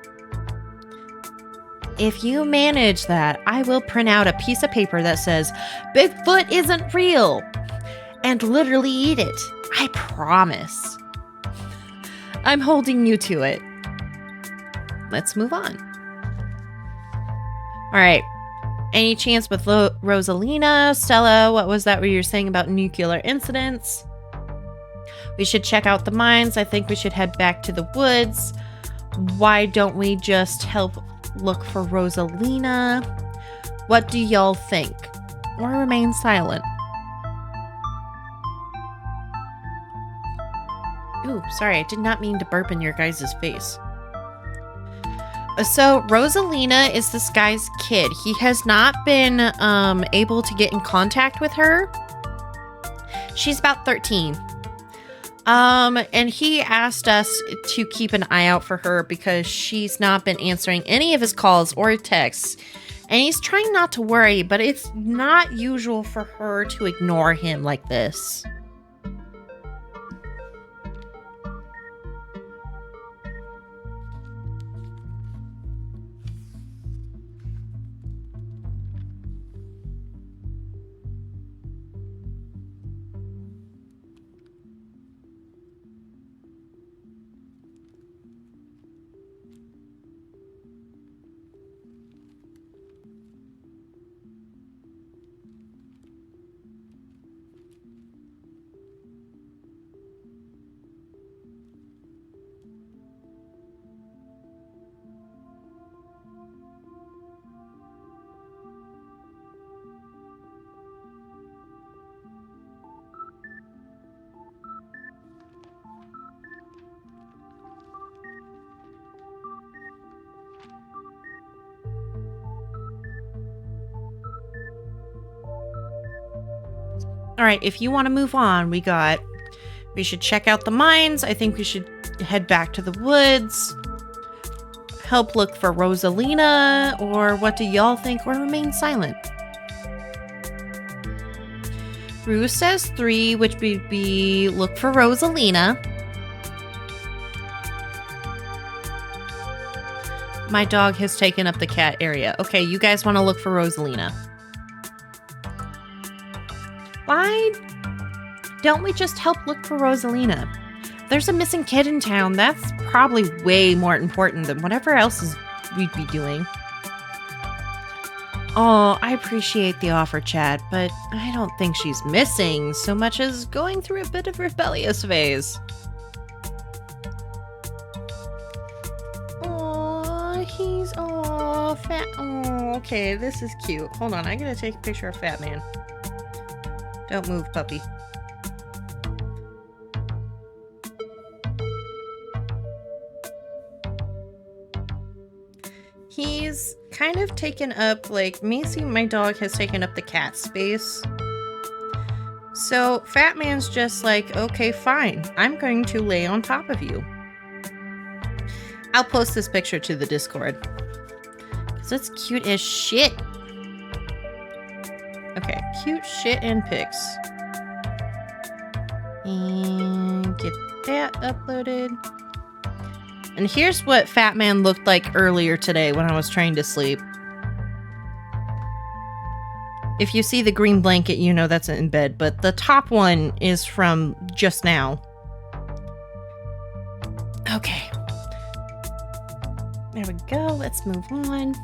If you manage that, I will print out a piece of paper that says, Bigfoot isn't real, and literally eat it. I promise. I'm holding you to it. Let's move on. All right. Any chance with Rosalina? Stella, what was that where you were saying about nuclear incidents? We should check out the mines. I think we should head back to the woods. Why don't we just help look for Rosalina? What do y'all think? Or remain silent? Ooh, sorry, I did not mean to burp in your guys' face. So, Rosalina is this guy's kid. He has not been able to get in contact with her. She's about 13. And he asked us to keep an eye out for her because she's not been answering any of his calls or texts. And he's trying not to worry, but it's not usual for her to ignore him like this. All right, if you want to move on, we should check out the mines. I think we should head back to the woods, help look for Rosalina, or what do y'all think, or remain silent? Rue says 3, which would be look for Rosalina. My dog has taken up the cat area. Okay, you guys want to look for Rosalina. Why don't we just help look for Rosalina? If there's a missing kid in town, that's probably way more important than whatever else we'd be doing. Oh, I appreciate the offer, Chad, but I don't think she's missing so much as going through a bit of rebellious phase. Oh, fat. Oh, okay, this is cute. Hold on, I gotta take a picture of Fat Man. Don't move, puppy. He's kind of taken up, like, Macy, my dog, has taken up the cat space. So, Fat Man's just like, okay, fine. I'm going to lay on top of you. I'll post this picture to the Discord. Because it's cute as shit. Okay, cute shit and pics. And get that uploaded. And here's what Fat Man looked like earlier today when I was trying to sleep. If you see the green blanket, you know that's in bed, but the top one is from just now. Okay. There we go. Let's move on.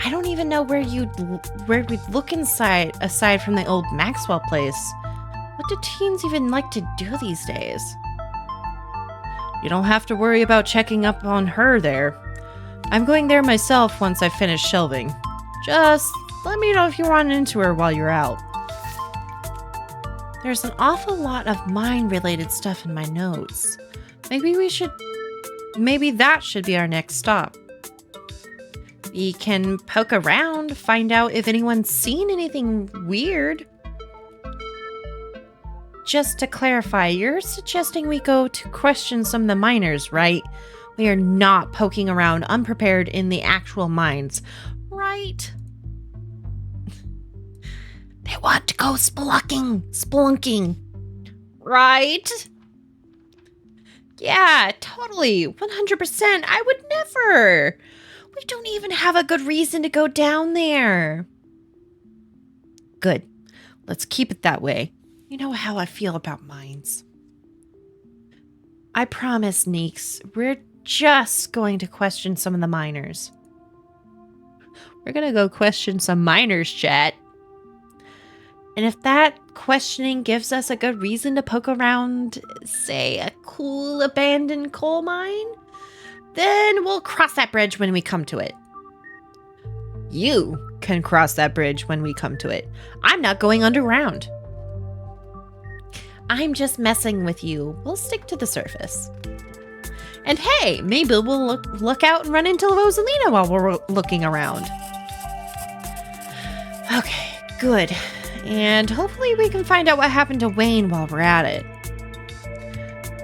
I don't even know where we'd look inside aside from the old Maxwell place. What do teens even like to do these days? You don't have to worry about checking up on her there. I'm going there myself once I finish shelving. Just let me know if you run into her while you're out. There's an awful lot of mine-related stuff in my notes. Maybe that should be our next stop. We can poke around, find out if anyone's seen anything weird. Just to clarify, you're suggesting we go to question some of the miners, right? We are not poking around unprepared in the actual mines, right? They want to go spelunking, right? Yeah, totally, 100%. I would never. We don't even have a good reason to go down there. Good. Let's keep it that way. You know how I feel about mines. I promise, Neeks, we're just going to question some of the miners. We're going to go question some miners, chat. And if that questioning gives us a good reason to poke around, say, a cool abandoned coal mine, then we'll cross that bridge when we come to it. You can cross that bridge when we come to it. I'm not going underground. I'm just messing with you. We'll stick to the surface. And hey, maybe we'll look out and run into Rosalina while we're looking around. Okay, good. And hopefully we can find out what happened to Wayne while we're at it.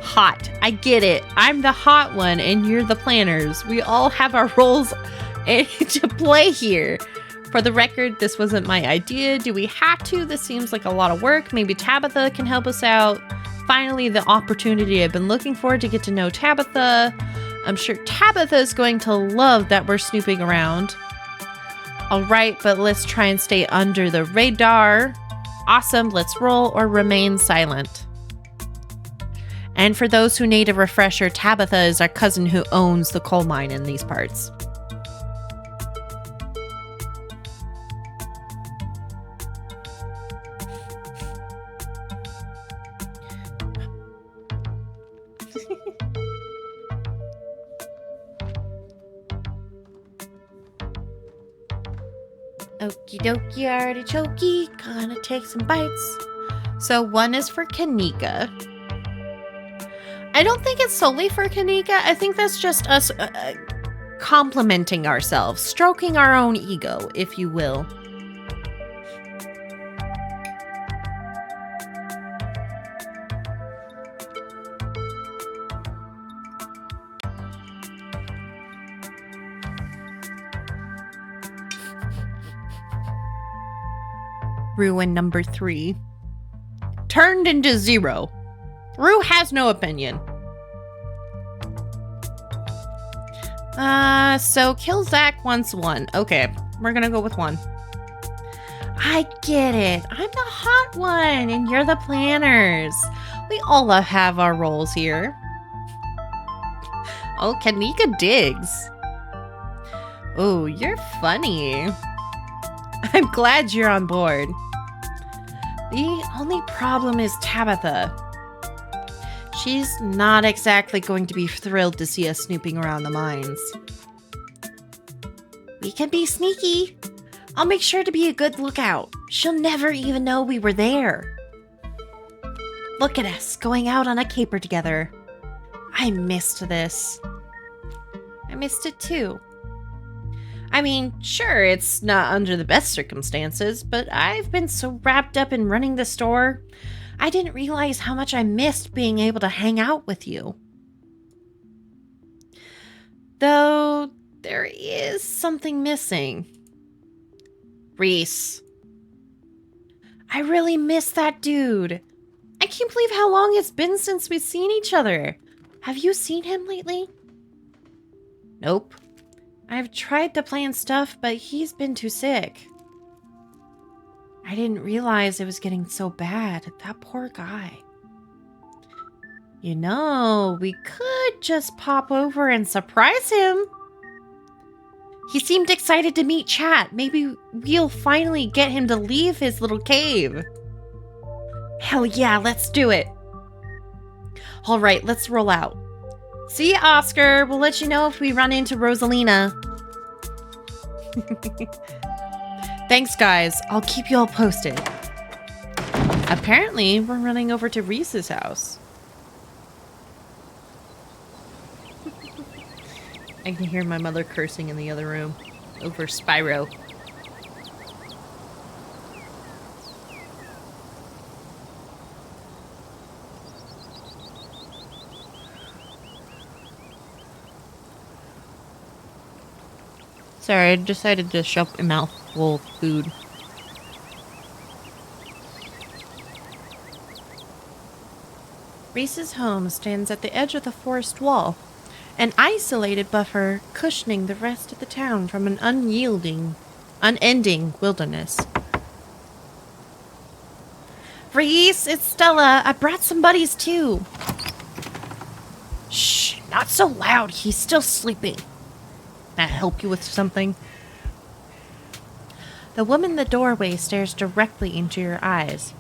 Hot. I get it. I'm the hot one and you're the planners. We all have our roles to play here. For the record, this wasn't my idea. Do we have to? This seems like a lot of work. Maybe Tabitha can help us out. Finally, the opportunity I've been looking for to get to know Tabitha. I'm sure Tabitha is going to love that we're snooping around. All right, but let's try and stay under the radar. Awesome, let's roll or remain silent. And for those who need a refresher, Tabitha is our cousin who owns the coal mine in these parts. Okie dokie artichokey, gonna take some bites. So one is for Kanika. I don't think it's solely for Kanika. I think that's just us complimenting ourselves, stroking our own ego, if you will. Ruin number 3. Turned into 0. Rue has no opinion. So kill Zach wants 1. Okay, we're gonna go with 1. I get it. I'm the hot one and you're the planners. We all have our roles here. Oh, Kanika digs. Oh, you're funny. I'm glad you're on board. The only problem is Tabitha. She's not exactly going to be thrilled to see us snooping around the mines. We can be sneaky. I'll make sure to be a good lookout. She'll never even know we were there. Look at us, going out on a caper together. I missed this. I missed it too. I mean, sure, it's not under the best circumstances, but I've been so wrapped up in running the store, I didn't realize how much I missed being able to hang out with you. Though, there is something missing. Reese. I really miss that dude. I can't believe how long it's been since we've seen each other. Have you seen him lately? Nope. I've tried to plan stuff, but he's been too sick. I didn't realize it was getting so bad. That poor guy. You know, we could just pop over and surprise him. He seemed excited to meet Chat. Maybe we'll finally get him to leave his little cave. Hell yeah, let's do it. All right, let's roll out. See you, Oscar. We'll let you know if we run into Rosalina. Thanks, guys. I'll keep you all posted. Apparently, we're running over to Reese's house. I can hear my mother cursing in the other room over Spyro. Sorry, I decided to shove a mouthful of food. Reese's home stands at the edge of the forest wall, an isolated buffer cushioning the rest of the town from an unending wilderness. Reese, it's Stella. I brought some buddies too. Shh, not so loud. He's still sleeping. Can I help you with something? The woman in the doorway stares directly into your eyes.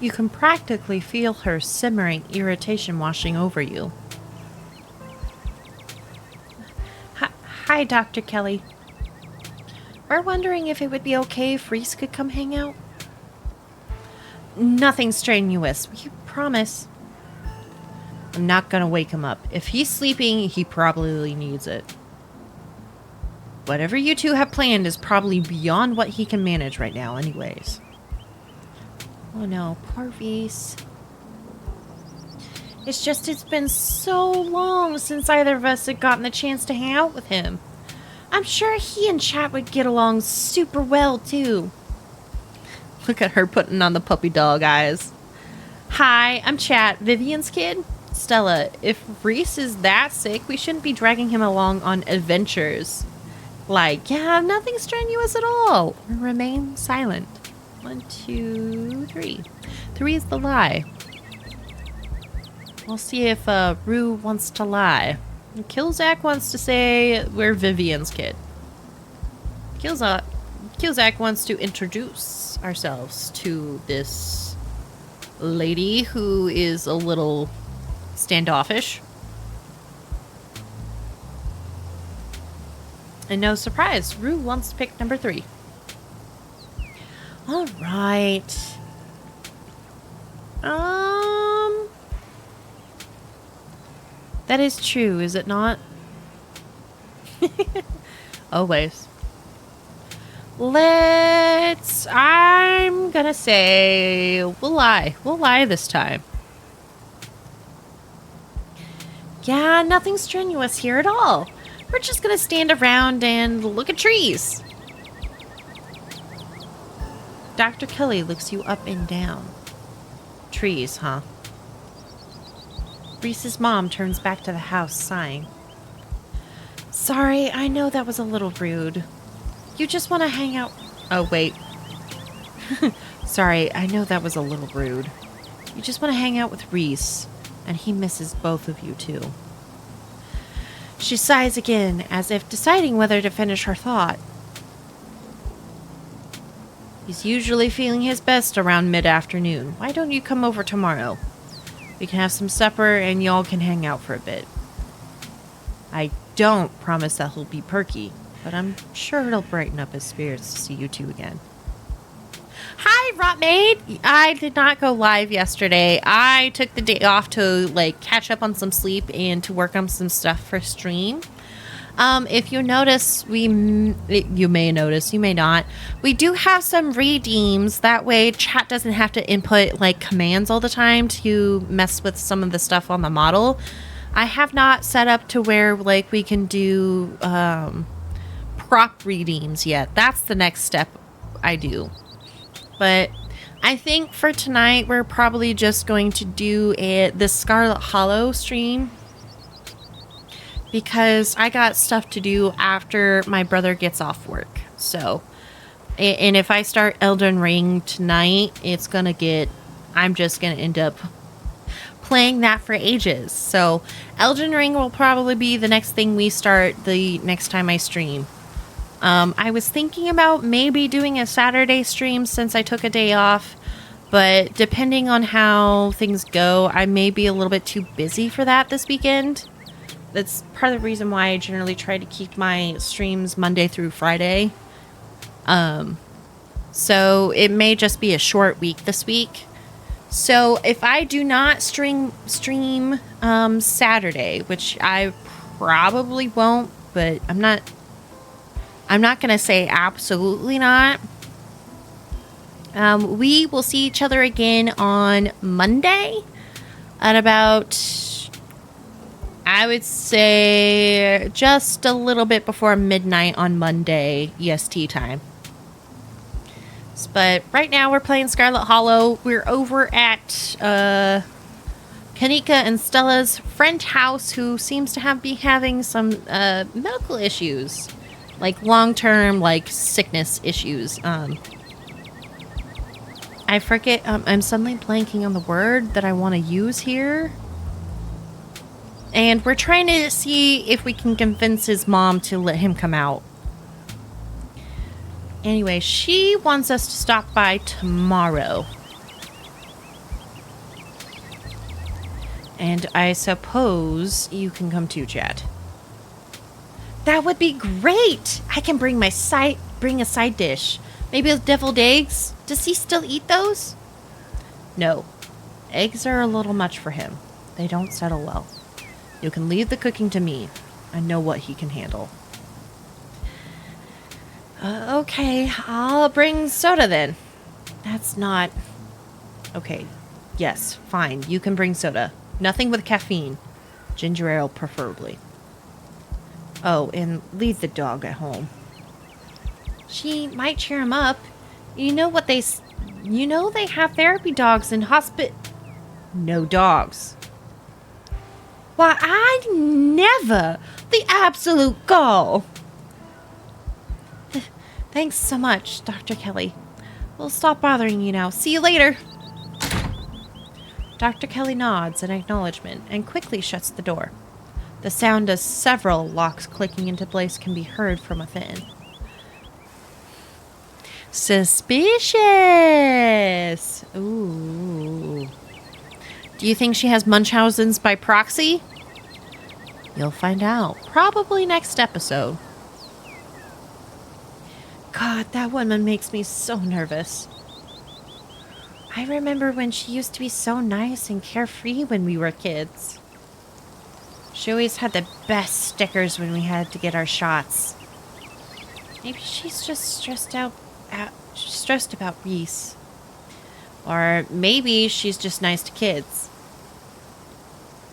You can practically feel her simmering irritation washing over you. Hi, Dr. Kelly. We're wondering if it would be okay if Reese could come hang out. Nothing strenuous, we promise. I'm not gonna wake him up. If he's sleeping, he probably needs it. Whatever you two have planned is probably beyond what he can manage right now anyways. Oh no, poor Reese. It's been so long since either of us had gotten the chance to hang out with him. I'm sure he and Chat would get along super well too. Look at her putting on the puppy dog eyes. Hi, I'm Chat, Vivian's kid. Stella, if Reese is that sick, we shouldn't be dragging him along on adventures. Like, yeah, nothing strenuous at all. Remain silent. 1, 2, 3. 3 is the lie. We'll see if Rue wants to lie. Killzak wants to say we're Vivian's kid. Killzak wants to introduce ourselves to this lady who is a little standoffish. And no surprise, Rue wants to pick number 3. All right. That is true, is it not? Always. I'm gonna say we'll lie. We'll lie this time. Yeah, nothing strenuous here at all. We're just gonna stand around and look at trees. Dr. Kelly looks you up and down. Trees, huh? Reese's mom turns back to the house, sighing. Sorry, I know that was a little rude. You just want to hang out... Oh, wait. Sorry, I know that was a little rude. You just want to hang out with Reese, and he misses both of you, too. She sighs again, as if deciding whether to finish her thought. He's usually feeling his best around mid-afternoon. Why don't you come over tomorrow? We can have some supper, and y'all can hang out for a bit. I don't promise that he'll be perky, but I'm sure it'll brighten up his spirits to see you two again. Hi, Rotmaid! I did not go live yesterday. I took the day off to, catch up on some sleep and to work on some stuff for stream. If you notice, you may notice, you may not. We do have some redeems. That way, chat doesn't have to input, commands all the time to mess with some of the stuff on the model. I have not set up to where, we can do, prop redeems yet. That's the next step I do. But I think for tonight, we're probably just going to do the Scarlet Hollow stream. Because I got stuff to do after my brother gets off work. So, and if I start Elden Ring tonight, I'm just going to end up playing that for ages. So, Elden Ring will probably be the next thing we start the next time I stream. I was thinking about maybe doing a Saturday stream since I took a day off, but depending on how things go, I may be a little bit too busy for that this weekend. That's part of the reason why I generally try to keep my streams Monday through Friday. So it may just be a short week this week. So if I do not stream Saturday, which I probably won't, but I'm not going to say absolutely not. We will see each other again on Monday at about, I would say, just a little bit before midnight on Monday EST time. But right now we're playing Scarlet Hollow. We're over at Kanika and Stella's friend house, who seems to be having some medical issues. Long-term, sickness issues. I forget, I'm suddenly blanking on the word that I want to use here. And we're trying to see if we can convince his mom to let him come out. Anyway, she wants us to stop by tomorrow. And I suppose you can come too, Chad. That would be great! I can bring a side dish. Maybe with deviled eggs? Does he still eat those? No. Eggs are a little much for him. They don't settle well. You can leave the cooking to me. I know what he can handle. Okay, I'll bring soda then. That's not... Okay, yes, fine. You can bring soda. Nothing with caffeine. Ginger ale preferably. Oh, and leave the dog at home. She might cheer him up. You know they have therapy dogs in No dogs. Why, I never! The absolute gall! Thanks so much, Dr. Kelly. We'll stop bothering you now. See you later! Dr. Kelly nods in acknowledgement and quickly shuts the door. The sound of several locks clicking into place can be heard from within. Suspicious! Ooh. Do you think she has Munchausen's by proxy? You'll find out. Probably next episode. God, that woman makes me so nervous. I remember when she used to be so nice and carefree when we were kids. She always had the best stickers when we had to get our shots. Maybe she's just stressed about Reese. Or maybe she's just nice to kids.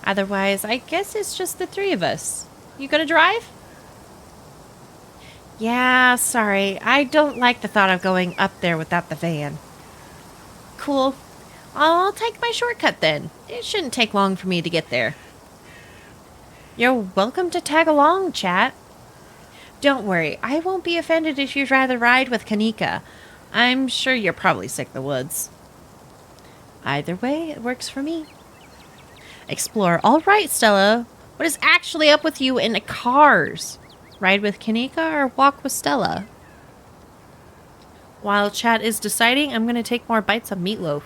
Otherwise, I guess it's just the three of us. You gonna drive? Yeah, sorry. I don't like the thought of going up there without the van. Cool. I'll take my shortcut then. It shouldn't take long for me to get there. You're welcome to tag along, chat. Don't worry, I won't be offended if you'd rather ride with Kanika. I'm sure you're probably sick of the woods. Either way, it works for me. Explore. All right, Stella. What is actually up with you in the cars? Ride with Kanika or walk with Stella? While chat is deciding, I'm going to take more bites of meatloaf.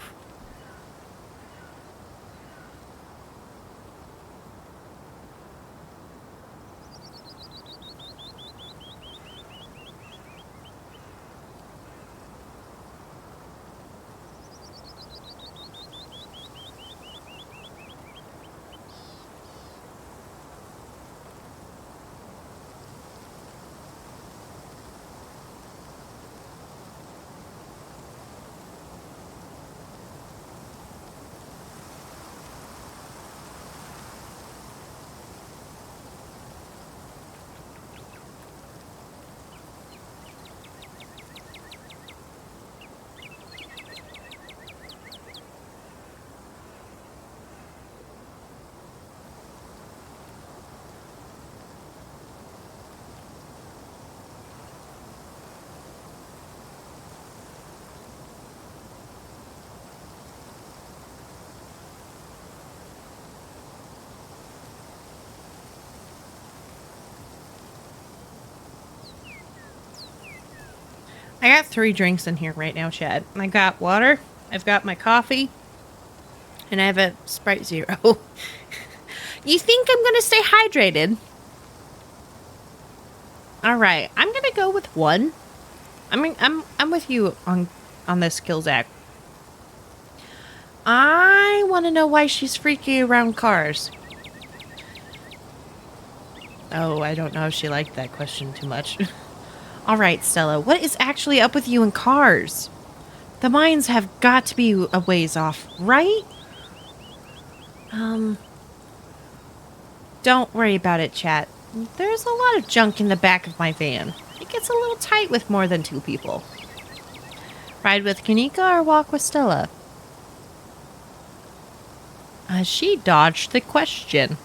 I got 3 drinks in here right now, Chad. I got water, I've got my coffee, and I have a Sprite Zero. You think I'm gonna stay hydrated? All right, I'm gonna go with 1. I'm with you on this, Killzak. I want to know why she's freaky around cars. Oh, I don't know if she liked that question too much. All right, Stella, what is actually up with you and cars? The mines have got to be a ways off, right? Don't worry about it, chat. There's a lot of junk in the back of my van. It gets a little tight with more than 2 people. Ride with Kanika or walk with Stella? She dodged the question.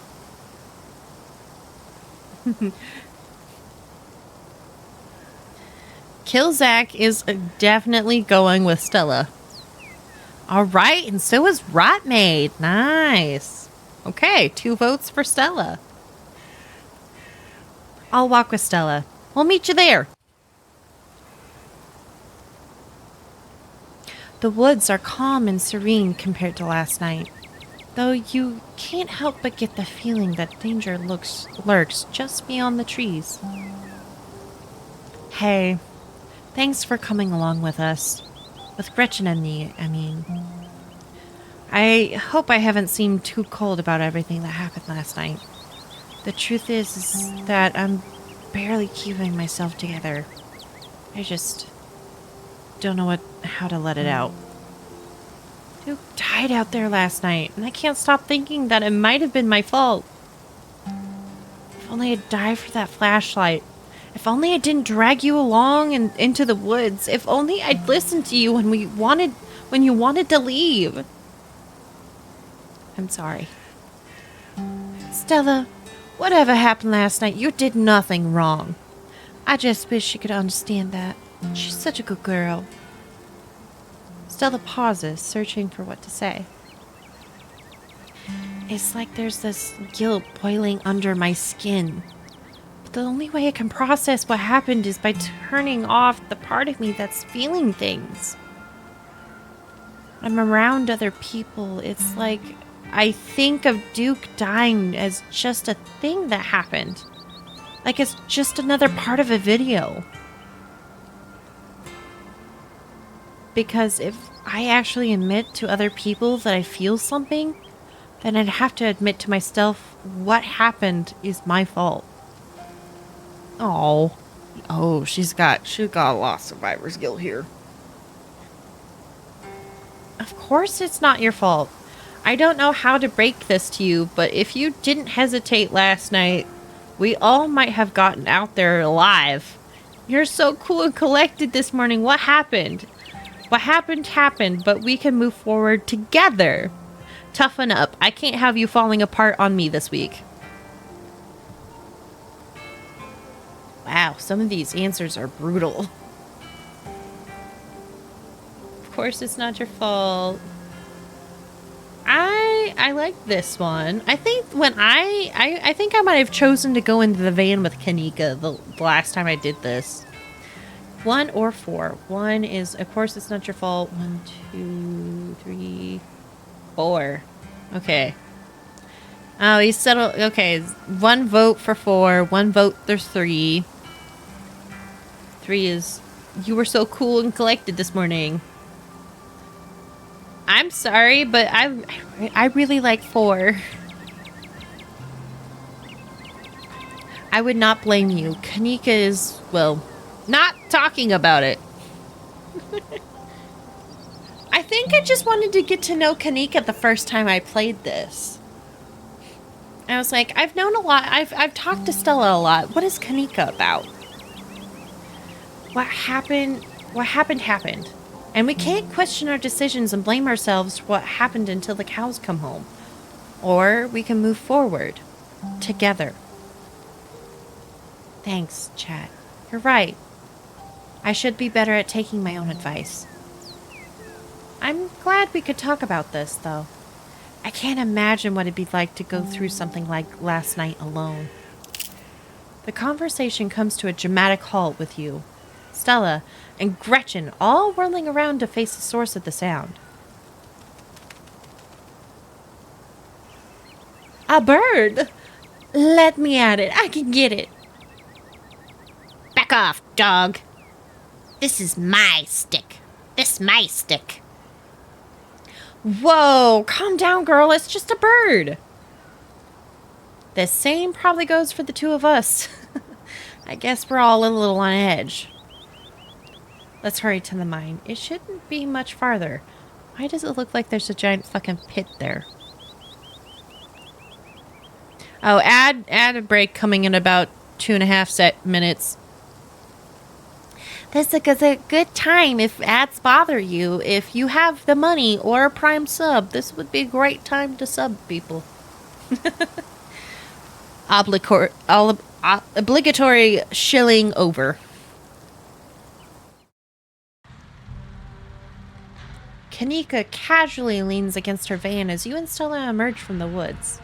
Killzak is definitely going with Stella. All right, and so is Rotmaid. Nice. Okay, 2 votes for Stella. I'll walk with Stella. We'll meet you there. The woods are calm and serene compared to last night, though you can't help but get the feeling that danger lurks just beyond the trees. Hey, thanks for coming along with us. With Gretchen and me, I mean. I hope I haven't seemed too cold about everything that happened last night. The truth is that I'm barely keeping myself together. I just don't know how to let it out. Duke died out there last night, and I can't stop thinking that it might have been my fault. If only I'd died for that flashlight. If only I didn't drag you along and into the woods. If only I'd listened to you when you wanted to leave. I'm sorry. Stella, whatever happened last night, you did nothing wrong. I just wish she could understand that. She's such a good girl. Stella pauses, searching for what to say. It's like there's this guilt boiling under my skin. But the only way I can process what happened is by turning off the part of me that's feeling things. I'm around other people. It's like I think of Duke dying as just a thing that happened. Like it's just another part of a video. Because if I actually admit to other people that I feel something, then I'd have to admit to myself what happened is my fault. Oh, she's got a lot of survivor's guilt here. Of course it's not your fault. I don't know how to break this to you, but if you didn't hesitate last night, we all might have gotten out there alive. You're so cool and collected this morning. What happened? What happened, but we can move forward together. Toughen up. I can't have you falling apart on me this week. Wow, some of these answers are brutal. Of course, it's not your fault. I like this one. I think when I think I might have chosen to go into the van with Kanika the last time I did this. 1 or 4. 1 is, of course, it's not your fault. 1, 2, 3, 4. Okay. Oh, he settled. Okay, 1 vote for 4. 1 vote. There's 3. 3 is, you were so cool and collected this morning. I'm sorry, but I really like 4. I would not blame you. Kanika is, well, not talking about it. I think I just wanted to get to know Kanika the first time I played this. I was like, I've known a lot. I've talked to Stella a lot. What is Kanika about? What happened happened. And we can't question our decisions and blame ourselves for what happened until the cows come home. Or we can move forward. Together. Thanks, Chat. You're right. I should be better at taking my own advice. I'm glad we could talk about this, though. I can't imagine what it'd be like to go through something like last night alone. The conversation comes to a dramatic halt with you, Stella, and Gretchen all whirling around to face the source of the sound. A bird! Let me at it. I can get it. Back off, dog. This is my stick. This my stick. Whoa, calm down, girl. It's just a bird. The same probably goes for the two of us. I guess we're all a little on edge. Let's hurry to the mine. It shouldn't be much farther. Why does it look like there's a giant fucking pit there? Oh, add a break coming in about 2.5 minutes. This is a good time if ads bother you. If you have the money or a Prime sub, this would be a great time to sub people. Obligatory shilling over. Kanika casually leans against her van as you and Stella emerge from the woods.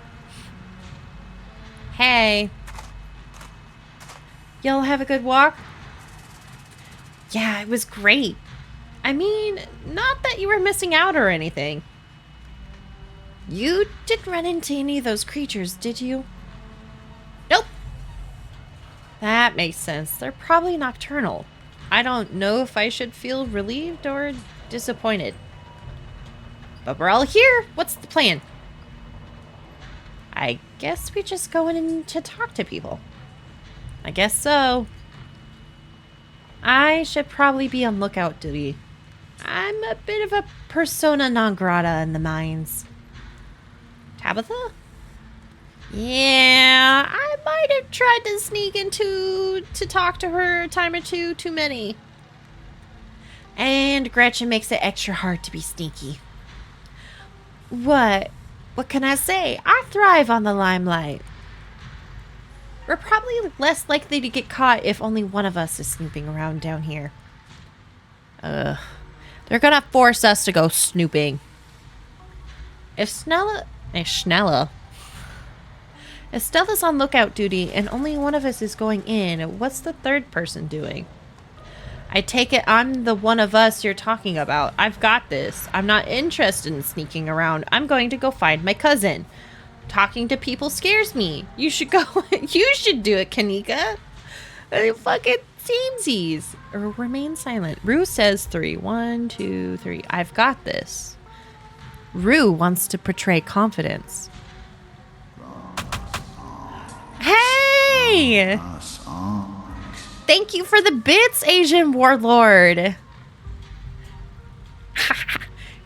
Hey. Y'all have a good walk? Yeah, it was great. I mean, not that you were missing out or anything. You didn't run into any of those creatures, did you? Nope. That makes sense. They're probably nocturnal. I don't know if I should feel relieved or disappointed. But we're all here. What's the plan? I guess we just go in to talk to people. I guess so. I should probably be on lookout duty. I'm a bit of a persona non grata in the mines. Tabitha? Yeah, I might have tried to sneak to talk to her a time or two too many. And Gretchen makes it extra hard to be sneaky. What can I say? I thrive on the limelight. We're probably less likely to get caught if only one of us is snooping around down here. They're gonna force us to go snooping. If Stella's on lookout duty and only one of us is going in, what's the third person doing? I take it I'm the one of us you're talking about. I've got this. I'm not interested in sneaking around. I'm going to go find my cousin. Talking to people scares me. You should go. You should do it, Kanika. Fucking seamsies. Or remain silent. Rue says 3. 1, 2, 3. I've got this. Rue wants to portray confidence. Hey! Thank you for the bits, Asian warlord.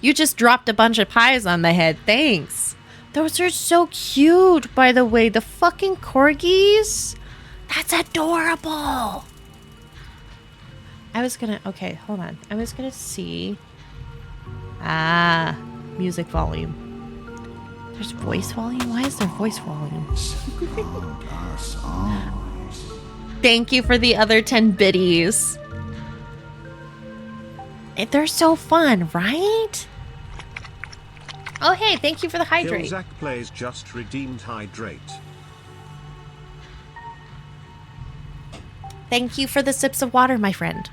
You just dropped a bunch of pies on the head. Thanks. Those are so cute, by the way. The fucking corgis. That's adorable. I was gonna, okay, hold on. I was gonna see. Ah, music volume. There's voice volume? Why is there voice volume? Thank you for the other 10 biddies. They're so fun, right? Oh, hey, thank you for the hydrate. Zach plays just redeemed hydrate. Thank you for the sips of water, my friend.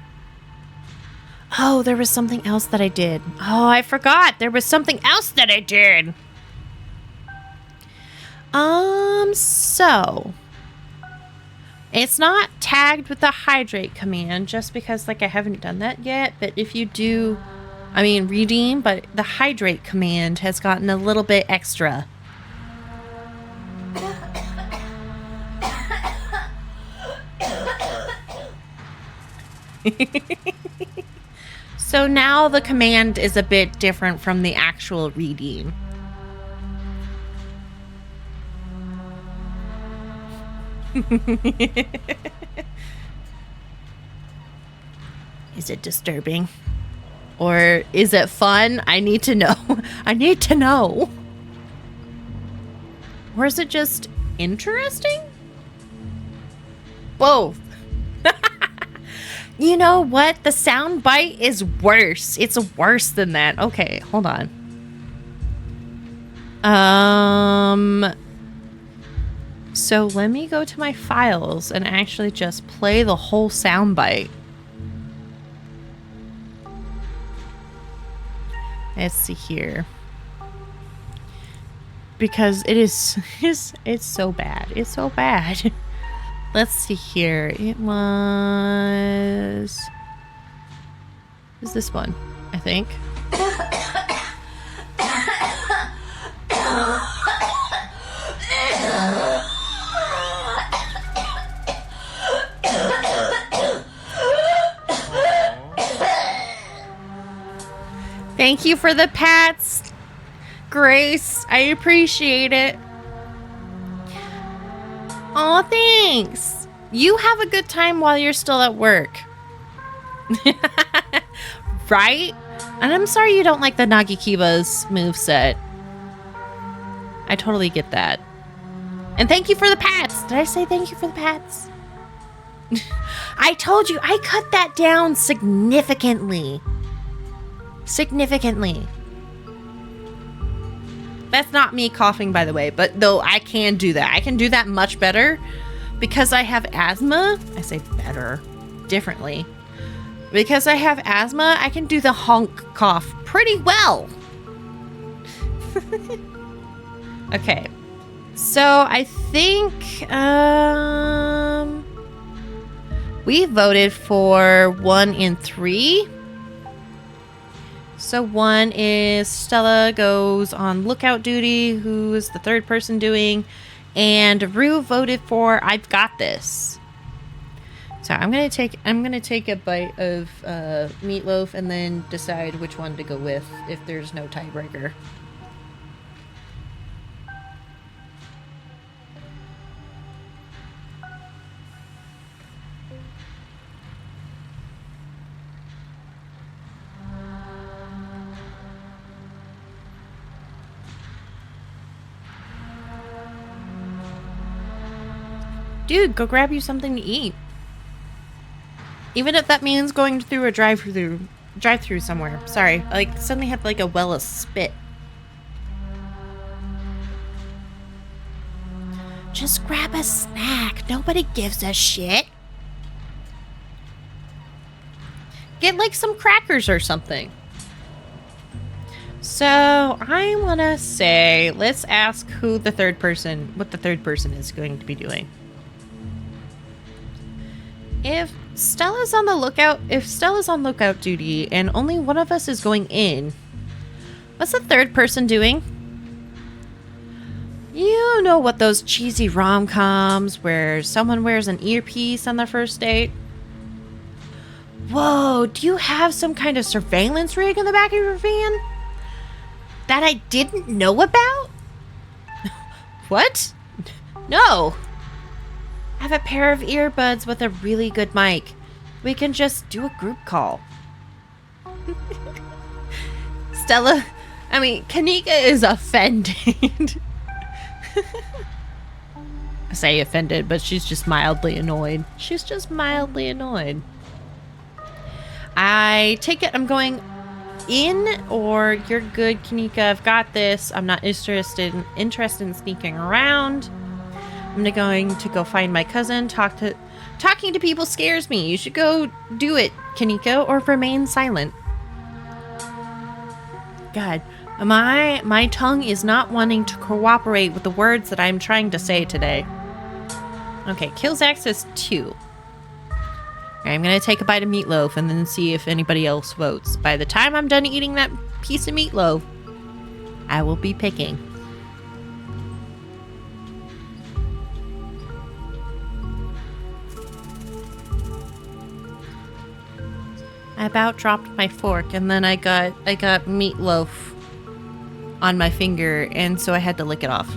Oh, there was something else that I did. Oh, I forgot. There was something else that I did. So it's not tagged with the hydrate command just because like I haven't done that yet, but if you do, I mean redeem, but the hydrate command has gotten a little bit extra. So now the command is a bit different from the actual redeem. Is it disturbing? Or is it fun? I need to know. I need to know. Or is it just interesting? Both. You know what? The sound bite is worse. It's worse than that. Okay, hold on. So let me go to my files and actually just play the whole sound bite. Let's see here. Because it is it's so bad. It's so bad. Let's see here. It was... Is this one, I think. Thank you for the pats, Grace. I appreciate it. Aw, thanks. You have a good time while you're still at work. Right? And I'm sorry you don't like the Nagikiba's moveset. I totally get that. And thank you for the pats. Did I say thank you for the pats? I told you, I cut that down significantly. Significantly. That's not me coughing, by the way, but though I can do that. I can do that much better because I have asthma. I say better, differently. Because I have asthma, I can do the honk cough pretty well. Okay. So I think we voted for 1 and 3. So 1 is Stella goes on lookout duty, who is the third person doing, and Rue voted for I've got this. So I'm gonna take a bite of meatloaf and then decide which one to go with if there's no tiebreaker. Dude, go grab you something to eat. Even if that means going through a drive-through somewhere. Sorry, I like suddenly had like a well of spit. Just grab a snack. Nobody gives a shit. Get like some crackers or something. So I want to say, let's ask what the third person is going to be doing. If Stella's on lookout duty and only one of us is going in, what's the third person doing? You know what those cheesy rom-coms where someone wears an earpiece on their first date? Whoa, do you have some kind of surveillance rig in the back of your van that I didn't know about? What? No. I have a pair of earbuds with a really good mic. We can just do a group call. Stella, I mean, Kanika is offended. I say offended, but she's just mildly annoyed. She's just mildly annoyed. I take it I'm going in, or you're good, Kanika. I've got this. I'm not interested in sneaking around. I'm going to go find my cousin. Talking to people scares me. You should go do it, Kanika, or remain silent. God, my tongue is not wanting to cooperate with the words that I'm trying to say today. Okay, Killzak says 2. I'm gonna take a bite of meatloaf and then see if anybody else votes. By the time I'm done eating that piece of meatloaf, I will be picking. I about dropped my fork, and then I got meatloaf on my finger, and so I had to lick it off.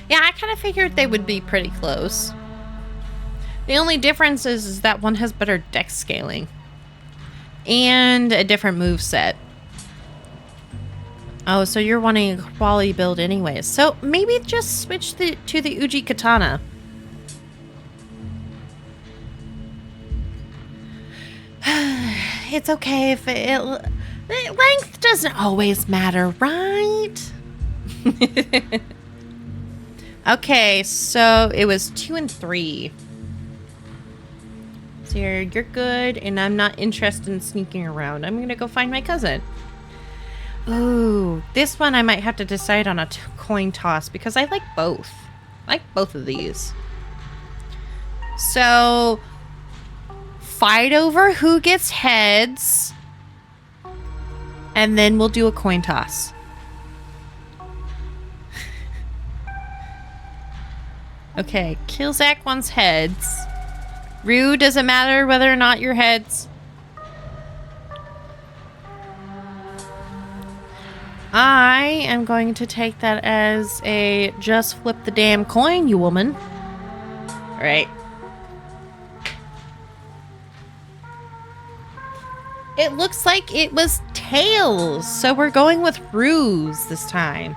Yeah, I kind of figured they would be pretty close. The only difference is that one has better dex scaling. And a different move set. Oh, so you're wanting a quality build anyways. So maybe just switch to the Uji Katana. It's okay if length doesn't always matter, right? Okay, so it was 2 and 3. So you're good, and I'm not interested in sneaking around. I'm gonna go find my cousin. Ooh, this one I might have to decide on a coin toss because I like both. I like both of these. So, fight over who gets heads, and then we'll do a coin toss. Okay, Killzak wants heads. Rue, does it matter whether or not you're heads? I am going to take that as a just flip the damn coin, you woman. All right. It looks like it was tails, so we're going with Rue's this time.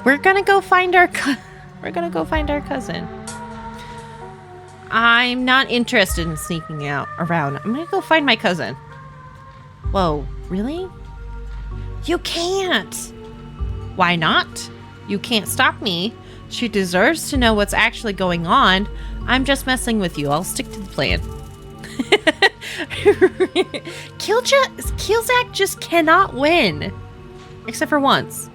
We're gonna go find our cousin. I'm not interested in sneaking out around. I'm gonna go find my cousin. Whoa, really? You can't. Why not? You can't stop me. She deserves to know what's actually going on. I'm just messing with you. I'll stick to the plan. Killzak just cannot win. Except for once.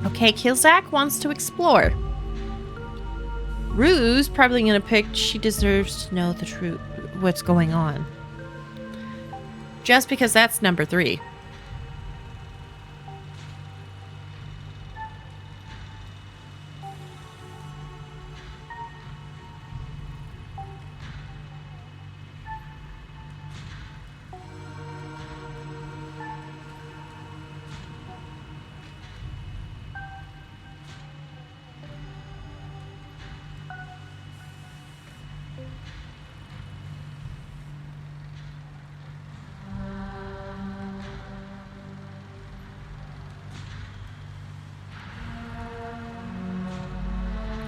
Okay, Killzak wants to explore. Rue's probably gonna pick she deserves to know the truth, what's going on. Just because that's number 3.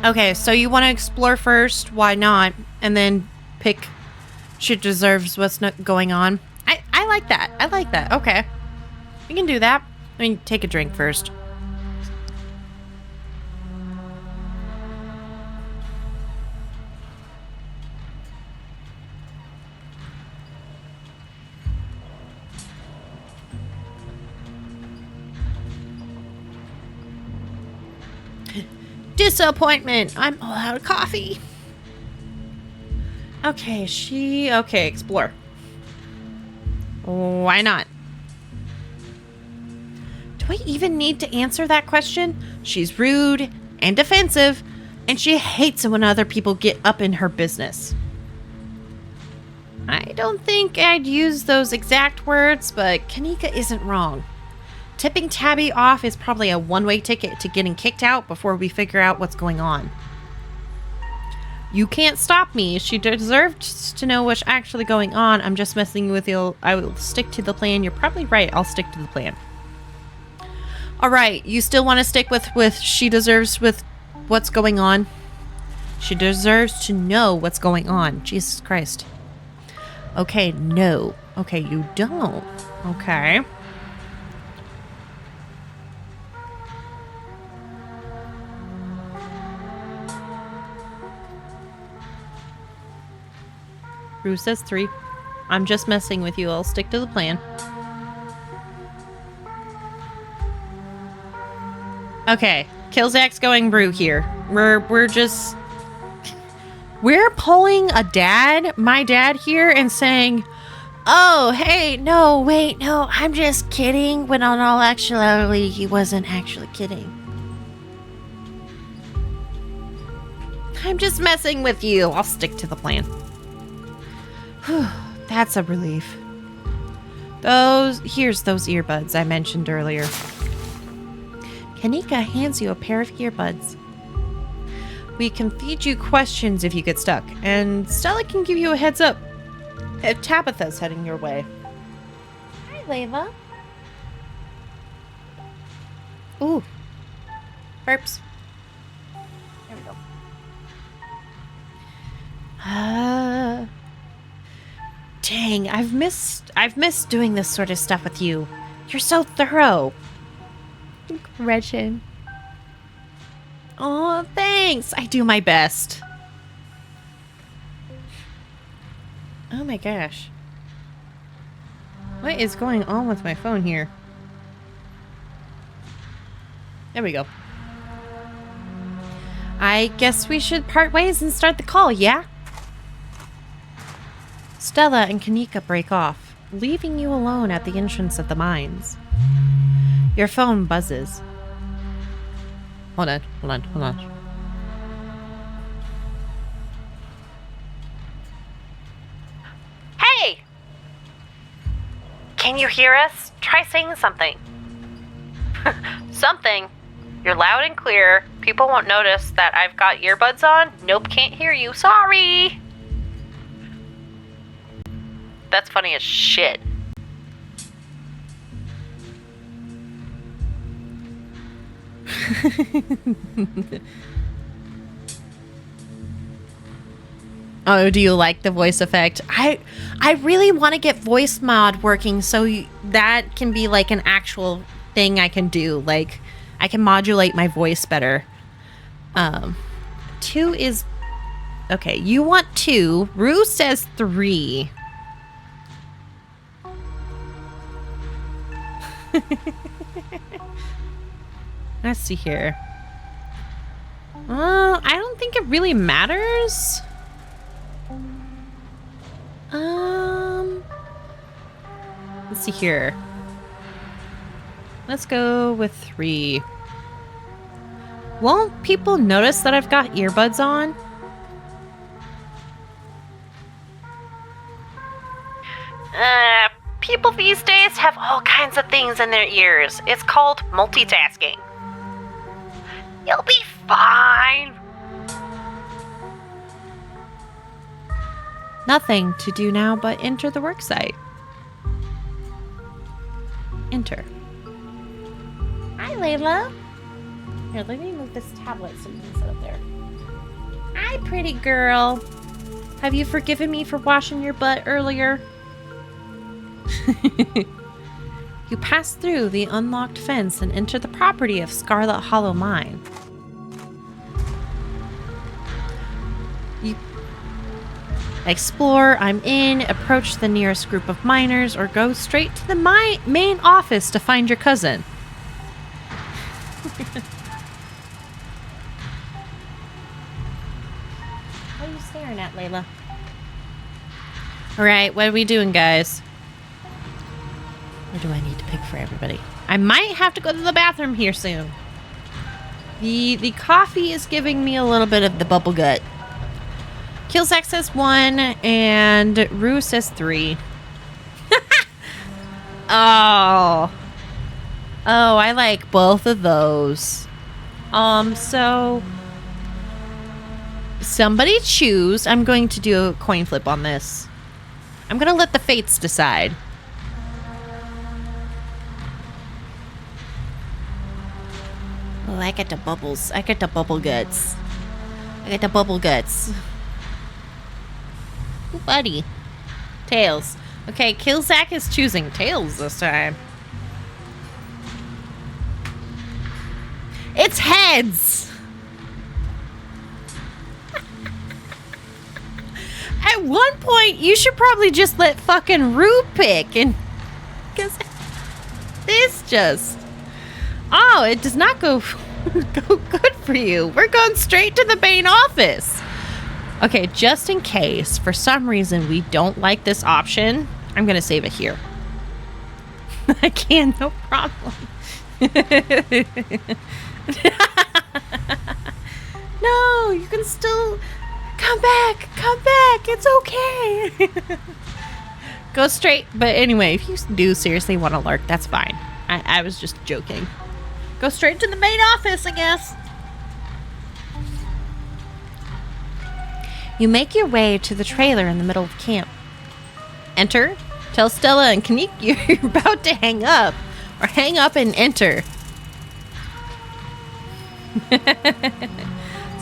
Okay, so you want to explore first, why not? And then pick. She deserves what's not going on. I like that. I like that. Okay. We can do that. I mean, take a drink first. Disappointment. I'm all out of coffee. Okay, okay, explore. Why not? Do I even need to answer that question? She's rude and defensive, and she hates it when other people get up in her business. I don't think I'd use those exact words, but Kanika isn't wrong. Tipping Tabby off is probably a one-way ticket to getting kicked out before we figure out what's going on. You can't stop me. She deserves to know what's actually going on. I'm just messing with you. I will stick to the plan. You're probably right. I'll stick to the plan. All right. You still want to stick with she deserves with what's going on? She deserves to know what's going on. Jesus Christ. Okay, no. Okay, you don't. Okay. Rue says 3. I'm just messing with you. I'll stick to the plan. Okay. Killzak's going Rue here. We're pulling my dad here and saying, oh, hey, no, wait, no, I'm just kidding. When on all actuality, he wasn't actually kidding. I'm just messing with you. I'll stick to the plan. Whew, that's a relief. Here's those earbuds I mentioned earlier. Kanika hands you a pair of earbuds. We can feed you questions if you get stuck, and Stella can give you a heads up if Tabitha's heading your way. Hi, Layla. Ooh. Burps. There we go. Dang, I've missed doing this sort of stuff with you. You're so thorough. Gretchen. Oh, thanks. I do my best. Oh my gosh. What is going on with my phone here? There we go. I guess we should part ways and start the call, yeah? Stella and Kanika break off, leaving you alone at the entrance of the mines. Your phone buzzes. Hold on. Hey! Can you hear us? Try saying something. Something? You're loud and clear. People won't notice that I've got earbuds on. Nope, can't hear you. Sorry! That's funny as shit. Oh, do you like the voice effect? I really want to get voice mod working so that can be like an actual thing I can do. Like, I can modulate my voice better. 2 is... Okay, you want 2. Rue says 3. Let's see here. I don't think it really matters. Let's see here. Let's go with 3. Won't people notice that I've got earbuds on? People these days have all kinds of things in their ears. It's called multitasking. You'll be fine. Nothing to do now but enter the worksite. Enter. Hi, Layla. Here, let me move this tablet so you can sit up there. Hi, pretty girl. Have you forgiven me for washing your butt earlier? You pass through the unlocked fence and enter the property of Scarlet Hollow Mine. You explore, I'm in, approach the nearest group of miners, or go straight to the main office to find your cousin. What are you staring at, Layla? Alright, what are we doing, guys? Or do I need to pick for everybody? I might have to go to the bathroom here soon. The coffee is giving me a little bit of the bubble gut. Killzak says 1 and Rue says 3. Oh. Oh, I like both of those. So somebody choose. I'm going to do a coin flip on this. I'm going to let the fates decide. Oh, I get the bubbles. I get the bubble guts. I get the bubble guts. Ooh, buddy. Tails. Okay, Killzak is choosing Tails this time. It's heads! At one point, you should probably just let fucking Rue pick, and... because this just... Oh, it does not go good for you. We're going straight to the main office. Okay, just in case, for some reason, we don't like this option, I'm going to save it here. I can, no problem. No, you can still... Come back, it's okay. Go straight, but anyway, if you do seriously want to lurk, that's fine. I was just joking. Go straight to the main office, I guess. You make your way to the trailer in the middle of camp. Enter. Tell Stella and Kanik you're about to hang up. Or hang up and enter.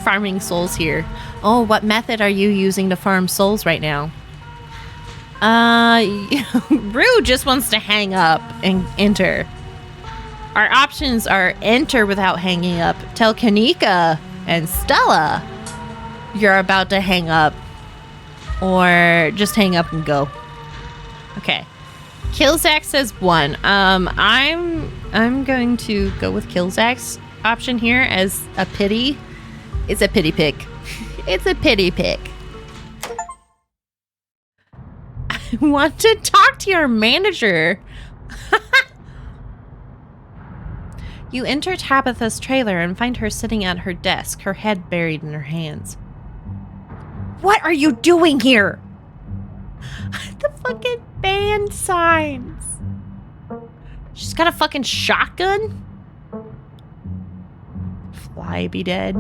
Farming souls here. Oh, what method are you using to farm souls right now? Rue just wants to hang up and enter. Our options are enter without hanging up. Tell Kanika and Stella you're about to hang up. Or just hang up and go. Okay. Killzak says 1. I'm going to go with Killzak's option here as a pity. It's a pity pick. It's a pity pick. I want to talk to your manager. You enter Tabitha's trailer and find her sitting at her desk, her head buried in her hands. What are you doing here? The fucking band signs. She's got a fucking shotgun? Fly be dead.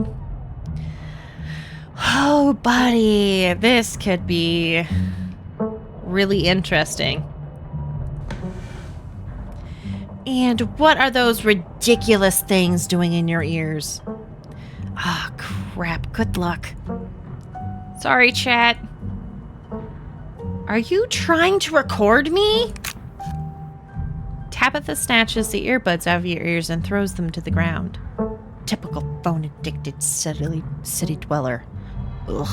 Oh, buddy. This could be really interesting. And what are those ridiculous things doing in your ears? Ah, crap. Good luck. Sorry, chat. Are you trying to record me? Tabitha snatches the earbuds out of your ears and throws them to the ground. Typical phone-addicted city dweller. Ugh.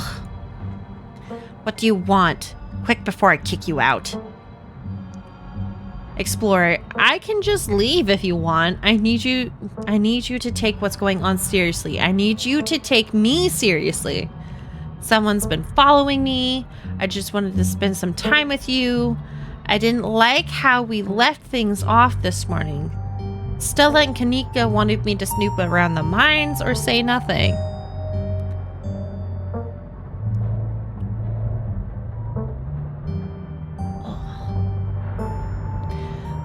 What do you want? Quick before I kick you out. Explorer, I can just leave if you want. I need you to take what's going on seriously. I need you to take me seriously. Someone's been following me. I just wanted to spend some time with you. I didn't like how we left things off this morning. Stella and Kanika wanted me to snoop around the mines or say nothing.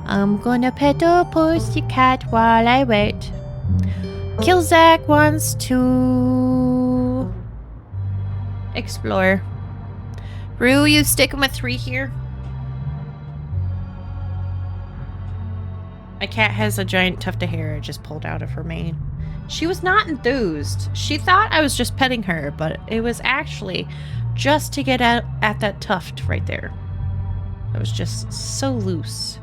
I'm gonna pet a pussycat while I wait. Killzak wants to explore. Rue, you sticking with 3 here? My cat has a giant tuft of hair I just pulled out of her mane. She was not enthused. She thought I was just petting her, but it was actually just to get at that tuft right there. It was just so loose.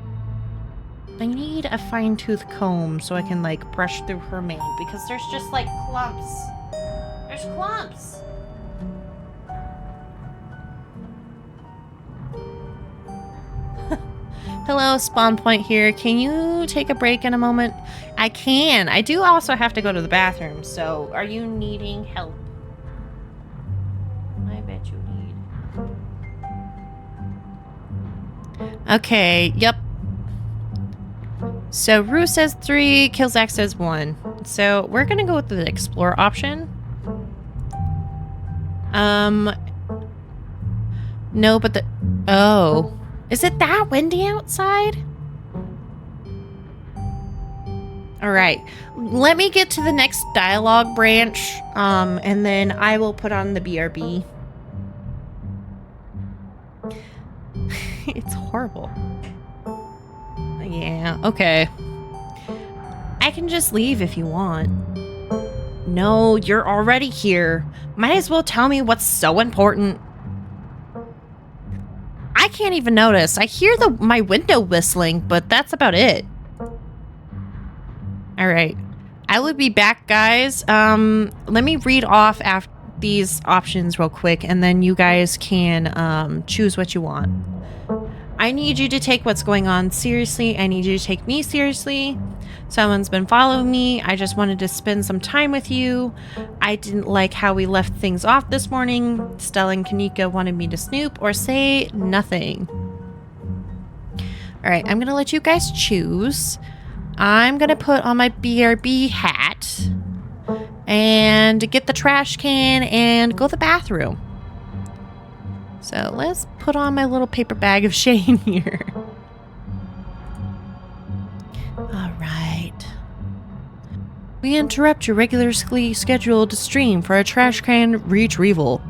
I need a fine-tooth comb so I can, like, brush through her mane because there's just, like, clumps. There's clumps! Hello, spawn point here. Can you take a break in a moment? I can. I do also have to go to the bathroom, so are you needing help? I bet you need. Okay, yep. So Rue says 3, Killzak says 1. So we're gonna go with the explore option. No, but the... Oh. Is it that windy outside? Alright. Let me get to the next dialogue branch, and then I will put on the BRB. It's horrible. Yeah, okay. I can just leave if you want. No, you're already here. Might as well tell me what's so important. I can't even notice. I hear my window whistling, but that's about it. Alright. I will be back, guys. Let me read off these options real quick, and then you guys can choose what you want. I need you to take what's going on seriously. I need you to take me seriously. Someone's been following me. I just wanted to spend some time with you. I didn't like how we left things off this morning. Stella and Kanika wanted me to snoop or say nothing. All right, I'm going to let you guys choose. I'm going to put on my BRB hat and get the trash can and go to the bathroom. So let's put on my little paper bag of shame here. All right. We interrupt your regularly scheduled stream for a trash can retrieval.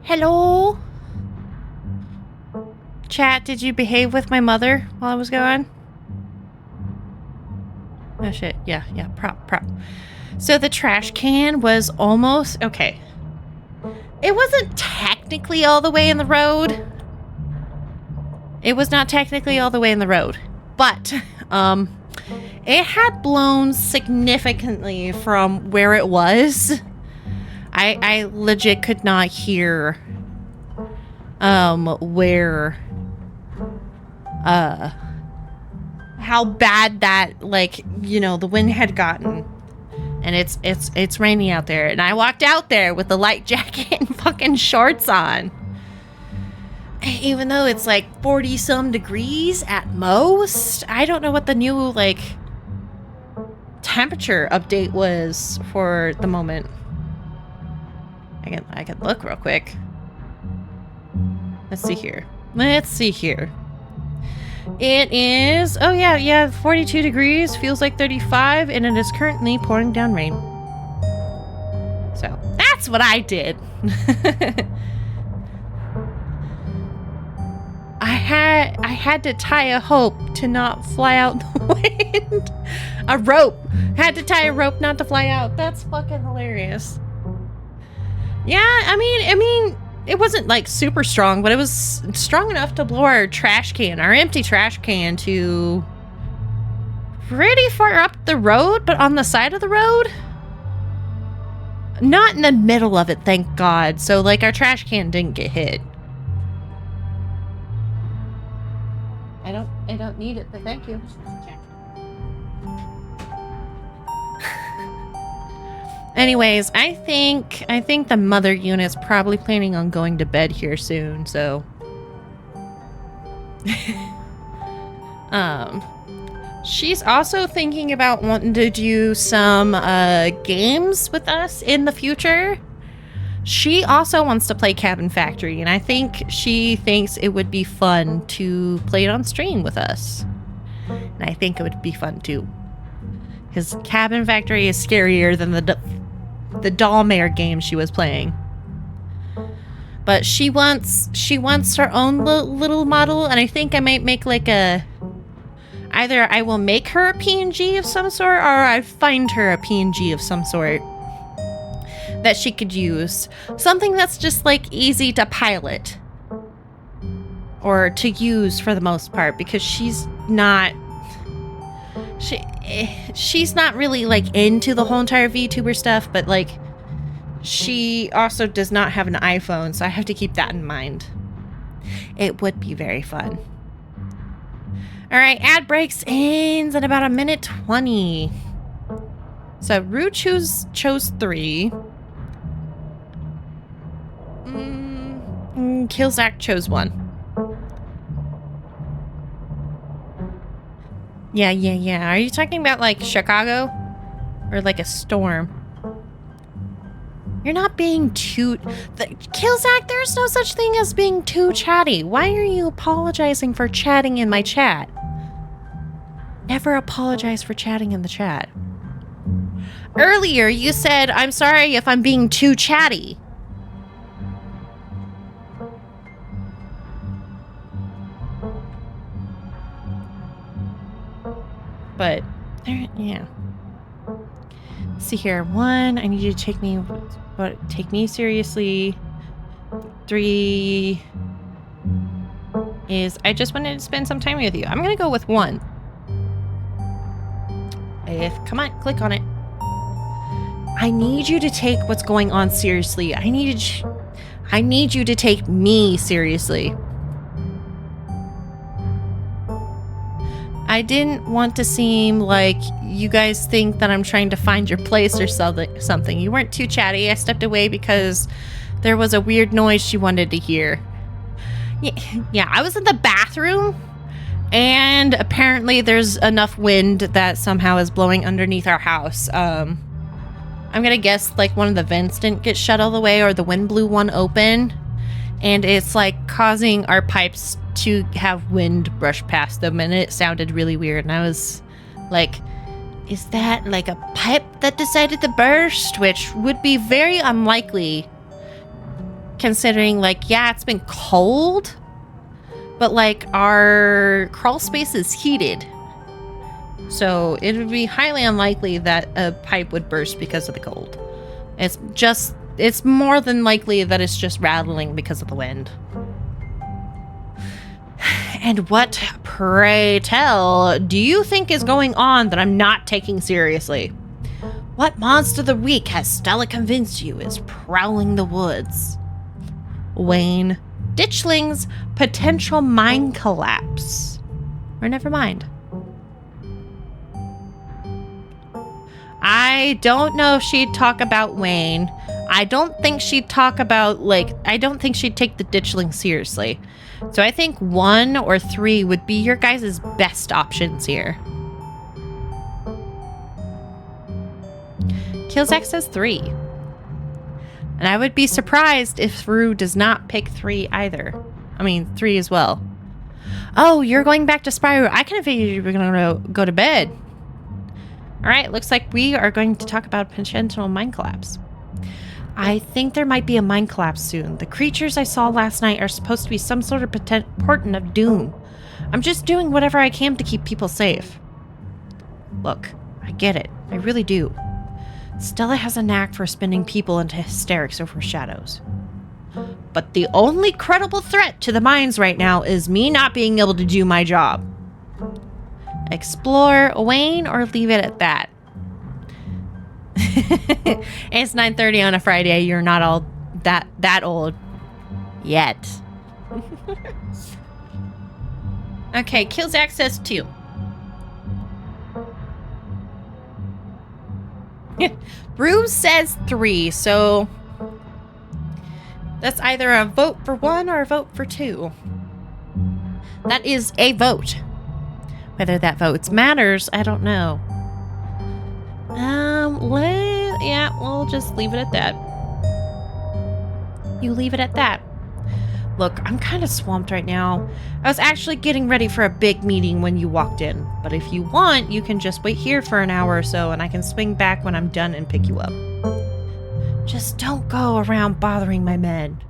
Hello? Chat, did you behave with my mother while I was gone? Oh shit, yeah, prop. So the trash can was almost, okay. It wasn't technically all the way in the road. It was not technically all the way in the road. But, it had blown significantly from where it was. I legit could not hear, where, how bad that, like, you know, the wind had gotten. And it's raining out there. And I walked out there with the light jacket and fucking shorts on. Even though it's like 40 some degrees at most. I don't know what the new, like, temperature update was for the moment. I can look real quick. Let's see here. It is, oh yeah, 42 degrees, feels like 35, and it is currently pouring down rain. So, that's what I did. I had to tie a rope to not fly out the wind. A rope. Had to tie a rope not to fly out. That's fucking hilarious. Yeah, I mean, it wasn't like super strong, but it was strong enough to blow our trash can, our empty trash can, to pretty far up the road, but on the side of the road. Not in the middle of it, thank God. So, like, our trash can didn't get hit. I don't need it, but thank you. Anyways, I think the mother unit's probably planning on going to bed here soon, so she's also thinking about wanting to do some games with us in the future. She also wants to play Cabin Factory, and I think she thinks it would be fun to play it on stream with us. And I think it would be fun too. His Cabin Factory is scarier than the doll mare game she was playing. But she wants her own little model, and I think I might make like a... Either I will make her a PNG of some sort, or I find her a PNG of some sort that she could use. Something that's just like easy to pilot. Or to use for the most part, because she's not really like into the whole entire VTuber stuff, but like she also does not have an iPhone, so I have to keep that in mind. It would be very fun. All right, ad breaks ends in about 1:20. So Rue chose 3. Killzak chose 1. Yeah. Are you talking about like Chicago? Or like a storm? You're not being too... Killzak, there's no such thing as being too chatty. Why are you apologizing for chatting in my chat? Never apologize for chatting in the chat. Earlier, you said, I'm sorry if I'm being too chatty. But, yeah. See here. 1, I need you to take me seriously. 3 is, I just wanted to spend some time with you. I'm gonna go with 1. Come on, click on it. I need you to take what's going on seriously. I need you to take me seriously. I didn't want to seem like you guys think that I'm trying to find your place or something. You weren't too chatty. I stepped away because there was a weird noise she wanted to hear. Yeah, I was in the bathroom, and apparently there's enough wind that somehow is blowing underneath our house. I'm gonna guess like one of the vents didn't get shut all the way, or the wind blew one open, and it's like causing our pipes to have wind brush past them, and it sounded really weird, and I was like, is that like a pipe that decided to burst? Which would be very unlikely, considering like, yeah, it's been cold, but like our crawl space is heated, so it would be highly unlikely that a pipe would burst because of the cold. It's more than likely that it's just rattling because of the wind. And what, pray tell, do you think is going on that I'm not taking seriously? What monster of the week has Stella convinced you is prowling the woods? Wayne, Ditchling's potential mine collapse. Or never mind. I don't know if she'd talk about Wayne. I don't think she'd talk about, like, I don't think she'd take the Ditchling seriously. So I think 1 or 3 would be your guys' best options here. Killzak says 3. And I would be surprised if Rue does not pick 3 either. I mean, 3 as well. Oh, you're going back to Spyro. I kind of figured you were going to go to bed. All right, looks like we are going to talk about potential mine collapse. I think there might be a mine collapse soon. The creatures I saw last night are supposed to be some sort of portent of doom. I'm just doing whatever I can to keep people safe. Look, I get it. I really do. Stella has a knack for spinning people into hysterics over shadows. But the only credible threat to the mines right now is me not being able to do my job. Explore, Wayne, or leave it at that. It's 9:30 on a Friday. You're not all that old yet. Okay, Killzak says 2. Bruce says 3, so that's either a vote for 1 or a vote for 2. That is a vote. Whether that vote matters, I don't know. Yeah, we'll just leave it at that. You leave it at that. Look, I'm kind of swamped right now. I was actually getting ready for a big meeting when you walked in. But if you want, you can just wait here for an hour or so and I can swing back when I'm done and pick you up. Just don't go around bothering my men.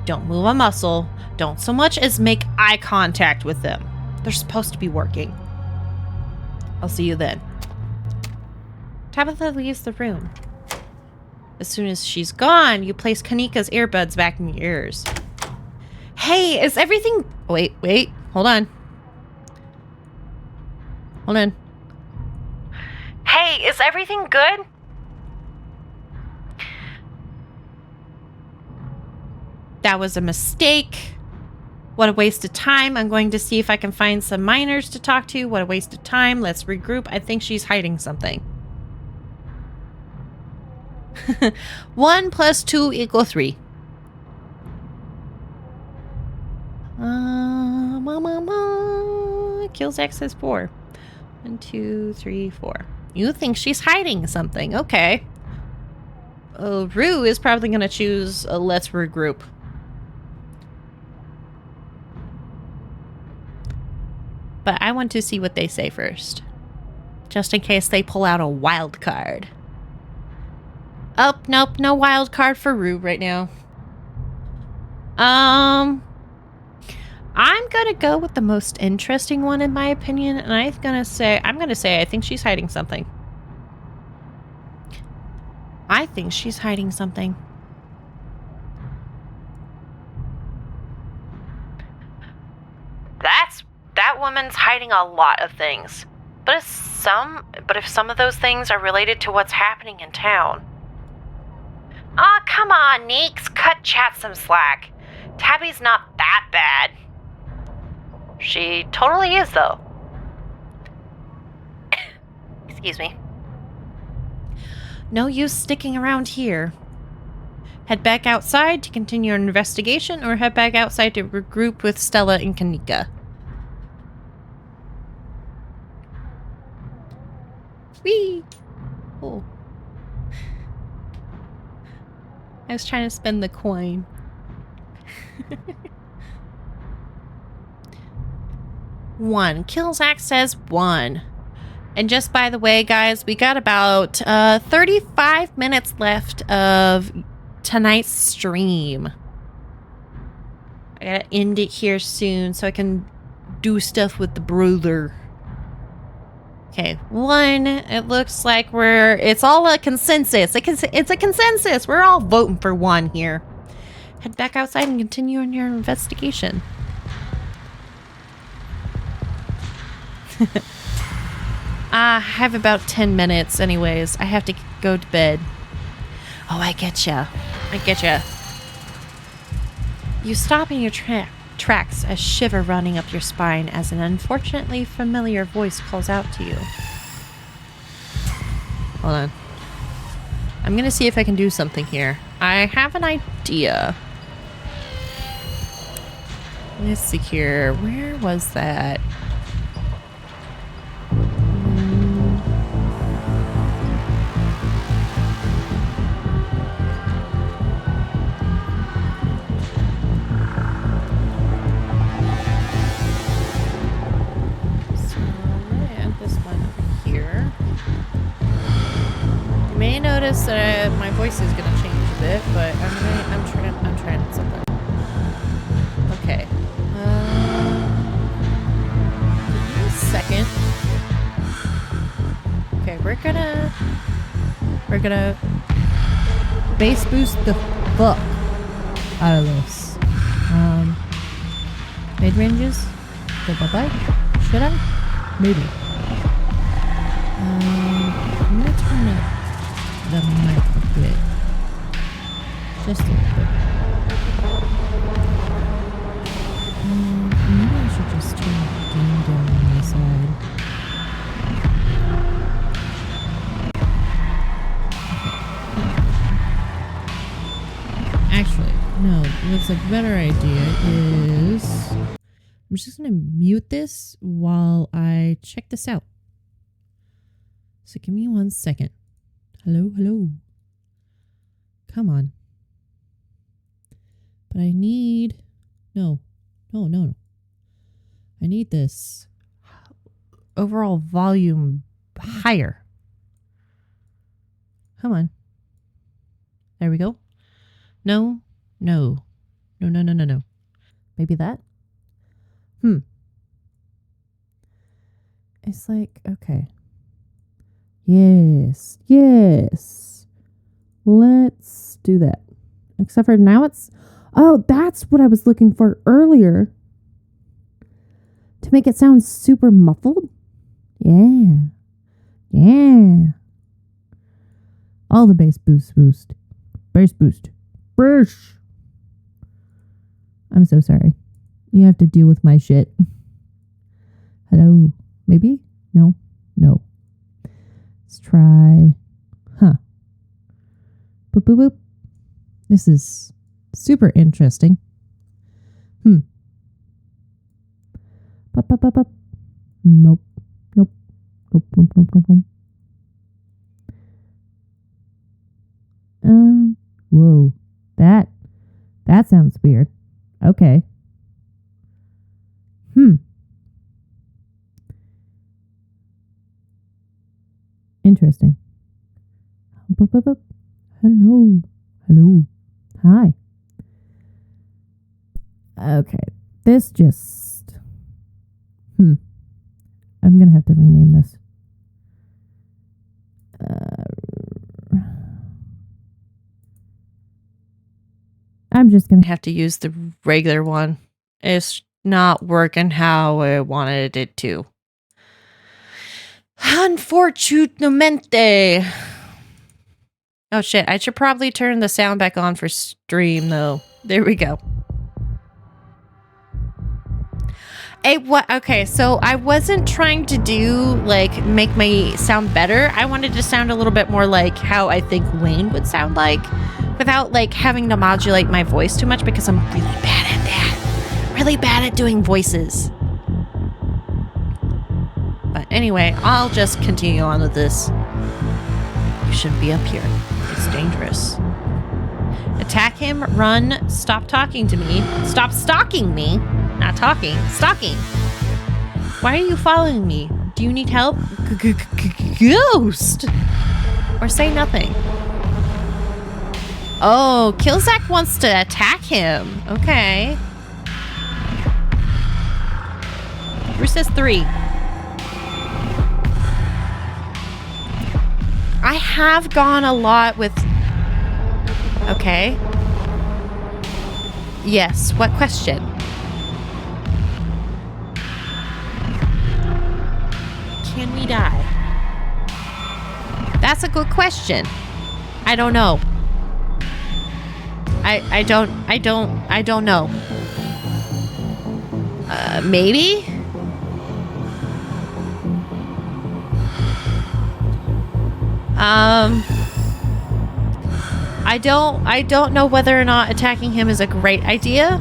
Don't move a muscle. Don't so much as make eye contact with them. They're supposed to be working. I'll see you then. Tabitha leaves the room. As soon as she's gone, you place Kanika's earbuds back in your ears. Hey, is everything... Wait. Hold on. Hey, is everything good? That was a mistake. What a waste of time. I'm going to see if I can find some miners to talk to. What a waste of time. Let's regroup. I think she's hiding something. 1 + 2 = 3. Kills X says 4. 1, 2, 3, 4. You think she's hiding something. Okay. Rue is probably going to choose a let's regroup. But I want to see what they say first. Just in case they pull out a wild card. Oh, nope, no wild card for Rue right now. I'm gonna go with the most interesting one in my opinion, and I'm gonna say I think she's hiding something. I think she's hiding something. That woman's hiding a lot of things. But if some of those things are related to what's happening in town. Aw, come on, Neeks, cut Chat some slack. Tabby's not that bad. She totally is, though. Excuse me. No use sticking around here. Head back outside to continue your investigation, or head back outside to regroup with Stella and Kanika. Whee! Oh. I was trying to spend the coin. One. Killzak says 1. And just by the way, guys, we got about 35 minutes left of tonight's stream. I gotta end it here soon so I can do stuff with the brother. Okay, 1. It looks like it's all a consensus. It's a consensus. We're all voting for 1 here. Head back outside and continue on your investigation. I have about 10 minutes anyways. I have to go to bed. Oh, I get ya. You stop in your tracks, a shiver running up your spine as an unfortunately familiar voice calls out to you. Hold on. I'm gonna see if I can do something here. I have an idea. Let's see here. Where was that? Notice that my voice is gonna change a bit, but I'm trying something. Okay. Give me a second. Okay, we're gonna bass boost the fuck out of this. Mid ranges. Bye. Should I? Maybe. I'm gonna turn it. The mic a bit. Just a little bit. Maybe I should just turn the game down on my side. Okay. Actually, no. What's a better idea is... I'm just going to mute this while I check this out. So give me 1 second. Hello. Come on. But I need No. No. I need this overall volume higher. Come on. There we go. No. Maybe that? It's like, okay. Yes. Let's do that. Except for now it's... Oh, that's what I was looking for earlier. To make it sound super muffled? Yeah. All the bass boost. Bass boost. Brush. I'm so sorry. You have to deal with my shit. Hello. Maybe? No. Let's try. Boop, boop, boop. This is super interesting. Up. Nope. Whoa. That sounds weird. Okay. Interesting. Up. Hello. Hi. Okay. This just... I'm going to have to rename this. I'm just going to have to use the regular one. It's not working how I wanted it to. Unfortunatamente. Oh shit, I should probably turn the sound back on for stream though. There we go. Okay, so I wasn't trying to do like make my sound better. I wanted to sound a little bit more like how I think Wayne would sound like without like having to modulate my voice too much because I'm really bad at that. Really bad at doing voices. But anyway, I'll just continue on with this. You shouldn't be up here. It's dangerous. Attack him, run, stop talking to me. Stop stalking me. Not talking, stalking. Why are you following me? Do you need help? Ghost! Or say nothing. Oh, Killzak wants to attack him. Okay. Bruce says 3. I have gone a lot with... Okay. Yes, what question? Can we die? That's a good question. I don't know. I don't know. Maybe? I don't know whether or not attacking him is a great idea.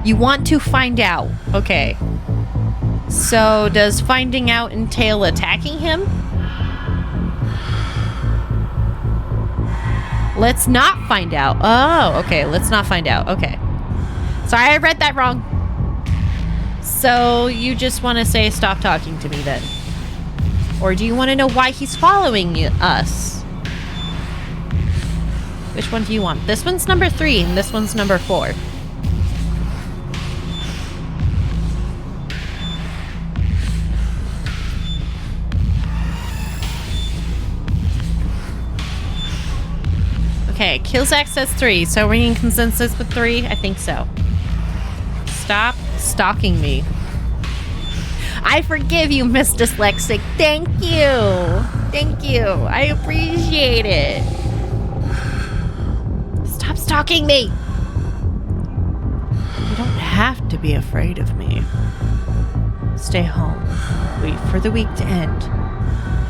You want to find out. Okay. So does finding out entail attacking him? Let's not find out. Oh, okay. Let's not find out. Okay. Sorry, I read that wrong. So you just want to say stop talking to me then? Or do you want to know why he's following us? Which one do you want? This one's number 3 and this one's number 4. Okay, Killzak says 3, so we're in consensus with 3? I think so. Stop stalking me. I forgive you, Miss Dyslexic. Thank you. Thank you. I appreciate it. Stop stalking me. You don't have to be afraid of me. Stay home. Wait for the week to end.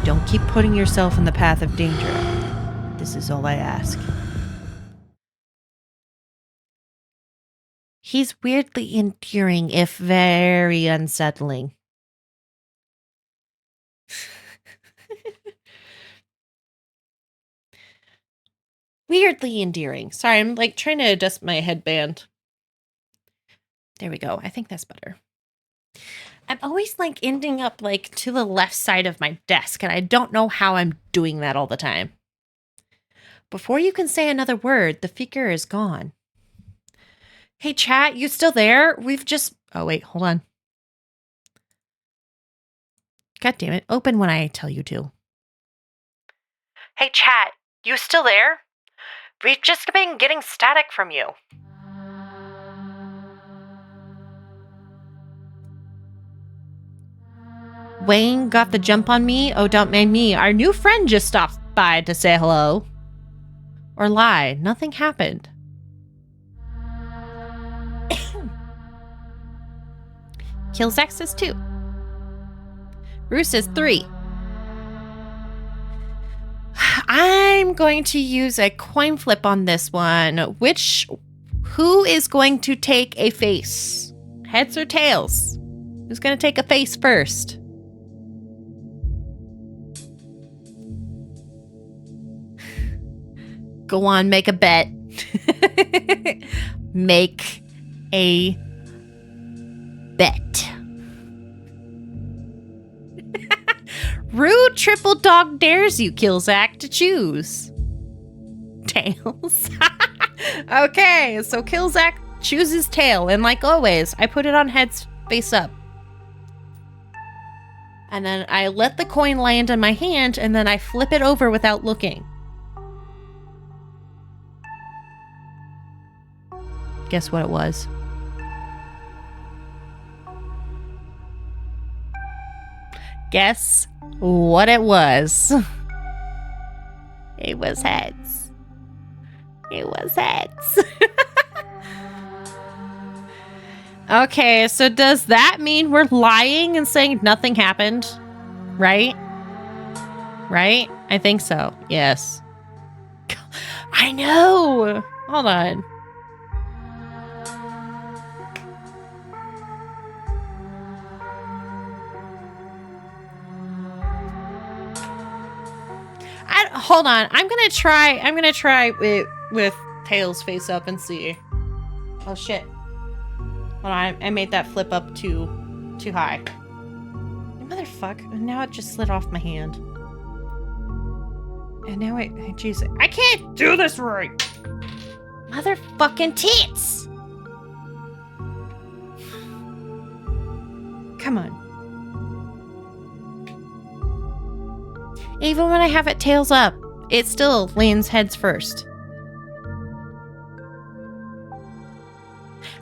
Don't keep putting yourself in the path of danger. This is all I ask. He's weirdly endearing, if very unsettling. Weirdly endearing. Sorry, I'm like trying to adjust my headband. There we go. I think that's better. I'm always like ending up like to the left side of my desk, and I don't know how I'm doing that all the time. Before you can say another word, the figure is gone. Hey, chat, you still there? We've just... Oh, wait, hold on. God damn it. Open when I tell you to. Hey, chat, you still there? We've just been getting static from you. Wayne got the jump on me? Oh, don't mind me. Our new friend just stopped by to say hello. Or lie. Nothing happened. Killzak says 2. Bruce says 3. I'm going to use a coin flip on this one. Who is going to take a face? Heads or tails? Who's going to take a face first? Go on, make a bet. Make a bet. Rude triple dog dares you, Killzak, to choose. Tails. Okay, so Killzak chooses tail, and like always, I put it on heads face up. And then I let the coin land in my hand, and then I flip it over without looking. Guess what it was? Guess what it was? It was heads. It was heads. Okay, so does that mean we're lying and saying nothing happened? Right? Right? I think so. Yes. I know. Hold on. Hold on. I'm gonna try with tails face up and see. Oh shit. Hold on, I made that flip up too high. Motherfucker. Now it just slid off my hand. And now Jesus. I can't do this right. Motherfucking tits. Come on. Even when I have it tails up, it still lands heads first.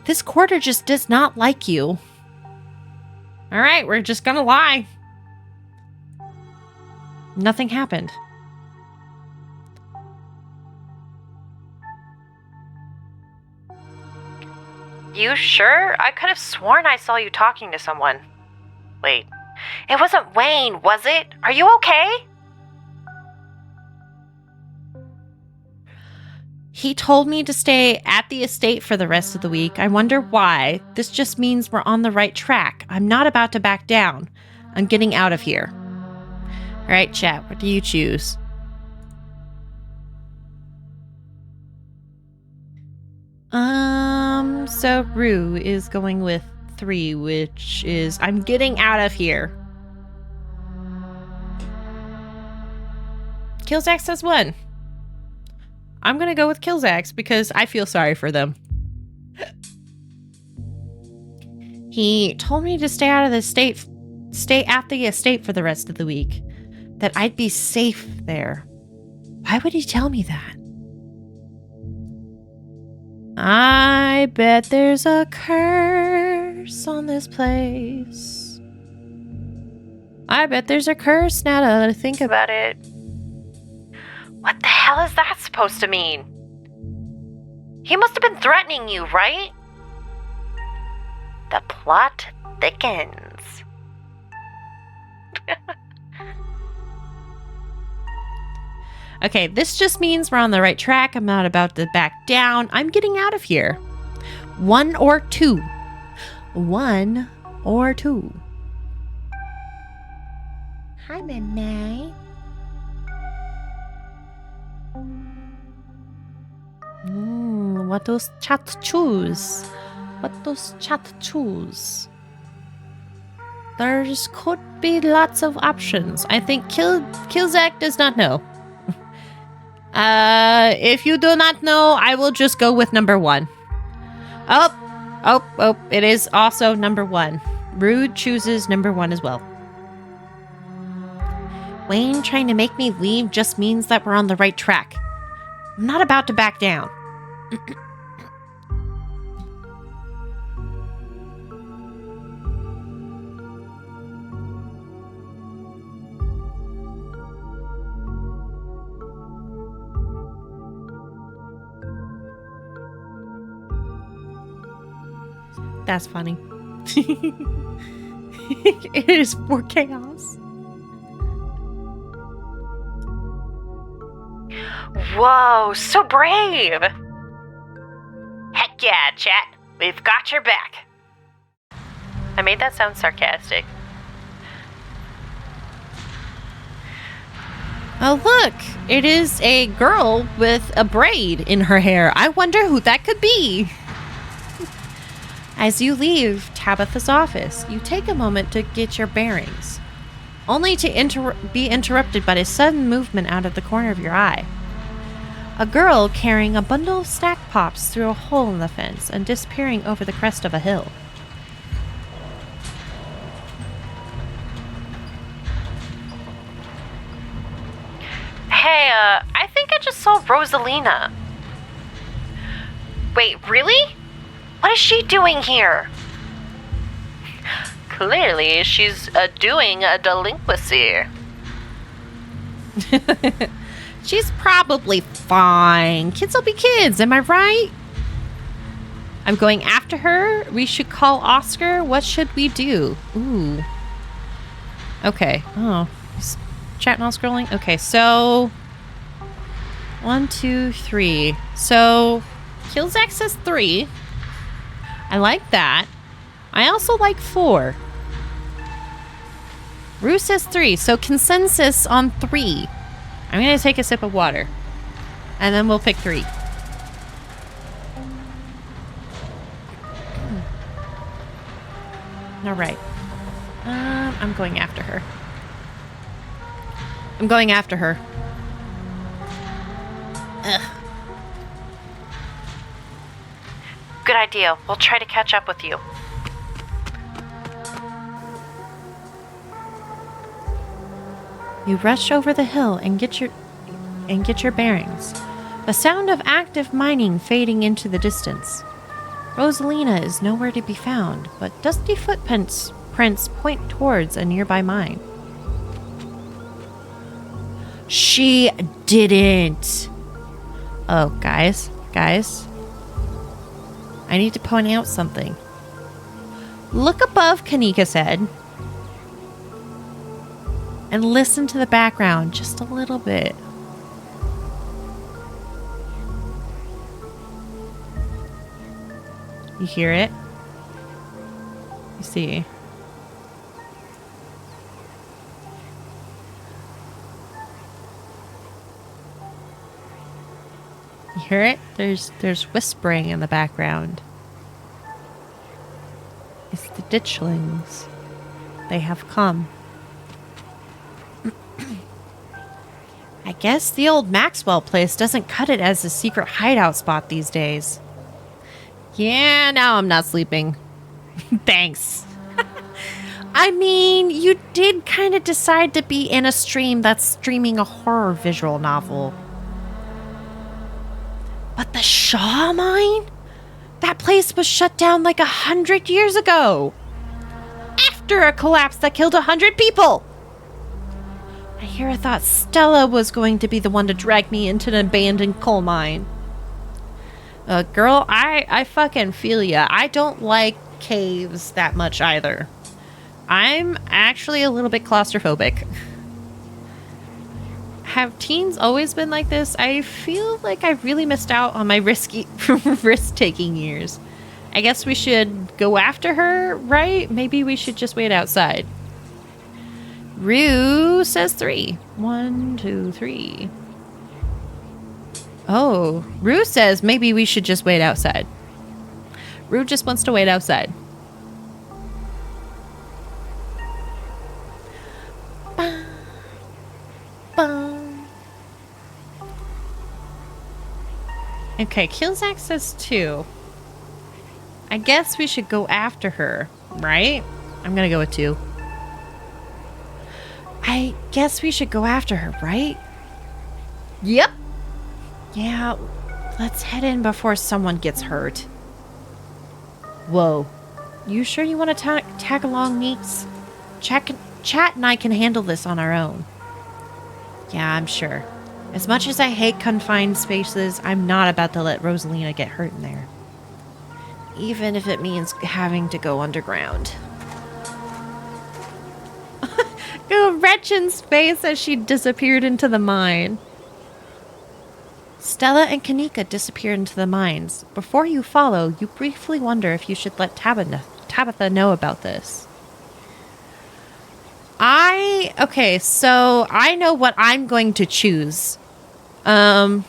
This quarter just does not like you. Alright, we're just gonna lie. Nothing happened. You sure? I could have sworn I saw you talking to someone. Wait, it wasn't Wayne, was it? Are you okay? He told me to stay at the estate for the rest of the week. I wonder why. This just means we're on the right track. I'm not about to back down. I'm getting out of here. All right, chat, what do you choose? So Rue is going with 3, which is I'm getting out of here. Killzak says 1. I'm going to go with Killzak's because I feel sorry for them. He told me to stay out of the estate, stay at the estate for the rest of the week. That I'd be safe there. Why would he tell me that? I bet there's a curse on this place. I bet there's a curse now that I think about it. What the hell is that supposed to mean? He must have been threatening you, right? The plot thickens. Okay, this just means we're on the right track. I'm not about to back down. I'm getting out of here. 1 or 2. 1 or 2. Hi, Midnight. What does chat choose? What does chat choose? There's could be lots of options. I think Killzak does not know. If you do not know, I will just go with number 1. Oh, it is also number 1. Rude chooses number 1 as well. Wayne trying to make me leave just means that we're on the right track. I'm not about to back down. That's funny. It is for chaos. Whoa, so brave! Heck yeah, chat. We've got your back. I made that sound sarcastic. Oh, look! It is a girl with a braid in her hair. I wonder who that could be. As you leave Tabitha's office, you take a moment to get your bearings, only to be interrupted by a sudden movement out of the corner of your eye. A girl carrying a bundle of snack pops through a hole in the fence and disappearing over the crest of a hill. Hey, I think I just saw Rosalina. Wait, really? What is she doing here? Clearly, she's doing a delinquency. She's probably fine. Kids will be kids, am I right? I'm going after her. We should call Oscar. What should we do? Ooh. Okay. Oh. Is chat not scrolling? Okay, so 1, 2, 3. So Killzak says 3. I like that. I also like 4. Rue says 3, so consensus on 3. I'm going to take a sip of water. And then we'll pick 3. Alright. I'm going after her. I'm going after her. Ugh. Good idea. We'll try to catch up with you. You rush over the hill and get your bearings. The sound of active mining fading into the distance. Rosalina is nowhere to be found, but dusty footprints point towards a nearby mine. She didn't. Oh, guys. I need to point out something. Look above Kanika's head. And listen to the background just a little bit. You hear it? You see? You hear it? There's whispering in the background. It's the ditchlings. They have come. I guess the old Maxwell place doesn't cut it as a secret hideout spot these days. Yeah, now I'm not sleeping. Thanks. I mean, you did kind of decide to be in a stream that's streaming a horror visual novel. But the Shaw mine? That place was shut down like 100 years ago. After a collapse that killed 100 people. I thought Stella was going to be the one to drag me into an abandoned coal mine. Girl, I fucking feel ya. I don't like caves that much either. I'm actually a little bit claustrophobic. Have teens always been like this? I feel like I really missed out on my risk-taking years. I guess we should go after her, right? Maybe we should just wait outside. Rue says 3. 1, 2, 3. Oh, Rue says maybe we should just wait outside. Rue just wants to wait outside. Ba, ba. Okay, Killzak says 2. I guess we should go after her, right? I'm gonna go with 2. I guess we should go after her, right? Yep. Yeah, let's head in before someone gets hurt. Whoa. You sure you want to tag along, Meeks? Chat and I can handle this on our own. Yeah, I'm sure. As much as I hate confined spaces, I'm not about to let Rosalina get hurt in there. Even if it means having to go underground. Gretchen's face as she disappeared into the mine. Stella and Kanika disappeared into the mines. Before you follow, you briefly wonder if you should let Tabitha know about this. Okay, so I know what I'm going to choose. For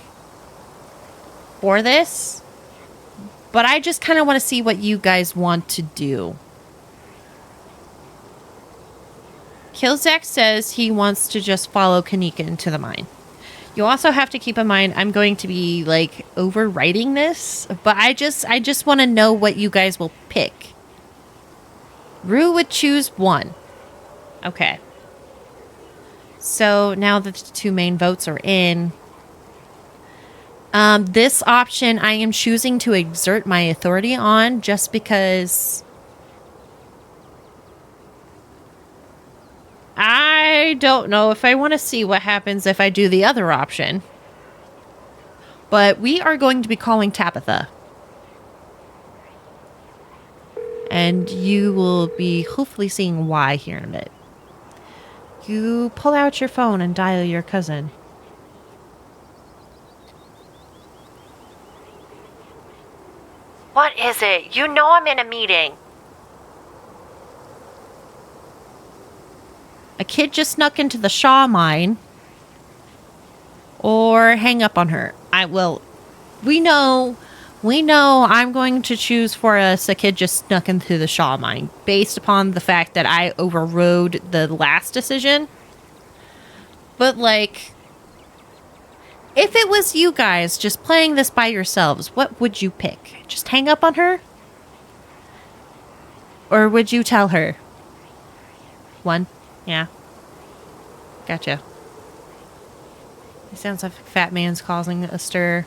this. But I just kind of want to see what you guys want to do. Killzak says he wants to just follow Kanika into the mine. You also have to keep in mind I'm going to be like overwriting this, but I just want to know what you guys will pick. Rue would choose 1. Okay. So now that the 2 main votes are in, this option I am choosing to exert my authority on just because I don't know if I want to see what happens if I do the other option. But we are going to be calling Tabitha. And you will be hopefully seeing why here in a bit. You pull out your phone and dial your cousin. What is it? You know I'm in a meeting. A kid just snuck into the Shaw mine. Or hang up on her. We know I'm going to choose for us a kid just snuck into the Shaw mine. Based upon the fact that I overrode the last decision. But like, if it was you guys just playing this by yourselves, what would you pick? Just hang up on her? Or would you tell her? 1? Yeah. Gotcha. It sounds like Fat Man's causing a stir.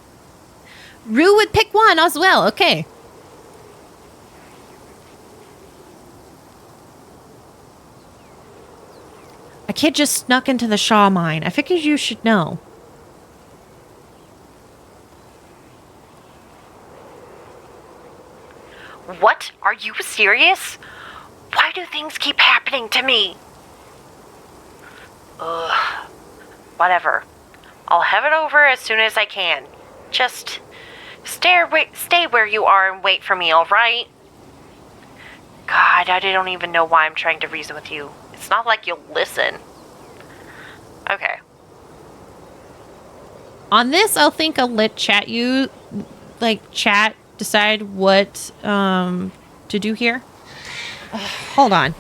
Rue would pick 1 as well. Okay. A kid just snuck into the Shaw mine. I figured you should know. What? Are you serious? Why do things keep happening to me? Ugh. Whatever. I'll have it over as soon as I can. Just stay where you are and wait for me, alright? God, I don't even know why I'm trying to reason with you. It's not like you'll listen. Okay. On this, I'll let chat decide what to do here. Hold on.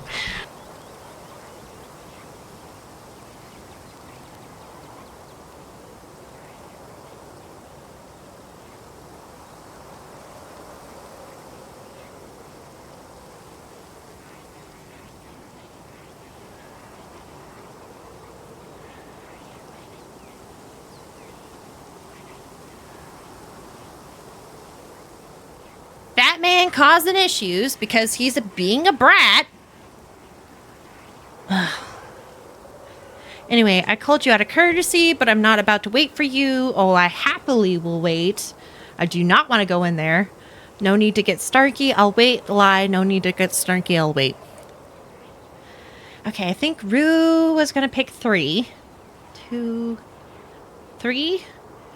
Batman causing issues because he's being a brat. Anyway, I called you out of courtesy, but I'm not about to wait for you. Oh, I happily will wait. I do not want to go in there. No need to get Starky. I'll wait. Lie. No need to get Starky. I'll wait. Okay, I think Rue was going to pick 3. 2, 3.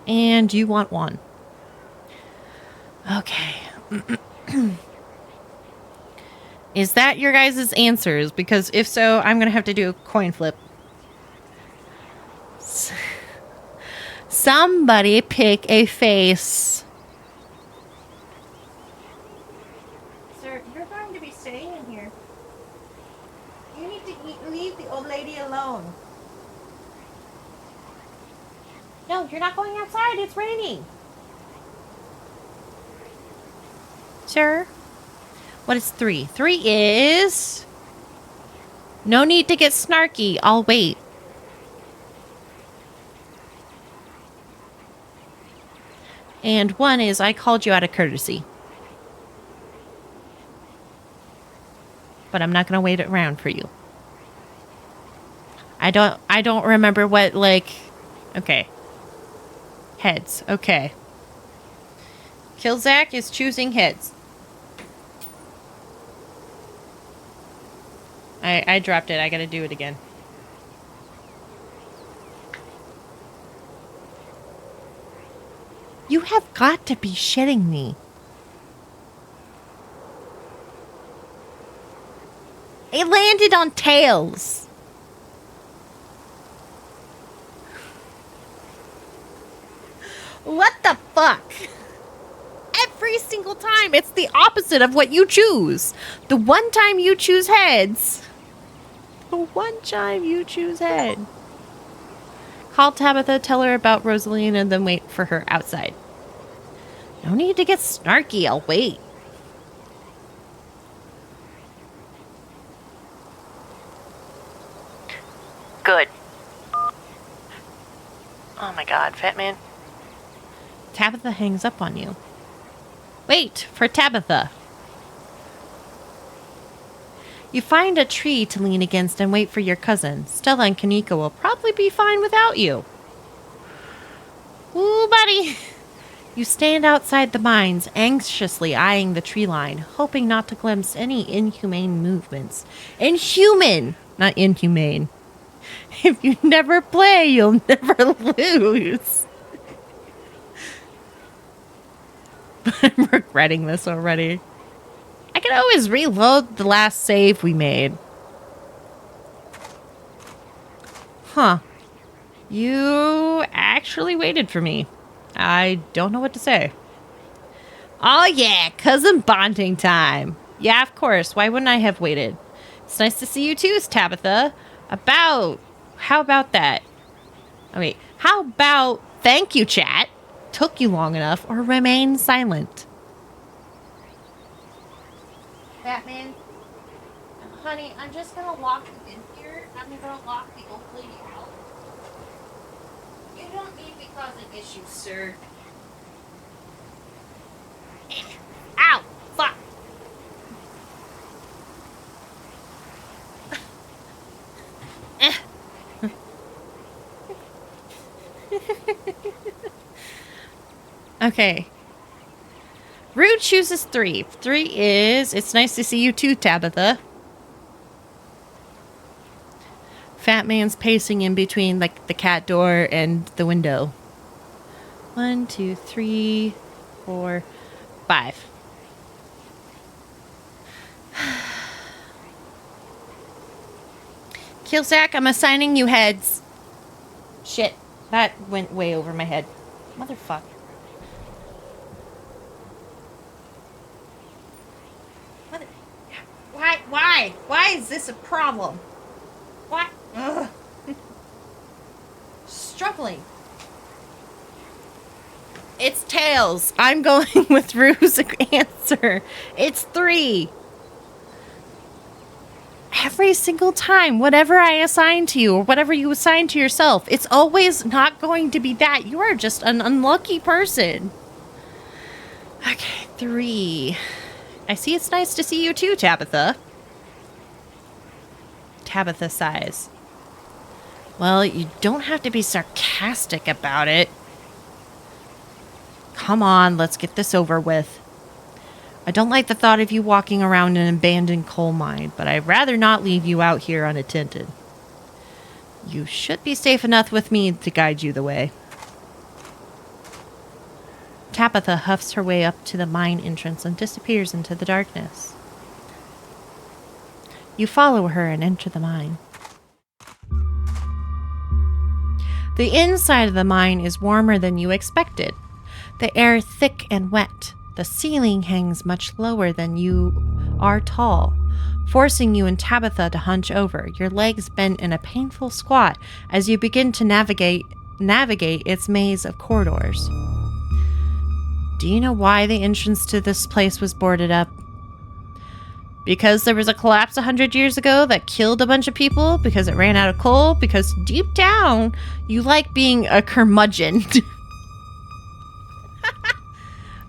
And you want 1. Okay. Is that your guys' answers? Because if so, I'm going to have to do a coin flip. Somebody pick a face. No, you're not going outside. It's raining. Sir? What is 3? 3 is... No need to get snarky. I'll wait. And 1 is I called you out of courtesy. But I'm not going to wait around for you. I don't remember what, like... Okay. Heads. Okay. Killzak is choosing heads. I dropped it. I gotta do it again. You have got to be shitting me. It landed on tails. What the fuck? Every single time, it's the opposite of what you choose. The one time you choose heads. The one time you choose head. Call Tabitha, tell her about Rosaline, and then wait for her outside. No need to get snarky, I'll wait. Good. Oh my god, Fat Man. Tabitha hangs up on you. Wait for Tabitha. You find a tree to lean against and wait for your cousin. Stella and Kaneko will probably be fine without you. Ooh, buddy. You stand outside the mines, anxiously eyeing the tree line, hoping not to glimpse any inhumane movements. Inhuman, not inhumane. If you never play, you'll never lose. I'm regretting this already. I can always reload the last save we made. Huh. You actually waited for me. I don't know what to say. Oh yeah, cousin bonding time. Yeah, of course. Why wouldn't I have waited? It's nice to see you too, Tabitha. How about that? Oh wait, how about thank you, chat? Took you long enough, or remain silent. Batman, honey, I'm just gonna lock you in here. I'm gonna lock the old lady out. You don't need me causing issues, sir. Ow! Fuck! Okay. Rude chooses 3. 3 is... It's nice to see you too, Tabitha. Fat Man's pacing in between, like, the cat door and the window. 1, 2, 3, 4, 5. Killsack, I'm assigning you heads. Shit. That went way over my head. Motherfucker. Why? Why is this a problem? Why? Ugh. Struggling. It's tails. I'm going with Rue's answer. It's 3. Every single time, whatever I assign to you or whatever you assign to yourself, it's always not going to be that. You are just an unlucky person. Okay, 3. I see it's nice to see you too, Tabitha. Tabitha sighs. Well, you don't have to be sarcastic about it. Come on, let's get this over with. I don't like the thought of you walking around an abandoned coal mine, but I'd rather not leave you out here unattended. You should be safe enough with me to guide you the way. Tabitha huffs her way up to the mine entrance and disappears into the darkness. You follow her and enter the mine. The inside of the mine is warmer than you expected. The air thick and wet. The ceiling hangs much lower than you are tall, forcing you and Tabitha to hunch over, your legs bent in a painful squat as you begin to navigate navigate its maze of corridors. Do you know why the entrance to this place was boarded up? Because there was a collapse 100 years ago that killed a bunch of people? Because it ran out of coal? Because deep down, you like being a curmudgeon?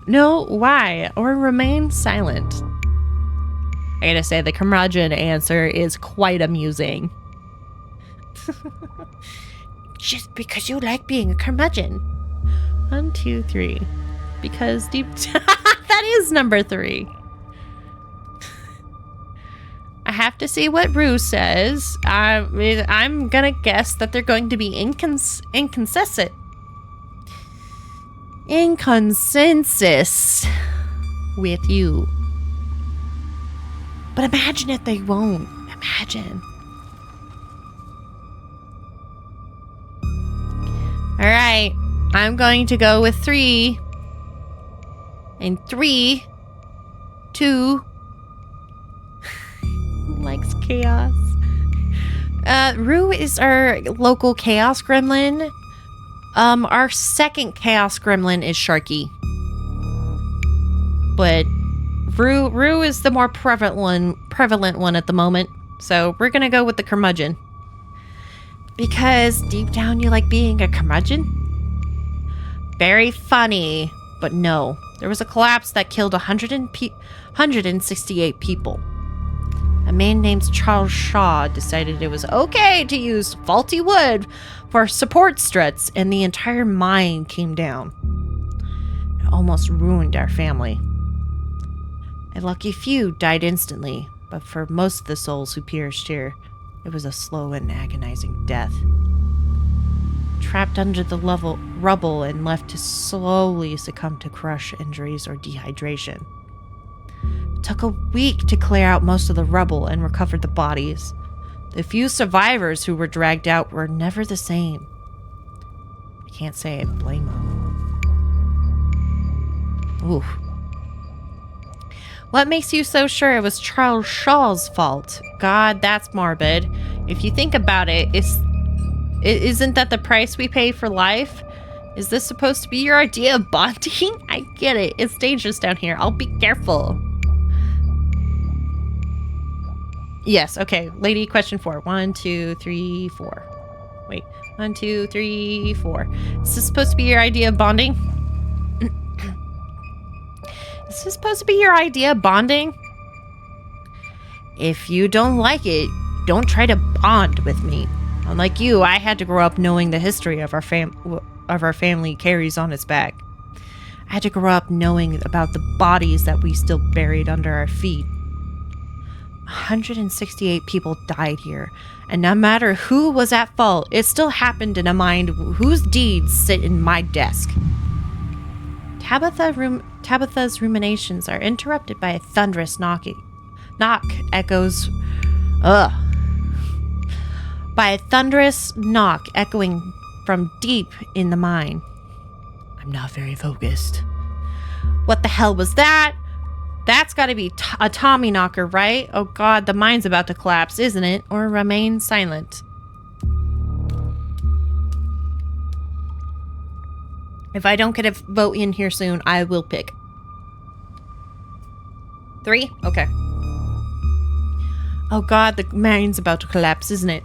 No, why? Or remain silent? I gotta say, the curmudgeon answer is quite amusing. Just because you like being a curmudgeon. 1, 2, 3. Because deep that is number 3. I have to see what Rue says. I'm gonna guess that they're going to be in consensus with you. But imagine if they won't. Imagine. All right, I'm going to go with 3. And 3, 2. Likes chaos. Rue is our local chaos gremlin. Our second chaos gremlin is Sharky. But Rue is the more prevalent one at the moment. So we're gonna go with the curmudgeon. Because deep down you like being a curmudgeon? Very funny, but no. There was a collapse that killed 168 people. A man named Charles Shaw decided it was okay to use faulty wood for support struts, and the entire mine came down. It almost ruined our family. A lucky few died instantly, but for most of the souls who perished here, it was a slow and agonizing death. Trapped under the rubble and left to slowly succumb to crush injuries or dehydration. It took a week to clear out most of the rubble and recover the bodies. The few survivors who were dragged out were never the same. I can't say I blame them. Oof. What makes you so sure it was Charles Shaw's fault? God, that's morbid. If you think about it, isn't that the price we pay for life? Is this supposed to be your idea of bonding? I get it. It's dangerous down here. I'll be careful. Yes, okay. Lady, question 4. 1, 2, 3, 4. Wait. 1, 2, 3, 4. Is this supposed to be your idea of bonding? Is this supposed to be your idea of bonding? If you don't like it, don't try to bond with me. Unlike you, I had to grow up knowing the history of our family carries on its back. I had to grow up knowing about the bodies that we still buried under our feet. 168 people died here, and no matter who was at fault, it still happened in a mind whose deeds sit in my desk. Tabitha's ruminations are interrupted by a thunderous knock echoes. By a thunderous knock echoing from deep in the mine. I'm not very focused. What the hell was that? That's got to be a Tommy knocker, right? Oh God, the mine's about to collapse, isn't it? Or remain silent. If I don't get a vote in here soon, I will pick. 3? Okay. Oh God, the mine's about to collapse, isn't it?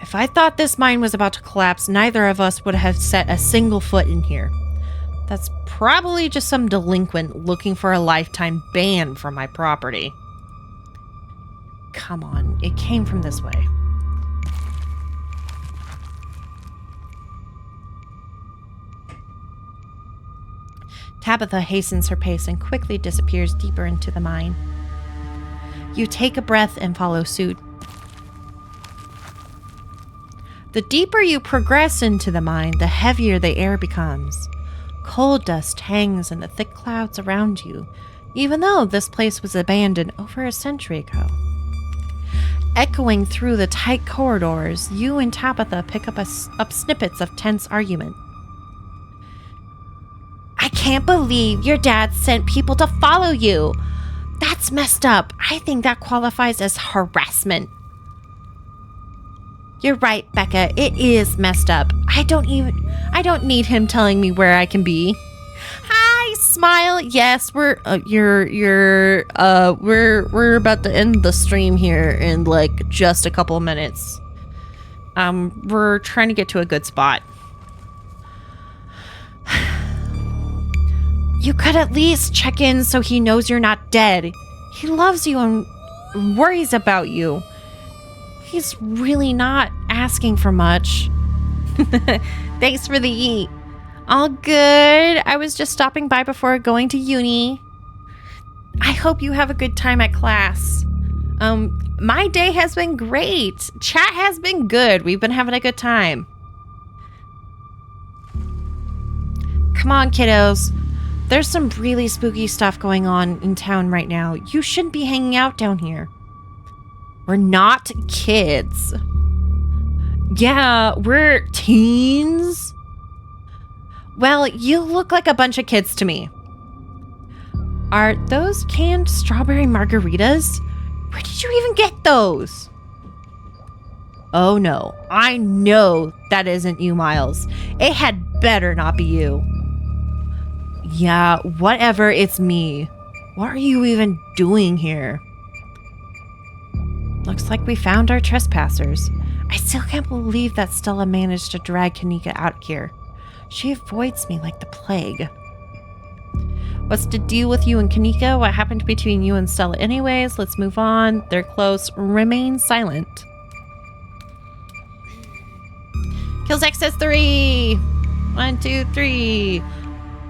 If I thought this mine was about to collapse, neither of us would have set a single foot in here. That's probably just some delinquent looking for a lifetime ban from my property. Come on, it came from this way. Tabitha hastens her pace and quickly disappears deeper into the mine. You take a breath and follow suit. The deeper you progress into the mine, the heavier the air becomes. Coal dust hangs in the thick clouds around you, even though this place was abandoned over a century ago. Echoing through the tight corridors, you and Tabitha pick up snippets of tense argument. I can't believe your dad sent people to follow you. That's messed up. I think that qualifies as harassment. You're right, Becca. It is messed up. I don't need him telling me where I can be. Hi, Smile. Yes, we're about to end the stream here in like just a couple of minutes. We're trying to get to a good spot. You could at least check in so he knows you're not dead. He loves you and worries about you. He's really not asking for much. Thanks for the eat. All good. I was just stopping by before going to uni. I hope you have a good time at class. My day has been great. Chat has been good. We've been having a good time. Come on, kiddos. There's some really spooky stuff going on in town right now. You shouldn't be hanging out down here. We're not kids. Yeah, we're teens. Well, you look like a bunch of kids to me. Are those canned strawberry margaritas? Where did you even get those? Oh no, I know that isn't you, Miles. It had better not be you. Yeah, whatever, it's me. What are you even doing here? Looks like we found our trespassers. I still can't believe that Stella managed to drag Kanika out here. She avoids me like the plague. What's the deal with you and Kanika? What happened between you and Stella anyways? Let's move on. They're close. Remain silent. Kills X says 3. 1, 2, 3.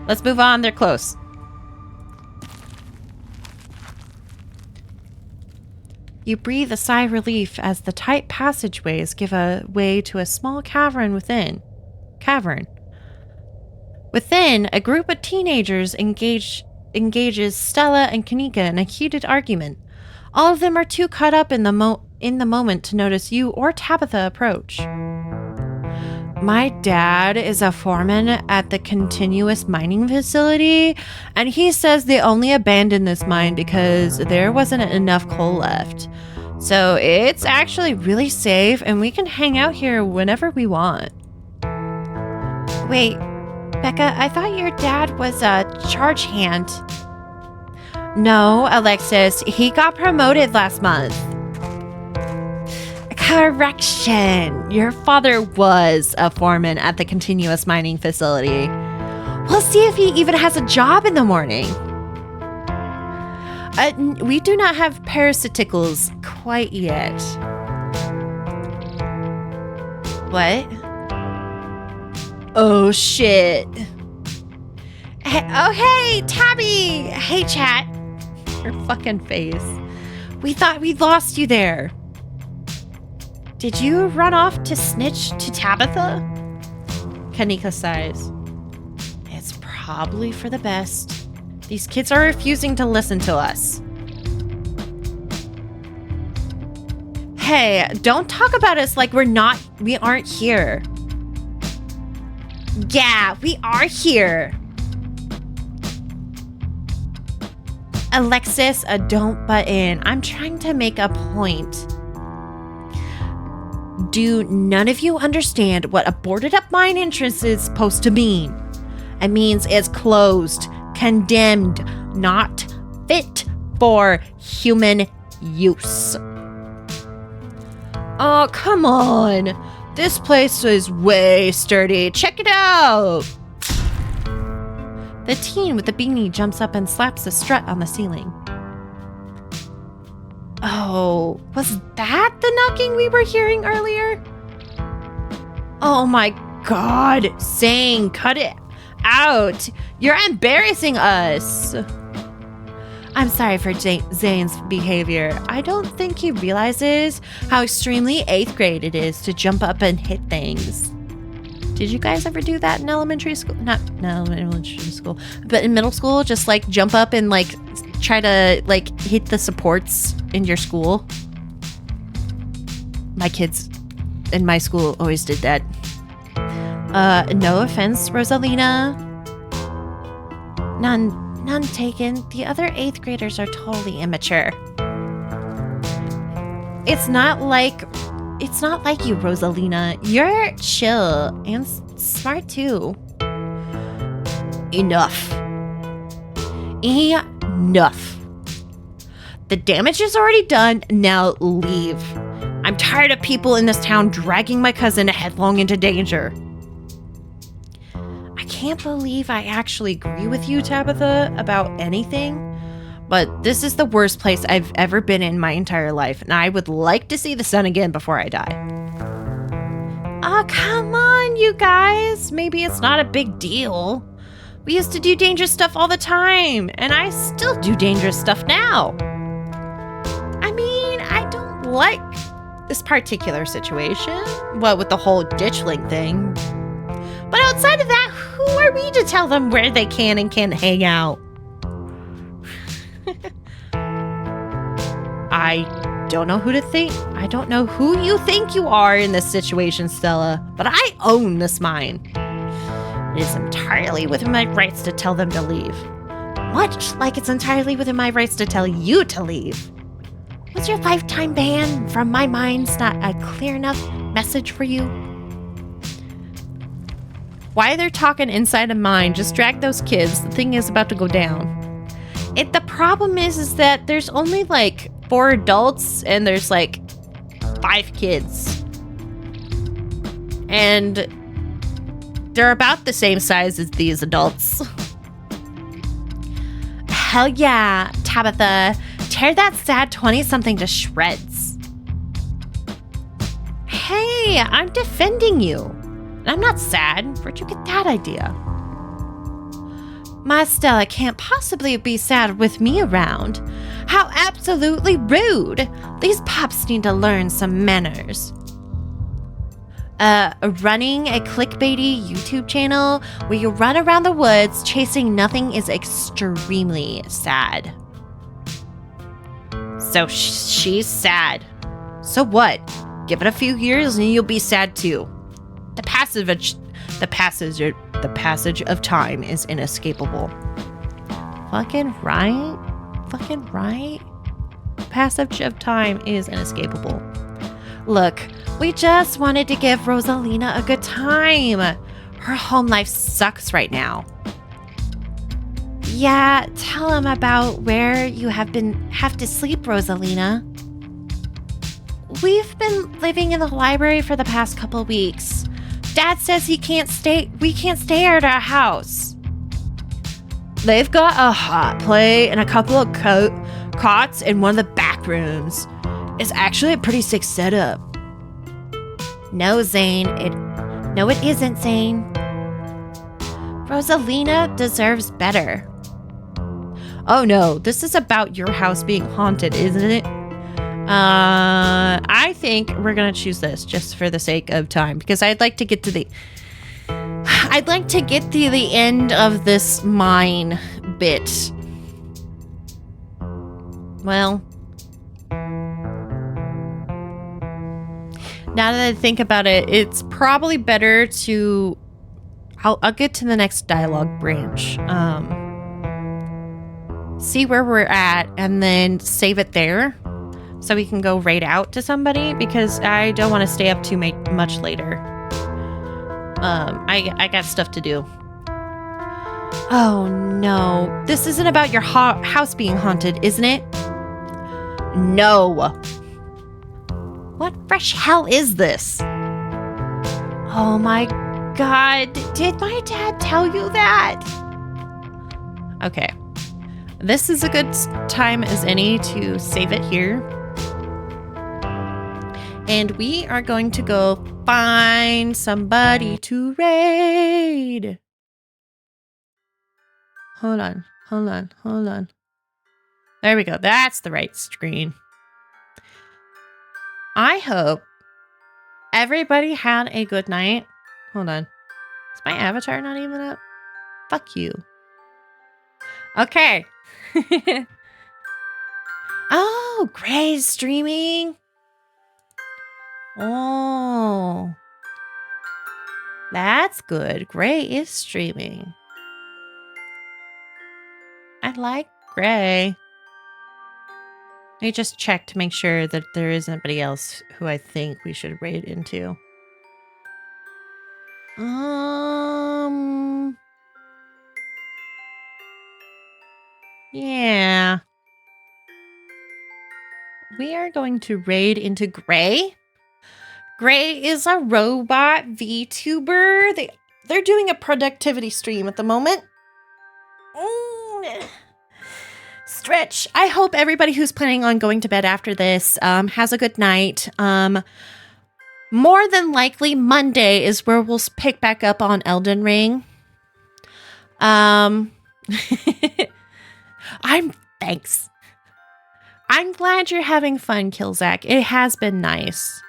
Let's move on. They're close. You breathe a sigh of relief as the tight passageways give way to a small cavern within. Within, a group of teenagers engages Stella and Kanika in a heated argument. All of them are too caught up in the moment to notice you or Tabitha approach. My dad is a foreman at the continuous mining facility, and he says they only abandoned this mine because there wasn't enough coal left. So it's actually really safe, and we can hang out here whenever we want. Wait, Becca, I thought your dad was a charge hand. No, Alexis, he got promoted last month. Correction. Your father was a foreman at the continuous mining facility. We'll see if he even has a job in the morning. We do not have parasiticles quite yet. What? Oh, shit. Hey, Tabby. Hey, chat. Her fucking face. We thought we'd lost you there. Did you run off to snitch to Tabitha? Kanika sighs. It's probably for the best. These kids are refusing to listen to us. Hey, don't talk about us like we aren't here. Yeah, we are here. Alexis, don't butt in. I'm trying to make a point. Do none of you understand what a boarded up mine entrance is supposed to mean? It means it's closed, condemned, not fit for human use. Oh, come on. This place is way sturdy. Check it out. The teen with the beanie jumps up and slaps the strut on the ceiling. Oh, was that the knocking we were hearing earlier? Oh my god, Zane, cut it out. You're embarrassing us. I'm sorry for Zane's behavior. I don't think he realizes how extremely 8th grade it is to jump up and hit things. Did you guys ever do that in elementary school? Not in elementary school, but in middle school, just like jump up and like try to like hit the supports in your school? My kids in my school always did that. No offense, Rosalina. None taken. The other 8th graders are totally immature. It's not like It's not like you, Rosalina. You're chill and smart too. Enough. Enough. The damage is already done. Now leave. I'm tired of people in this town dragging my cousin headlong into danger. I can't believe I actually agree with you, Tabitha, about anything. But this is the worst place I've ever been in my entire life, and I would like to see the sun again before I die. Oh, come on, you guys. Maybe it's not a big deal. We used to do dangerous stuff all the time, and I still do dangerous stuff now. I mean, I don't like this particular situation, what with the whole ditchling thing. But outside of that, who are we to tell them where they can and can't hang out? I don't know who to think. I don't know who you think you are in this situation, Stella, but I own this mine. It is entirely within my rights to tell them to leave. Much like it's entirely within my rights to tell you to leave. Was your lifetime ban from my mines not a clear enough message for you? Why they're talking inside a mine, just drag those kids. The thing is about to go down. The problem is that there's only like 4 adults and there's like 5 kids. And they're about the same size as these adults. Hell yeah, Tabitha. Tear that sad 20-something to shreds. Hey, I'm defending you. And I'm not sad. Where'd you get that idea? My Stella can't possibly be sad with me around. How absolutely rude. These pups need to learn some manners. Running a clickbaity YouTube channel where you run around the woods chasing nothing is extremely sad. So she's sad. So what? Give it a few years and you'll be sad too. The passage of time is inescapable. Fucking right. Fucking right. Passage of time is inescapable. Look, we just wanted to give Rosalina a good time. Her home life sucks right now. Yeah, tell him about where you have to sleep, Rosalina. We've been living in the library for the past couple weeks. Dad says we can't stay at our house. They've got a hot plate and a couple of cots in one of the back rooms. It's actually a pretty sick setup. No, Zane. It isn't, Zane. Rosalina deserves better. Oh no, this is about your house being haunted, isn't it? I think we're gonna choose this just for the sake of time because I'd like to get to the end of this mine bit. Well, now that I think about it, it's probably better to I'll get to the next dialogue branch. See where we're at and then save it there. So we can go right out to somebody because I don't want to stay up too much later. I got stuff to do. Oh no, this isn't about your house being haunted, isn't it? No. What fresh hell is this? Oh my God, did my dad tell you that? Okay, this is a good time as any to save it here. And we are going to go find somebody to raid. Hold on. There we go. That's the right screen. I hope everybody had a good night. Hold on. Is my avatar not even up? Fuck you. Okay. Oh, Gray's streaming. Oh, that's good. Gray is streaming. I like Gray. Let me just check to make sure that there is anybody else who I think we should raid into. Yeah. We are going to raid into Gray. Gray is a robot VTuber. They're doing a productivity stream at the moment. Stretch. I hope everybody who's planning on going to bed after this has a good night. More than likely, Monday is where we'll pick back up on Elden Ring. Thanks. I'm glad you're having fun, Killzak. It has been nice.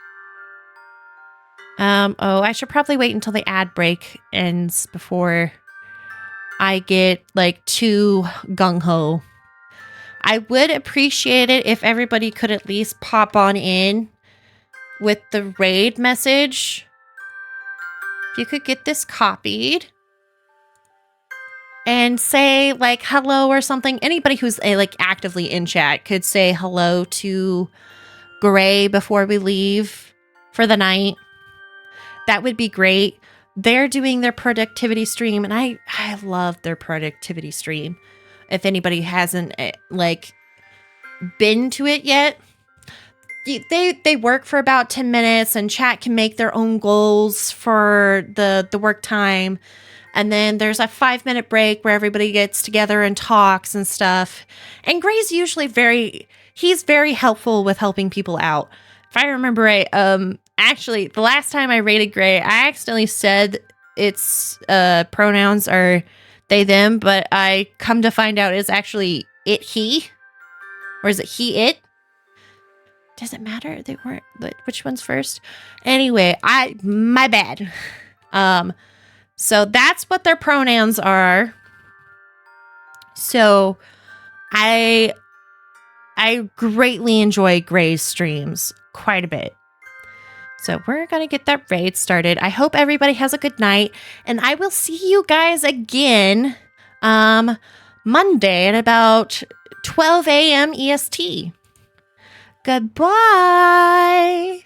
I should probably wait until the ad break ends before I get like too gung-ho. I would appreciate it if everybody could at least pop on in with the raid message. If you could get this copied and say like hello or something. Anybody who's like actively in chat could say hello to Gray before we leave for the night. That would be great. They're doing their productivity stream, and I love their productivity stream. If anybody hasn't like been to it yet, they work for about 10 minutes, and chat can make their own goals for the work time. And then there's a 5-minute break where everybody gets together and talks and stuff. And Gray's usually he's very helpful with helping people out. If I remember right, actually, the last time I rated Gray, I accidentally said its pronouns are they, them, but I come to find out it's actually it, he. Or is it he, it? Does it matter? They weren't, but which one's first? Anyway, my bad. So that's what their pronouns are. So I greatly enjoy Gray's streams quite a bit. So we're going to get that raid started. I hope everybody has a good night, and I will see you guys again Monday at about 12 a.m. EST. Goodbye.